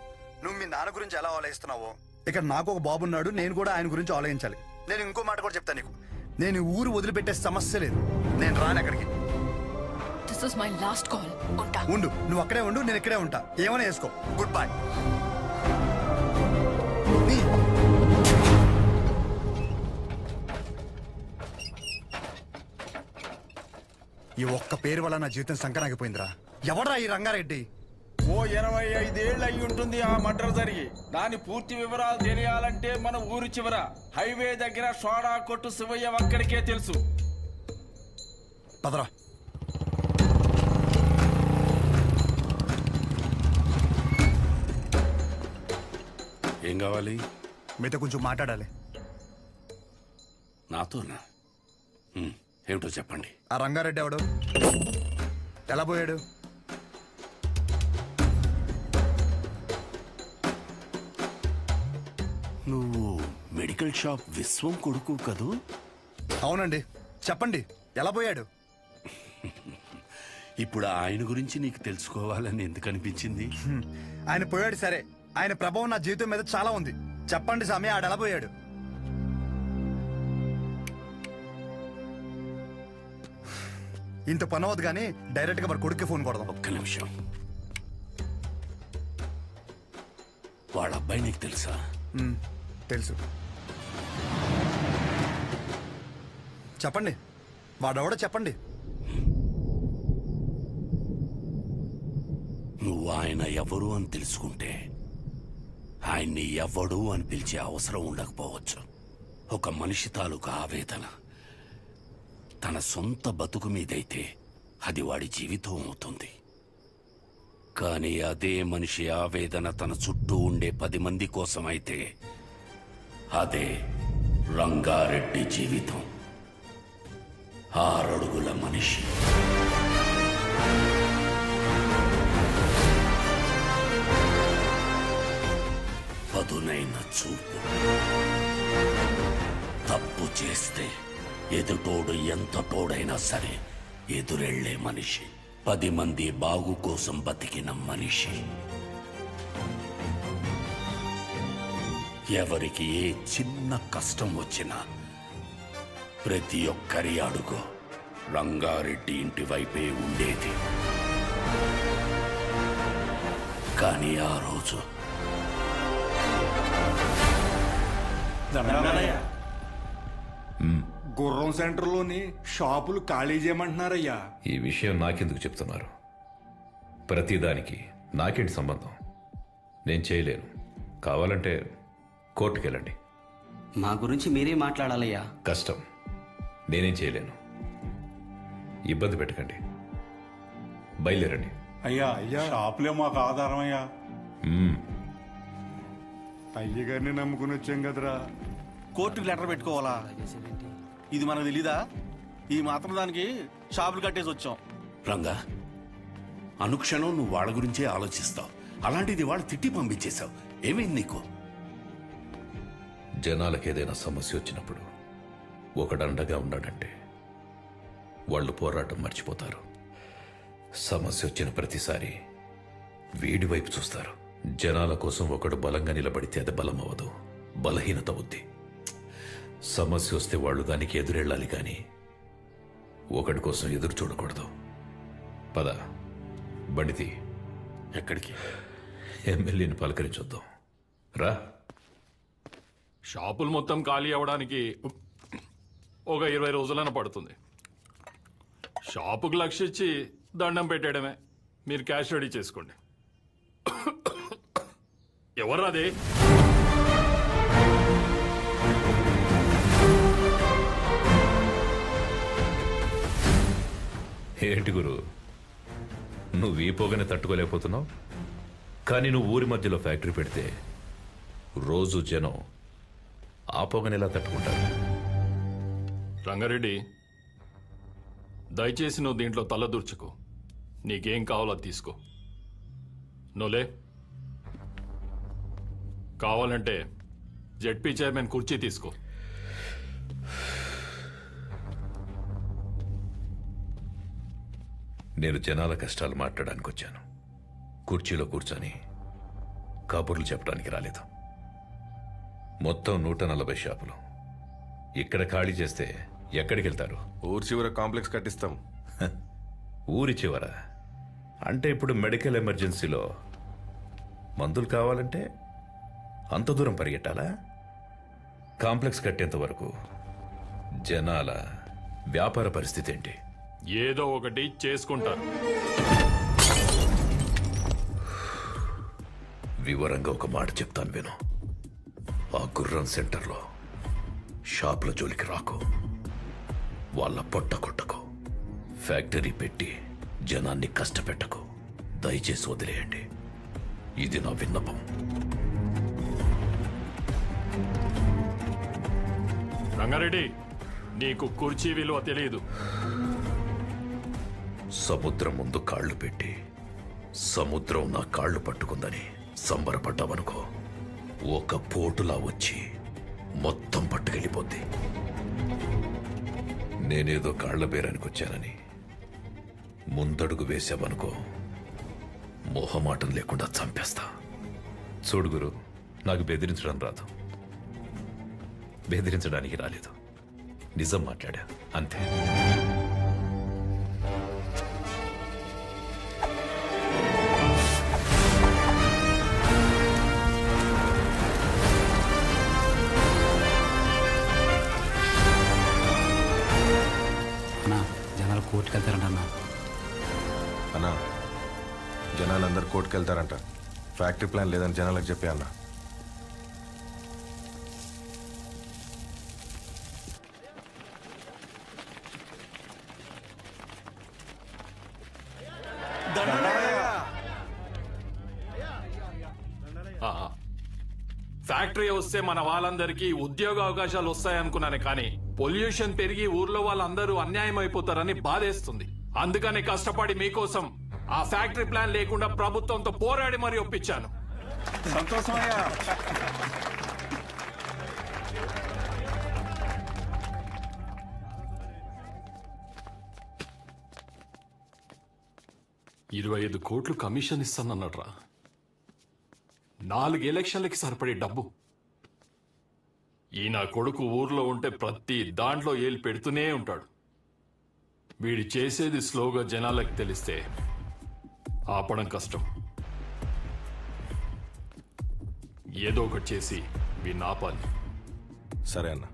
నువ్వు మీ నాన్న గురించి ఎలా ఆలోచిస్తున్నావో ఇక్కడ నాకు ఒక బాబు ఉన్నాడు, నేను కూడా ఆయన గురించి ఆలోచించాలి. నేను ఇంకో మాట కూడా చెప్తాను నీకు. నేను ఊరు వదిలిపెట్టే సమస్య లేదు. నేను రాను అక్కడికి. This is my last call. ఉంటా. ఉండు, నువ్వు అక్కడే ఉండు, నేను ఇక్కడే ఉంటా. ఏమైనా వేసుకో. Good bye. ఈ ఒక్క పేరు వల్ల నా జీవితం సంకరాగిపోయిందిరా. ఎవడ్రా ఈ రంగారెడ్డి? ఓ 25 ఏళ్ళు అయి ఉంటుంది ఆ మర్డర్ జరిగి. దాని పూర్తి వివరాలు తెలియాలంటే మన ఊరు చివర హైవే దగ్గర సోడా కొట్టు శివయ్య ఒక్కడికే తెలుసు. పదరా. ఏం కావాలి? మీతో కొంచెం మాట్లాడాలి. నాతోనా? ఏమిటో చెప్పండి. ఆ రంగారెడ్డి ఎవడు? ఎలా పోయాడు? నువ్వు మెడికల్ షాప్ విశ్వం కొడుకు కదూ? అవునండి. చెప్పండి, ఎలా పోయాడు? ఇప్పుడు ఆయన గురించి నీకు తెలుసుకోవాలని ఎందుకు అనిపించింది? ఆయన పోయాడు సరే, ఆయన ప్రభావం నా జీవితం మీద చాలా ఉంది. చెప్పండి స్వామి, ఆడు ఎలా పోయాడు? ఇంత పని అవద్దు కానీ డైరెక్ట్ గా మరి కొడుక్కి ఫోన్ కొడదాం. ఒక్క నిమిషం. వాళ్ళ అబ్బాయి నీకు తెలుసా? తెలుసు. చెప్పండి, వాడెవడో చెప్పండి. నువ్వు ఆయన ఎవరు అని తెలుసుకుంటే ఆయన్ని ఎవడు అని పిలిచే అవసరం ఉండకపోవచ్చు. ఒక మనిషి తాలూకా ఆవేదన తన సొంత బతుకు మీదైతే అది వాడి జీవితం అవుతుంది. కానీ అదే మనిషి ఆవేదన తన చుట్టూ ఉండే 10 మంది కోసమైతే అదే రంగారెడ్డి జీవితం. 6 అడుగుల మనిషి. పదునైన చూపు. తప్పు చేస్తే ఎదుటోడు ఎంత తోడైనా సరే ఎదురెళ్లే మనిషి. 10 మంది బాగు కోసం బతికిన మనిషి. ఎవరికి ఏ చిన్న కష్టం వచ్చినా ప్రతి ఒక్కరి అడుగు రంగారెడ్డి ఇంటి వైపే ఉండేది. కానీ ఆ రోజు గుర్రం సెంటర్లోని షాపులు ఖాళీ చేయమంటున్నారయ్యా. ఈ విషయం నాకెందుకు చెప్తున్నారు? ప్రతిదానికి నాకేంటి సంబంధం? నేను చేయలేను. కావాలంటే కోర్టుకెళ్ళండి. మా గురించి మీరే మాట్లాడాలయ్యా. కష్టం. నేనేం చేయలేను. ఇబ్బంది పెట్టకండి. బయలుదేరండి. అయ్యా షాపులే మాకు ఆధారం అయ్యా. అయ్యగారిని నమ్ముకుని వచ్చాం కదరా. కోర్టుకి లెటర్ పెట్టుకోవాలా? ఇది మనకు తెలీదా? ఈ మాత్రం దానికి షాపులు కట్టేసి వచ్చాం. రంగా, అనుక్షణం నువ్వు వాళ్ళ గురించే ఆలోచిస్తావు. అలాంటిది వాళ్ళు తిట్టి పంపించేశావు. ఏమైంది నీకు? జనాలకు ఏదైనా సమస్య వచ్చినప్పుడు ఒకడండగా ఉన్నాడంటే వాళ్ళు పోరాటం మర్చిపోతారు. సమస్య వచ్చిన ప్రతిసారి వీడి వైపు చూస్తారు. జనాల కోసం ఒకడు బలంగా నిలబడితే అది బలం అవ్వదు, బలహీనత అవుద్ది. సమస్య వస్తే వాళ్ళు దానికి ఎదురెళ్ళాలి కానీ ఒకడి కోసం ఎదురు చూడకూడదు. పద, బండితి. ఎక్కడికి? ఎమ్మెల్యేని పలకరించొద్దాం. రా. షాపులు మొత్తం ఖాళీ అవ్వడానికి ఒక 20 రోజులైనా పడుతుంది. షాపుకు లక్ష ఇచ్చి దండం పెట్టేయడమే. మీరు క్యాష్ రెడీ చేసుకోండి. ఎవర్రాది? ఏంటి గురు, నువ్వు ఈ పొగని తట్టుకోలేకపోతున్నావు? కానీ నువ్వు ఊరి మధ్యలో ఫ్యాక్టరీ పెడితే రోజు జనం ఆ పొగని ఎలా తట్టుకుంటారు? రంగారెడ్డి, దయచేసి నువ్వు దీంట్లో తలదూర్చుకో. నీకేం కావాలో అది తీసుకో. నువ్వులే. కావాలంటే జెడ్పీ చైర్మన్ కుర్చీ తీసుకో. నేను జనాల కష్టాలు మాట్లాడడానికి వచ్చాను. కుర్చీలో కూర్చొని కబుర్లు చెప్పడానికి రాలేదు. మొత్తం 140 షాపులు ఇక్కడ ఖాళీ చేస్తే ఎక్కడికి వెళ్తారు? ఊరి చివర కాంప్లెక్స్ కట్టిస్తాం. ఊరి చివర అంటే ఇప్పుడు మెడికల్ ఎమర్జెన్సీలో మందులు కావాలంటే అంత దూరం పరిగెట్టాలా? కాంప్లెక్స్ కట్టేంత వరకు జనాల వ్యాపార పరిస్థితి ఏంటి? ఏదో ఒకటి చేసుకుంటారు. వివరంగా ఒక మాట చెప్తాను విను. ఆ గుర్రం సెంటర్లో షాపుల జోలికి రాకు. వాళ్ళ పొట్ట కొట్టకు. ఫ్యాక్టరీ పెట్టి జనాన్ని కష్టపెట్టకు. దయచేసి వదిలేయండి. ఇది నా విన్నపం. రంగారెడ్డి, నీకు కుర్చీ విలువ తెలియదు. సముద్రం ముందు కాళ్ళు పెట్టి సముద్రం నా కాళ్ళు పట్టుకుందని సంబరపడ్డావనుకో, ఒక పోటులా వచ్చి మొత్తం పట్టుకెళ్ళిపోద్ది. నేనేదో కాళ్ల బేరానికి వచ్చానని ముందడుగు వేశావనుకో, మొహమాటం లేకుండా చంపేస్తా. చూడు గురు, నాకు బెదిరించడం రాదు. బెదిరించడానికి రాలేదు. నిజం మాట్లాడా అంతే. జనాలు కోర్టుకు వెళ్తారంట అన్నా. జనాలందరూ కోర్టుకు వెళ్తారంట. ఫ్యాక్టరీ ప్లాన్ లేదని జనాలకు చెప్పే అన్నా. ఫ్యాక్టరీ వస్తే మన వాళ్ళందరికీ ఉద్యోగ అవకాశాలు వస్తాయనుకున్నాను, కానీ పొల్యూషన్ పెరిగి ఊర్లో వాళ్ళందరూ అన్యాయం అయిపోతారని బాధేస్తుంది. అందుకని కష్టపడి మీకోసం ఆ ఫ్యాక్టరీ ప్లాన్ లేకుండా ప్రభుత్వంతో పోరాడి మరీ ఒప్పించాను. సంతోషమయ్యా. $25 కోట్లు కమిషన్ ఇస్తానన్నట్రా. 4 ఎలక్షన్లకి సరిపడే డబ్బు. ఈ నా కొడుకు ఊర్లో ఉంటే ప్రతి దాంట్లో ఏలు పెడుతూనే ఉంటాడు. వీడి చేసేది స్లోగా జనాలకు తెలిస్తే ఆపడం కష్టం. ఏదో ఒకటి చేసి వీడిని ఆపాలి. సరే అన్న.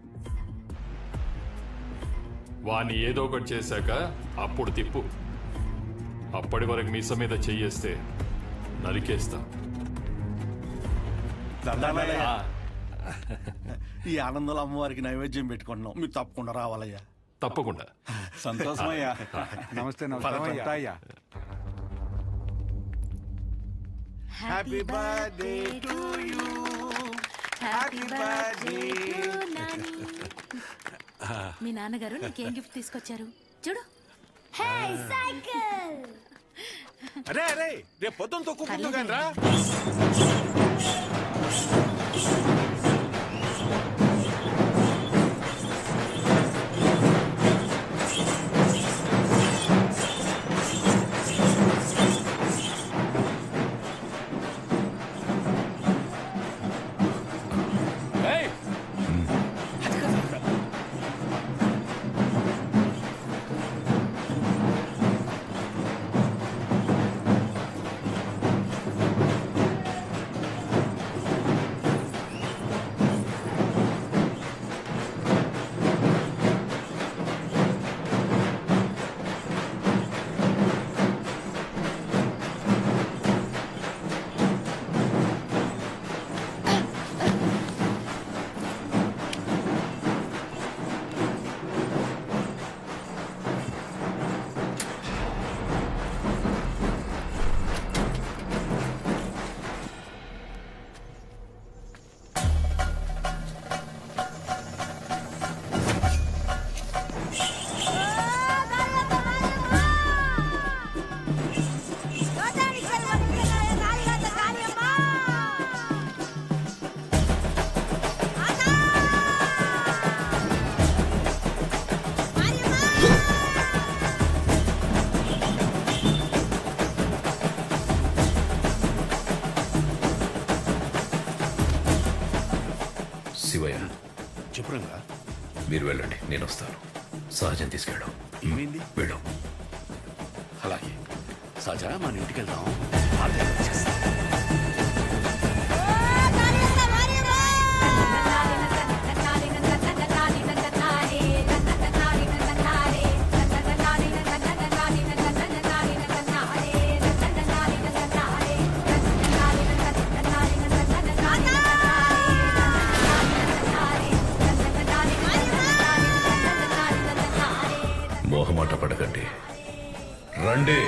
వాణ్ణి ఏదో ఒకటి చేశాక అప్పుడు తిప్పు. అప్పటి వరకు మీస మీద చెయ్యేస్తే నరికేస్తా. ఈ ఆనందంలో అమ్మవారికి నైవేద్యం పెట్టుకుంటున్నాం. మీరు తప్పకుండా రావాలయ్యా. తప్పకుండా. సంతోషమయ్యా. నమస్తే. నమస్తే. Happy birthday to you. Happy birthday. మీ నాన్నగారు నీకేం గిఫ్ట్ తీసుకొచ్చారు చూడు. సైకిల్. అరే అరే, రేపు పొద్దున్న తొక్కుకుంటూ కానీ రా. నేను వస్తాను. సహజం తీసుకెళ్ళు. ఏమైంది? వెళ్ళు. అలాగే సహజ మన ఇంటికి వెళ్దాం. మోహమాట పడకండి, రండి.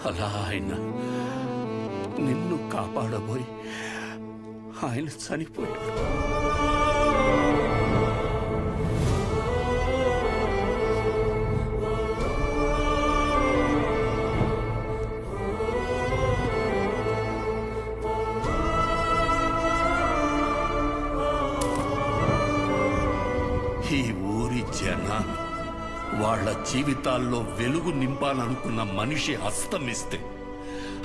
అలా ఆయన నిన్ను కాపాడబోయి ఆయన చనిపోయాడు. ఈ ఊరి జనాలు వాళ్ళ జీవితాల్లో వెలుగు నింపాలనుకున్న మనిషి అస్తమిస్తే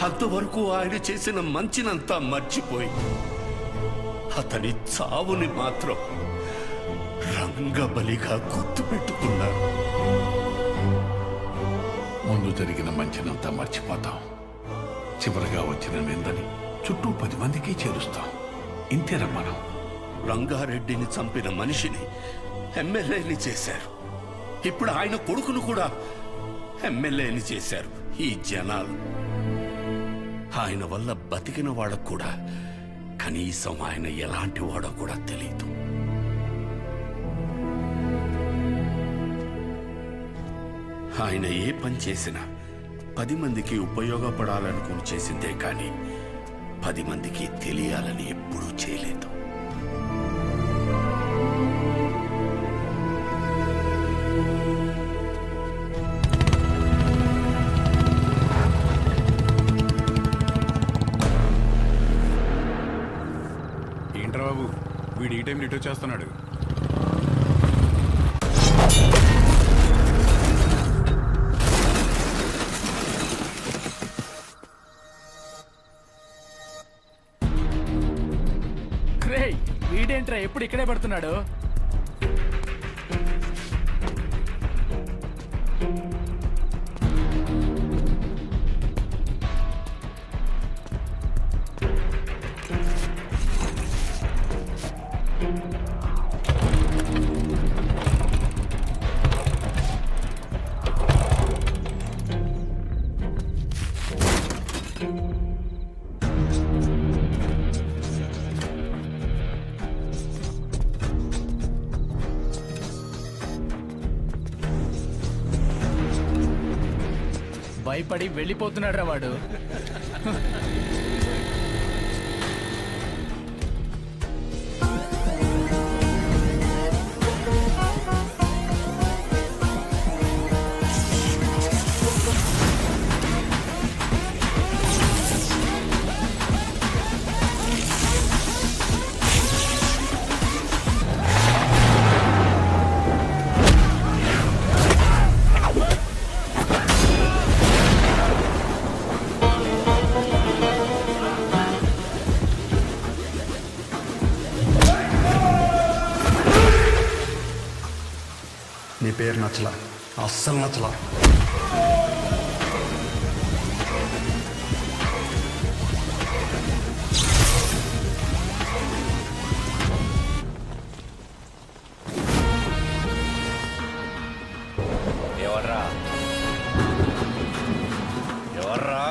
అంతవరకు ఆయన చేసిన మంచినంతా మర్చిపోయి అతని చావుని మాత్రం రంగబలిగా గుర్తుపెట్టుకున్నారు. ముందు జరిగిన మంచినంతా మర్చిపోతాం. చివరిగా వచ్చిన నిందని చుట్టూ 10 మందికి చేరుస్తాం. ఇంతేనా మనం? రంగారెడ్డిని చంపిన మనిషిని ఎమ్మెల్యేని చేశారు. ఇప్పుడు ఆయన కొడుకును కూడా ఎమ్మెల్యేని చేశారు ఈ జనాలు. ఆయన వల్ల బతికిన వాళ్ళకు కూడా కనీసం ఆయన ఎలాంటి వాడో కూడా తెలియదు. ఆయన ఏ పని చేసినా 10 మందికి ఉపయోగపడాలనుకుని చేసిందే కానీ 10 మందికి తెలియాలని ఎప్పుడూ చేయలేదు. ఏంట్రా బాబు, వీడు ఈ టైం ఇటు వచ్చేస్తున్నాడు. రే వీడేంట్రా ఎప్పుడు ఇక్కడే పడుతున్నాడు? భయపడి వెళ్ళిపోతున్నాడు రా వాడు. నీ పేరు నచ్చలా, అస్సలు నచ్చలా. ఎవర్రా ఎవర్రా?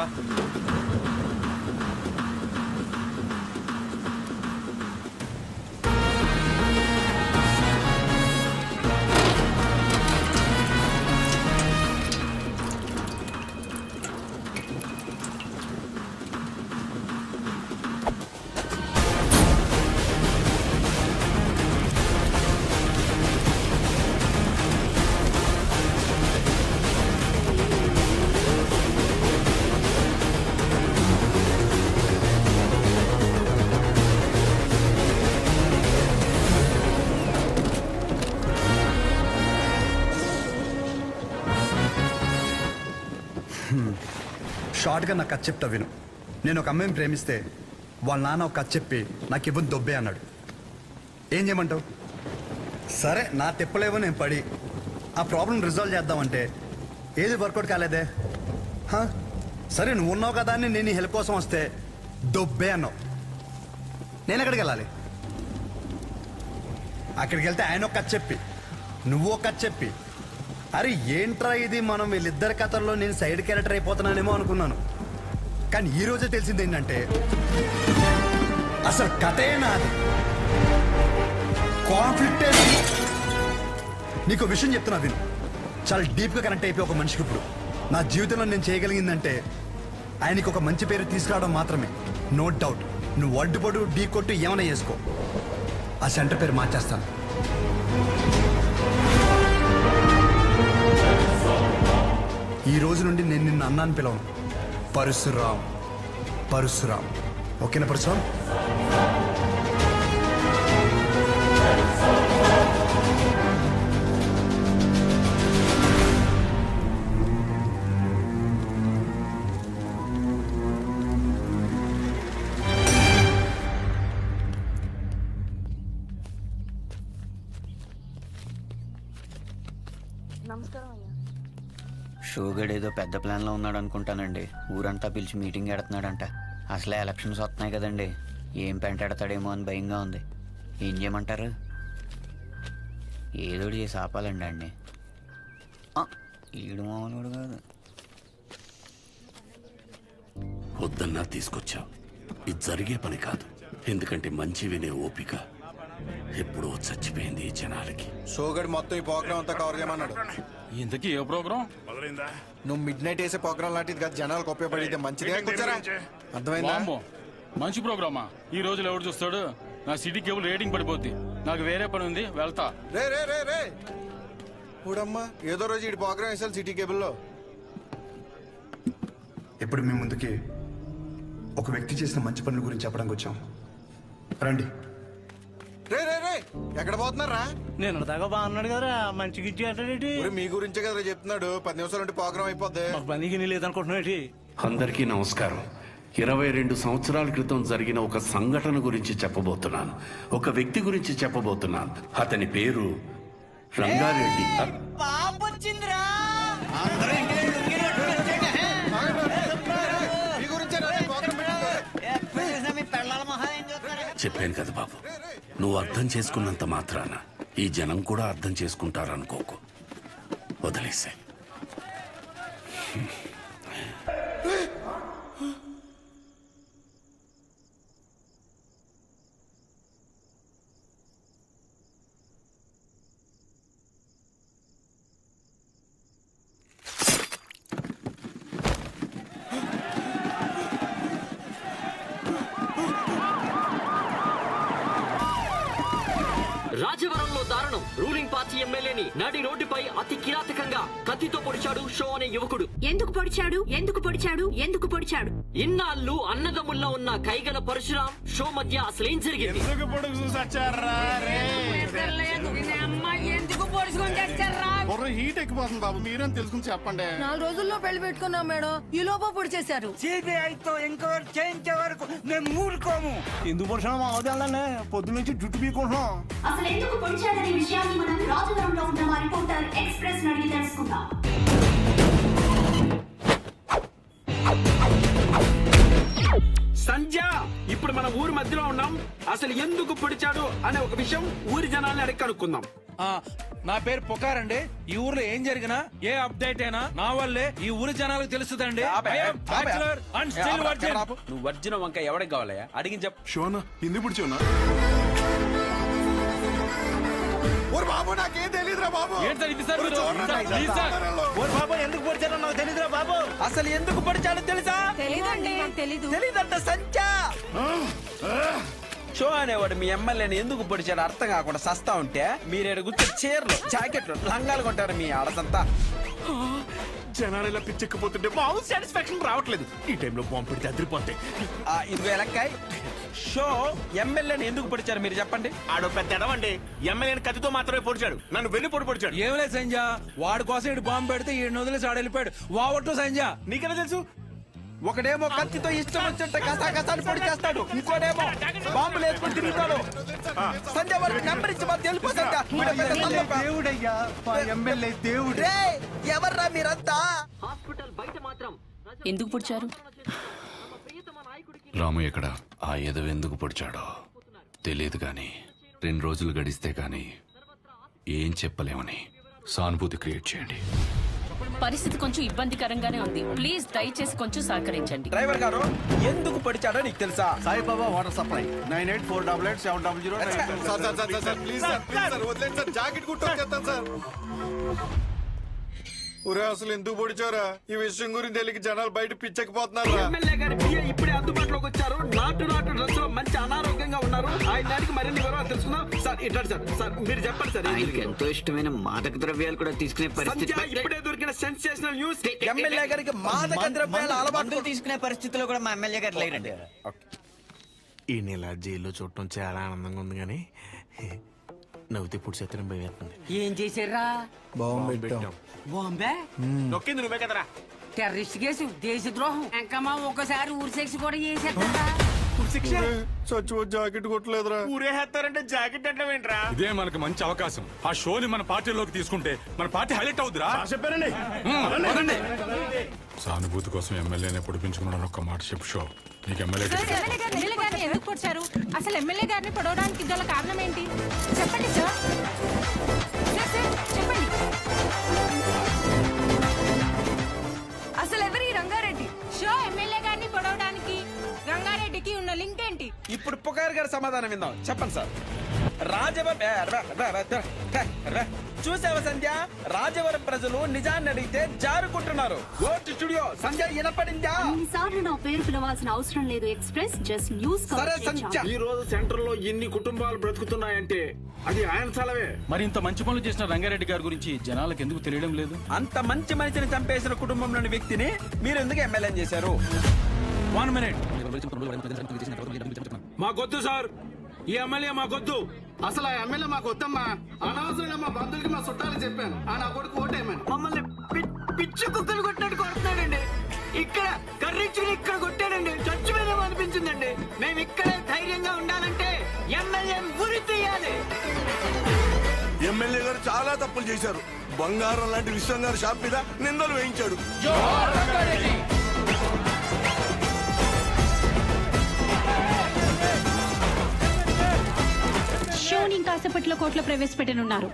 షార్ట్గా నాకు కథ చెప్తా విను. నేను ఒక అమ్మాయిని ప్రేమిస్తే వాళ్ళ నాన్న ఒక కథ చెప్పి నాకు ఇవ్వని దొబ్బే అన్నాడు. ఏం చేయమంటావు? సరే నా తిప్పలేవో నేను పడి ఆ ప్రాబ్లం రిజాల్వ్ చేద్దామంటే ఏది వర్కౌట్ కాలేదే. సరే నువ్వు ఉన్నావు కదా అని నేను హెల్ప్ కోసం వస్తే దొబ్బే అన్నావు. నేను ఎక్కడికి వెళ్ళాలి? అక్కడికి వెళ్తే ఆయన ఒక కథ చెప్పి నువ్వు ఒక కథ చెప్పి అరే ఏంట్రా ఇది, మనం వీళ్ళిద్దరి కథల్లో నేను సైడ్ క్యారెక్టర్ అయిపోతున్నానేమో అనుకున్నాను. కానీ ఈ రోజే తెలిసింది ఏంటంటే అసలు కథే నాది, కాన్ఫ్లిక్టే నాది. నీకు విషయం చెప్తున్నా విను. చాలా డీప్గా కనెక్ట్ అయిపోయి ఒక మనిషికి ఇప్పుడు నా జీవితంలో నేను చేయగలిగిందంటే ఆయనకి ఒక మంచి పేరు తీసుకురావడం మాత్రమే. నో డౌట్ నువ్వు అడ్డుపడు ఢీ కొట్టు ఏమైనా చేసుకో, ఆ సెంటర్ పేరు మార్చేస్తాను. ఈ రోజు నుండి నేను నిన్ను అన్నాను పిలవను, పరశురాం. పరశురాం, ఓకేనా పరశురాం? షోగడ్ ఏదో పెద్ద ప్లాన్లో ఉన్నాడు అనుకుంటానండి. ఊరంతా పిలిచి మీటింగ్ పెడుతున్నాడంట. అసలే ఎలక్షన్స్ వస్తున్నాయి కదండి, ఏం పెంటాడతాడేమో అని భయంగా ఉంది. ఏం చేయమంటారు? ఏదోటి చేసి ఆపాలండి అండి. ఈడు మామూలుడు కాదు. వద్దన్నా తీసుకొచ్చావు. ఇది జరిగే పని కాదు. ఎందుకంటే మంచి వినే ఓపిక ఎప్పుడో చచ్చిపోయింది ఈ జనాలకి. షోగడ్ మొత్తం ఈ ప్రోగ్రామ్ అంతా కవర్ చేయమన్నాడు. ఇంతకీ ఏ ప్రోగ్రామ్? నువ్వు మిడ్ నైట్ వేసే ప్రోగ్రామ్ లాంటిది కాదు, జనాలకు ఉపయోగపడితే మంచిదే. కూర్చోరా, అర్థమైందా? మంచి ప్రోగ్రామా? ఈ రోజులు ఎవరు చూస్తాడు? నా సిటీ కేబుల్ రేటింగ్ పడిపోద్ది. నాకు వేరే పని ఉంది, వెళ్తా. రే రే రే రే ఊడమ్మా, ఏదో రోజు ఈ ప్రోగ్రామ్ వేసాలి సిటీ కేబుల్లో. ఇప్పుడు మీ ముందుకి ఒక వ్యక్తి చేసిన మంచి పనుల గురించి చెప్పడానికి వచ్చాం. రండి. రే రే రే ఎక్కడ పోతున్నారా? నేను దాకా బాగున్నాడు కదరా, మంచి గిచ్చి అంటాడేటి? మీ గురించే కదా చెప్తున్నాడు. 10 నిమిషాలు ఉంటే ప్రోగ్రామ్ అయిపోద్ది. పనికి లేదనుకుంటున్నాడు. అందరికీ నమస్కారం. 22 సంవత్సరాల క్రితం జరిగిన ఒక సంఘటన గురించి చెప్పబోతున్నాను. ఒక వ్యక్తి గురించి చెప్పబోతున్నాను. అతని పేరు రంగారెడ్డి. చెప్పాను కదా బాబు, నువ్వు అర్థం చేసుకున్నంత మాత్రాన ఈ జనం కూడా అర్థం చేసుకుంటారనుకోకు. వదిలేసాయి. రాజవరంలో దారుణం. రూలింగ్ పార్టీ ఎమ్మెల్యేని నడి రోడ్డుపై అతి కిరాతకంగా కత్తితో పొడిచాడు షో అనే యువకుడు. ఎందుకు పొడిచాడు? ఎందుకు పొడిచాడు? ఎందుకు పొడిచాడు? ఇన్నాళ్ళు అన్నదమ్ముల్లో ఉన్న కైగల పరశురాం షో మధ్య అసలేం జరిగింది? ఎందుకు హీట్ ఎక్కిపోతుంది బాబు, మీరేం తెలుసుకుని చెప్పండి. 4 రోజుల్లో పెళ్లి పెట్టుకున్నాం మేడం, ఈ లోప పొడి చేశారు. సిబిఐతో ఎంక్వైరీ చేయించే వరకు మేము ఊరుకోము. ఎందుకు పొడిచాము మా అవదాలనే పొద్దు నుంచి జుట్టు పీకుంటున్నాం. అసలు ఎందుకు పొడిచాడనే విషయాన్ని మనం రాజవరంలో ఉన్న మా రిపోర్టర్ ఎక్స్ప్రెస్ అడిగి తెలుసుకుందాం. సంధ్య, ఇప్పుడు మన ఊరి మధ్యలో ఉన్నాం. అసలు ఎందుకు పొడిచాడు అనే ఒక విషయం ఊరి జనాల్ని అడిగి కనుక్కుందాం. నా పేరు పుకారండి. ఈ ఊర్లో ఏం జరిగినా ఏ అప్డేట్ అయినా నా వల్లే ఈ ఊరి జనాలకు తెలుస్తుందండి. నువ్వు వర్జిన వంకాయ ఎవరికి కావాలయ్యా అడిగి చెప్పు. షోనా ఎందుకు పుడిచోనా? బాబు నాకేం తెలీదురా బాబు. బాబు ఎందుకు పొడిచాడో నాకు తెలీదురా బాబు. అసలు ఎందుకు పొడిచాడో తెలుసా? తెలీదండి. తెలీదు. తెలీదంట సంచా. షో అనేవాడు మీ ఎమ్మెల్యేని ఎందుకు పొడిచాడు అర్థం కాకుండా సస్తా ఉంటే మీరేడు గుర్తు చీరలు జాకెట్లు లంగాలు కొంటారు మీ ఆడదంతా. జనాలు ఇలా పిచ్చెక్కిపోతుంటే బాబు సాటిస్ఫాక్షన్ రావట్లేదు. ఈ టైంలో బాంబు పెడితే అదిరిపోతాయి. ఇదిగో ఎలక్కాయ్, షో ఎమ్మెల్యేని ఎందుకు పొడిచారు మీరు చెప్పండి. ఆడో పెద్ద ఎడవండి. ఎమ్మెల్యేని కత్తితో మాత్రమే పొడిచాడు, నన్ను వెళ్ళి పొడిచాడు. ఏం లేదు సంజయ్, వాడి కోసం ఇటు బాంబు పెడితే ఈ వదిలేసి ఆడ వెళ్ళిపోయాడు. వావట్టు సంజయ్. నీకెలా తెలుసు? ఒకడేమో కత్తితో ఇష్టం వచ్చినట్టు కసాకసాలు పొడి చేస్తాడు, ఇంకోడేమో బాంబులు వేసుకొని తిరుగుతాడు. సంజయ్ వారికి నెంబర్ ఇచ్చి మాకు తెలుపు. దేవుడయ్యా, ఎమ్మెల్యే దేవుడు. ఎవర్రా మీరంతా? హాస్పిటల్ బయట మాత్రం ఎందుకు పొడిచారు? రాము ఎక్కడ? ఆ ఎదవ ఎందుకు పొడిచాడో తెలియదు కానీ 2 రోజులు గడిస్తే కానీ ఏం చెప్పలేమని సానుభూతి క్రియేట్ చేయండి. పరిస్థితి కొంచెం ఇబ్బందికరంగానే ఉంది. ప్లీజ్ దయచేసి కొంచెం సహకరించండి. డ్రైవర్ గారు ఎందుకు పొడిచాడో నీకు తెలుసా? Saibaba water supply 98488700. Please sir వదిలేండి సార్, జాకెట్ కుట్టొచ్చేస్తాను సార్. ఒరే అసలు ఎందుకు పొడిచారా? ఈ విషయం గురించి తెలియక జనాలు బయట పిచ్చకపోతున్నారు. ఎమ్మెల్యే గారి బియ్య ఇప్పుడే అందుబాటులోకి వచ్చారు. నాటు డ్రెస్ లో మంచి అనారోగ్యంగా ఉన్నారు. ఆయన దానికి మరిన్ని వివరాలు తెలుసుకుందాం. సార్ ఇట్లా సార్ మీరు చెప్పండి సార్. ఆయనకి ఎంతో ఇష్టమైన మాదక ద్రవ్యాలు కూడా తీసుకునే పరిస్థితి. ఇప్పుడే దొరికిన సెన్సేషనల్ న్యూస్. ఎమ్మెల్యే గారికి మాదక ద్రవ్యాల అలవాటు తీసుకునే పరిస్థితిలో కూడా మా ఎమ్మెల్యే గారు లేరండి. ఈ నెల జైల్లో చూడటం చాలా ఆనందంగా ఉంది కానీ నవ్వుతే ఇప్పుడు చేతనం భయవేస్తుంది. ఏం చేశారా? బాంబే నొక్కింది నువ్వే కదరా. టెర్రరిస్ట్ కేసు, దేశద్రోహం, ఇంకా మా ఒకసారి ఊరి శిక్ష కూడా చేసేస్తారా? జాకెట్ కొట్టలేదురా. ఊరేస్తారంటే జాకెట్ అంటే ఏంట్రా? ఇదే మనకి మంచి అవకాశం. ఆ షోని మన పార్టీలోకి తీసుకుంటే మన పార్టీ హైలైట్ అవుద్దిరా. చెప్పారండి. సానుభూతి కోసం ఎమ్మెల్యేనే పొడిపించుకున్నాను. ఒక్క మాట చెప్పు షో, నీకు ఎమ్మెల్యే గారిని ఎందుకు పొడిచారు? అసలు ఎమ్మెల్యే గారిని పొడవడానికి గల కారణం ఏంటి? చెప్పండి సార్. చెప్పండి. అసలు ఎవరి రంగారెడ్డి? షో ఎమ్మెల్యే గారిని పొడవడానికి రంగారెడ్డికి ఉన్న లింక్ ఏంటి? ఇప్పుడు పుకార్ గారి సమాధానం విందాం. చెప్పండి సార్. చూసావా సంధ్య, రాజవరం ప్రజలు నిజాన్ని అడిగితే జారుకుంటున్నారు. స్టూడియో సంధ్య వినపడిందా? సార్లు నా పేరు పిలవాల్సిన అవసరం లేదు. Express just news. ఈ రోజు సెంటర్ లో ఎన్ని కుటుంబాలు బ్రతుకుతున్నాయంటే అది ఆయన చలవే. మరి ఇంత మంచి పనులు చేసిన రంగారెడ్డి గారి గురించి జనాలకు ఎందుకు తెలియడం లేదు? అంత మంచి మనిషిని చంపేసిన కుటుంబంలోని వ్యక్తిని మీరు ఎందుకు ఎమ్మెల్యే చేశారు? 1 minute. మాకొద్దు సార్, ఈ ఎమ్మెల్యే మాకొద్దు. అసలు ఆ ఎమ్మెల్యే మాకు వద్దమ్మా. అనవసరంగా మా బంధువులకి మా చుట్టాలు చెప్పాను. ఆ నా కొడుకు ఓటేయమని. మమ్మల్ని పిచ్చి కుక్కలు కొట్టినట్టు కొడుతున్నాడండి. ఇక్కడ కర్రీచుని ఇక్కడ కొట్టాడండి. చచ్చిపోయినామో అనిపించిందండి. మేము ఇక్కడే ధైర్యంగా ఉండాలంటే ఎమ్మెల్యే ఉరి తీయాలి. ఎమ్మెల్యే గారు చాలా తప్పులు చేశారు. బంగారం లాంటి విశ్వం గారి షాప్ మీద నిందలు వేయించాడు. షోని కాసేపట్లో కోర్టులో ప్రవేశపెట్టనున్నారు.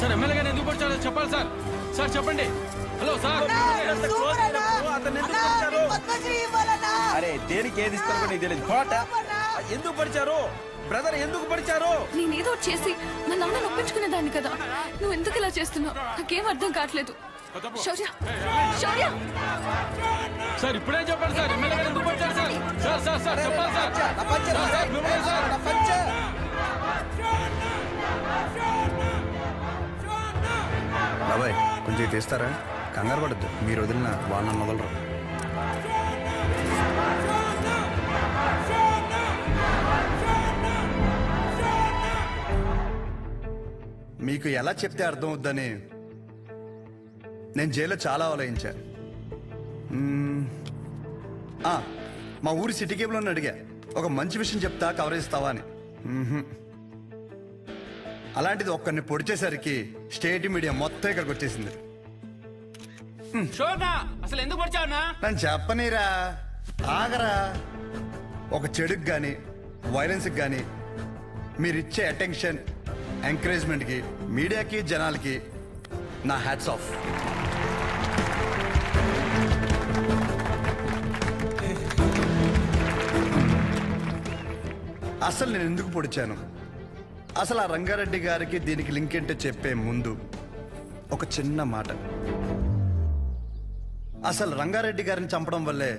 సార్ ఎమ్మెల్యే గారు ఎందుకు పడిచారో చెప్పాలి సార్. సార్ చెప్పండి. Hello sir. అరే దేనికి ఏది ఇస్తారో నీకు తెలియదు. కోట ఎందుకు పడిచారు బ్రదర్? ఎందుకు పడిచారు? నేనేదో చేసి మా నాన్న ఒప్పించుకునే దాన్ని కదా. నువ్వు ఎందుకు ఇలా చేస్తున్నావు నాకేం అర్థం కావట్లేదు. శౌర్య శౌర్య సార్ ఇప్పుడే చెప్పండి సార్. ఎమ్మెల్యే గారు ఎందుకు పడిచారు సార్? సార్ సార్ సార్ చెప్పాలి సార్. సార్ మిమ్మల్ని సార్. బాబాయ్ కొంచెం తీస్తారా? కంగారు పడద్దు. మీరు వదిలిన వాళ్ళని మొదలరు. మీకు ఎలా చెప్తే అర్థం అవుద్దని నేను జైల్లో చాలా ఆలోచించా. మా ఊరి సిటీ కేబుల్ అడిగా, ఒక మంచి విషయం చెప్తా కవరేజ్ ఇస్తావా అని. అలాంటిది ఒక్కరిని పొడిచేసరికి స్టేట్ మీడియా మొత్తం ఇక్కడికి వచ్చేసింది. అసలు ఎందుకు పడిచావునా? నన్ను చెప్పనీరా, ఆగరా. ఒక చెడుకు గాని వైలెన్స్కి గాని మీరిచ్చే అటెన్షన్ ఎంకరేజ్మెంట్కి మీడియాకి జనాలకి నా హ్యాట్స్ ఆఫ్. అసలు నేను ఎందుకు పొడిచాను, అసలు ఆ రంగారెడ్డి గారికి దీనికి లింక్ ఏంటో చెప్పే ముందు ఒక చిన్న మాట. అసలు రంగారెడ్డి గారిని చంపడం వల్లే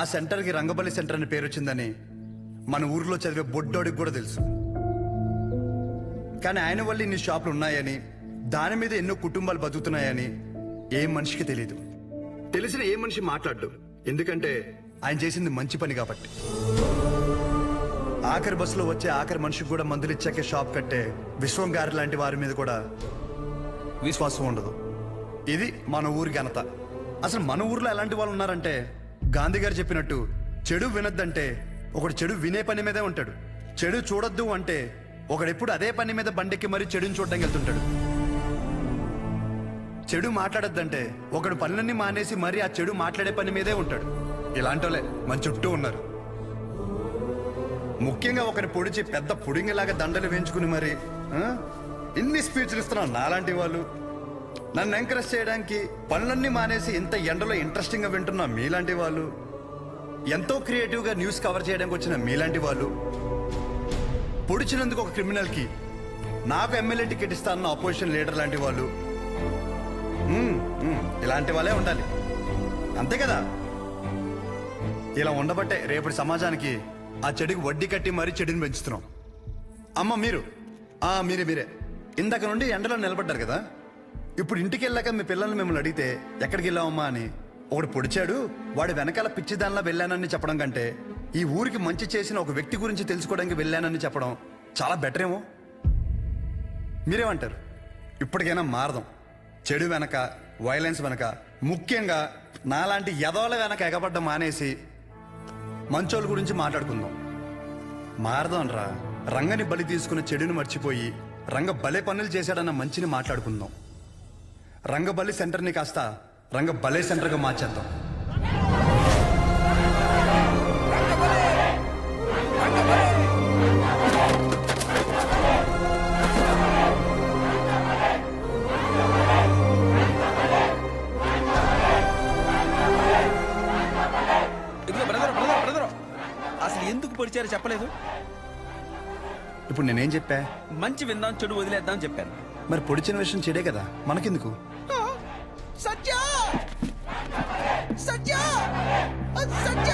ఆ సెంటర్కి రంగబలి సెంటర్ అని పేరు వచ్చిందని మన ఊర్లో చదివే బొడ్డోడికి కూడా తెలుసు. కానీ ఆయన వల్ల ఇన్ని షాపులు ఉన్నాయని, దాని మీద ఎన్నో కుటుంబాలు బతుకుతున్నాయని ఏ మనిషికి తెలియదు. తెలిసిన ఏ మనిషి మాట్లాడు, ఎందుకంటే ఆయన చేసింది మంచి పని కాబట్టి. ఆఖరి బస్సులో వచ్చే ఆఖరి మనిషికి కూడా మందులు ఇచ్చాకే షాప్ కట్టే విశ్వం గారి లాంటి వారి మీద కూడా విశ్వాసం ఉండదు. ఇది మన ఊరి ఘనత. అసలు మన ఊర్లో ఎలాంటి వాళ్ళు ఉన్నారంటే, గాంధీ గారు చెప్పినట్టు చెడు వినొద్దంటే ఒకడు చెడు వినే పని మీదే ఉంటాడు. చెడు చూడొద్దు అంటే ఒకడెప్పుడు అదే పని మీద బండెక్కి మరీ చెడుని చూడడానికి వెళ్తుంటాడు. చెడు మాట్లాడొద్దంటే ఒకడు పనులన్నీ మానేసి మరీ ఆ చెడు మాట్లాడే పని మీదే ఉంటాడు. ఇలాంటి వాళ్ళే మన చుట్టూ ఉన్నారు. ముఖ్యంగా ఒకరిని పొడిచి పెద్ద పుడింగిలాగా దండలు వేయించుకుని మరి ఇన్ని స్పీచ్లు ఇస్తున్నాను నాలాంటి వాళ్ళు. నన్ను ఎంకరేజ్ చేయడానికి పనులన్నీ మానేసి ఇంత ఎండలో ఇంట్రెస్టింగ్ గా వింటున్న మీలాంటి వాళ్ళు, ఎంతో క్రియేటివ్ గా న్యూస్ కవర్ చేయడానికి వచ్చిన మీలాంటి వాళ్ళు, పొడిచినందుకు ఒక క్రిమినల్ కి నాకు ఎమ్మెల్యే టికెట్ ఇస్తానన్న అపోజిషన్ లీడర్ లాంటి వాళ్ళు, ఇలాంటి వాళ్ళే ఉండాలి. అంతే కదా? ఇలా ఉండబట్టే రేపటి సమాజానికి ఆ చెడుకి వడ్డీ కట్టి మరీ చెడుని పెంచుతున్నాం. అమ్మ మీరే ఇందాక నుండి ఎండలో నిలబడ్డారు కదా. ఇప్పుడు ఇంటికి వెళ్ళాక మీ పిల్లల్ని మిమ్మల్ని అడిగితే ఎక్కడికి వెళ్ళావమ్మా అని, ఒకడు పొడిచాడు వాడి వెనకాల పిచ్చిదానిలా వెళ్ళానని చెప్పడం కంటే ఈ ఊరికి మంచి చేసిన ఒక వ్యక్తి గురించి తెలుసుకోవడానికి వెళ్ళానని చెప్పడం చాలా బెటర్ ఏమో. మీరేమంటారు? ఇప్పటికైనా మారదాం. చెడు వెనక, వైలెన్స్ వెనక, ముఖ్యంగా నాలాంటి యదవల వెనక ఎగబడ్డం మానేసి మంచోళ్ళ గురించి మాట్లాడుకుందాం. మారదాం రా. రంగని బలి తీసుకున్న చెడుని మర్చిపోయి రంగ బలే పనులు చేశాడన్న మంచిని మాట్లాడుకుందాం. రంగబలి సెంటర్ని కాస్త రంగ బలే సెంటర్గా మార్చేద్దాం. అసలు ఎందుకు పొడిచారో చెప్పలేదు. ఇప్పుడు నేనేం చెప్పా? మంచి విందాం, చెడు వదిలేద్దాం చెప్పాను. మరి పొడిచిన విషయం చెడే కదా, మనకెందుకు? సత్య సత్య సత్య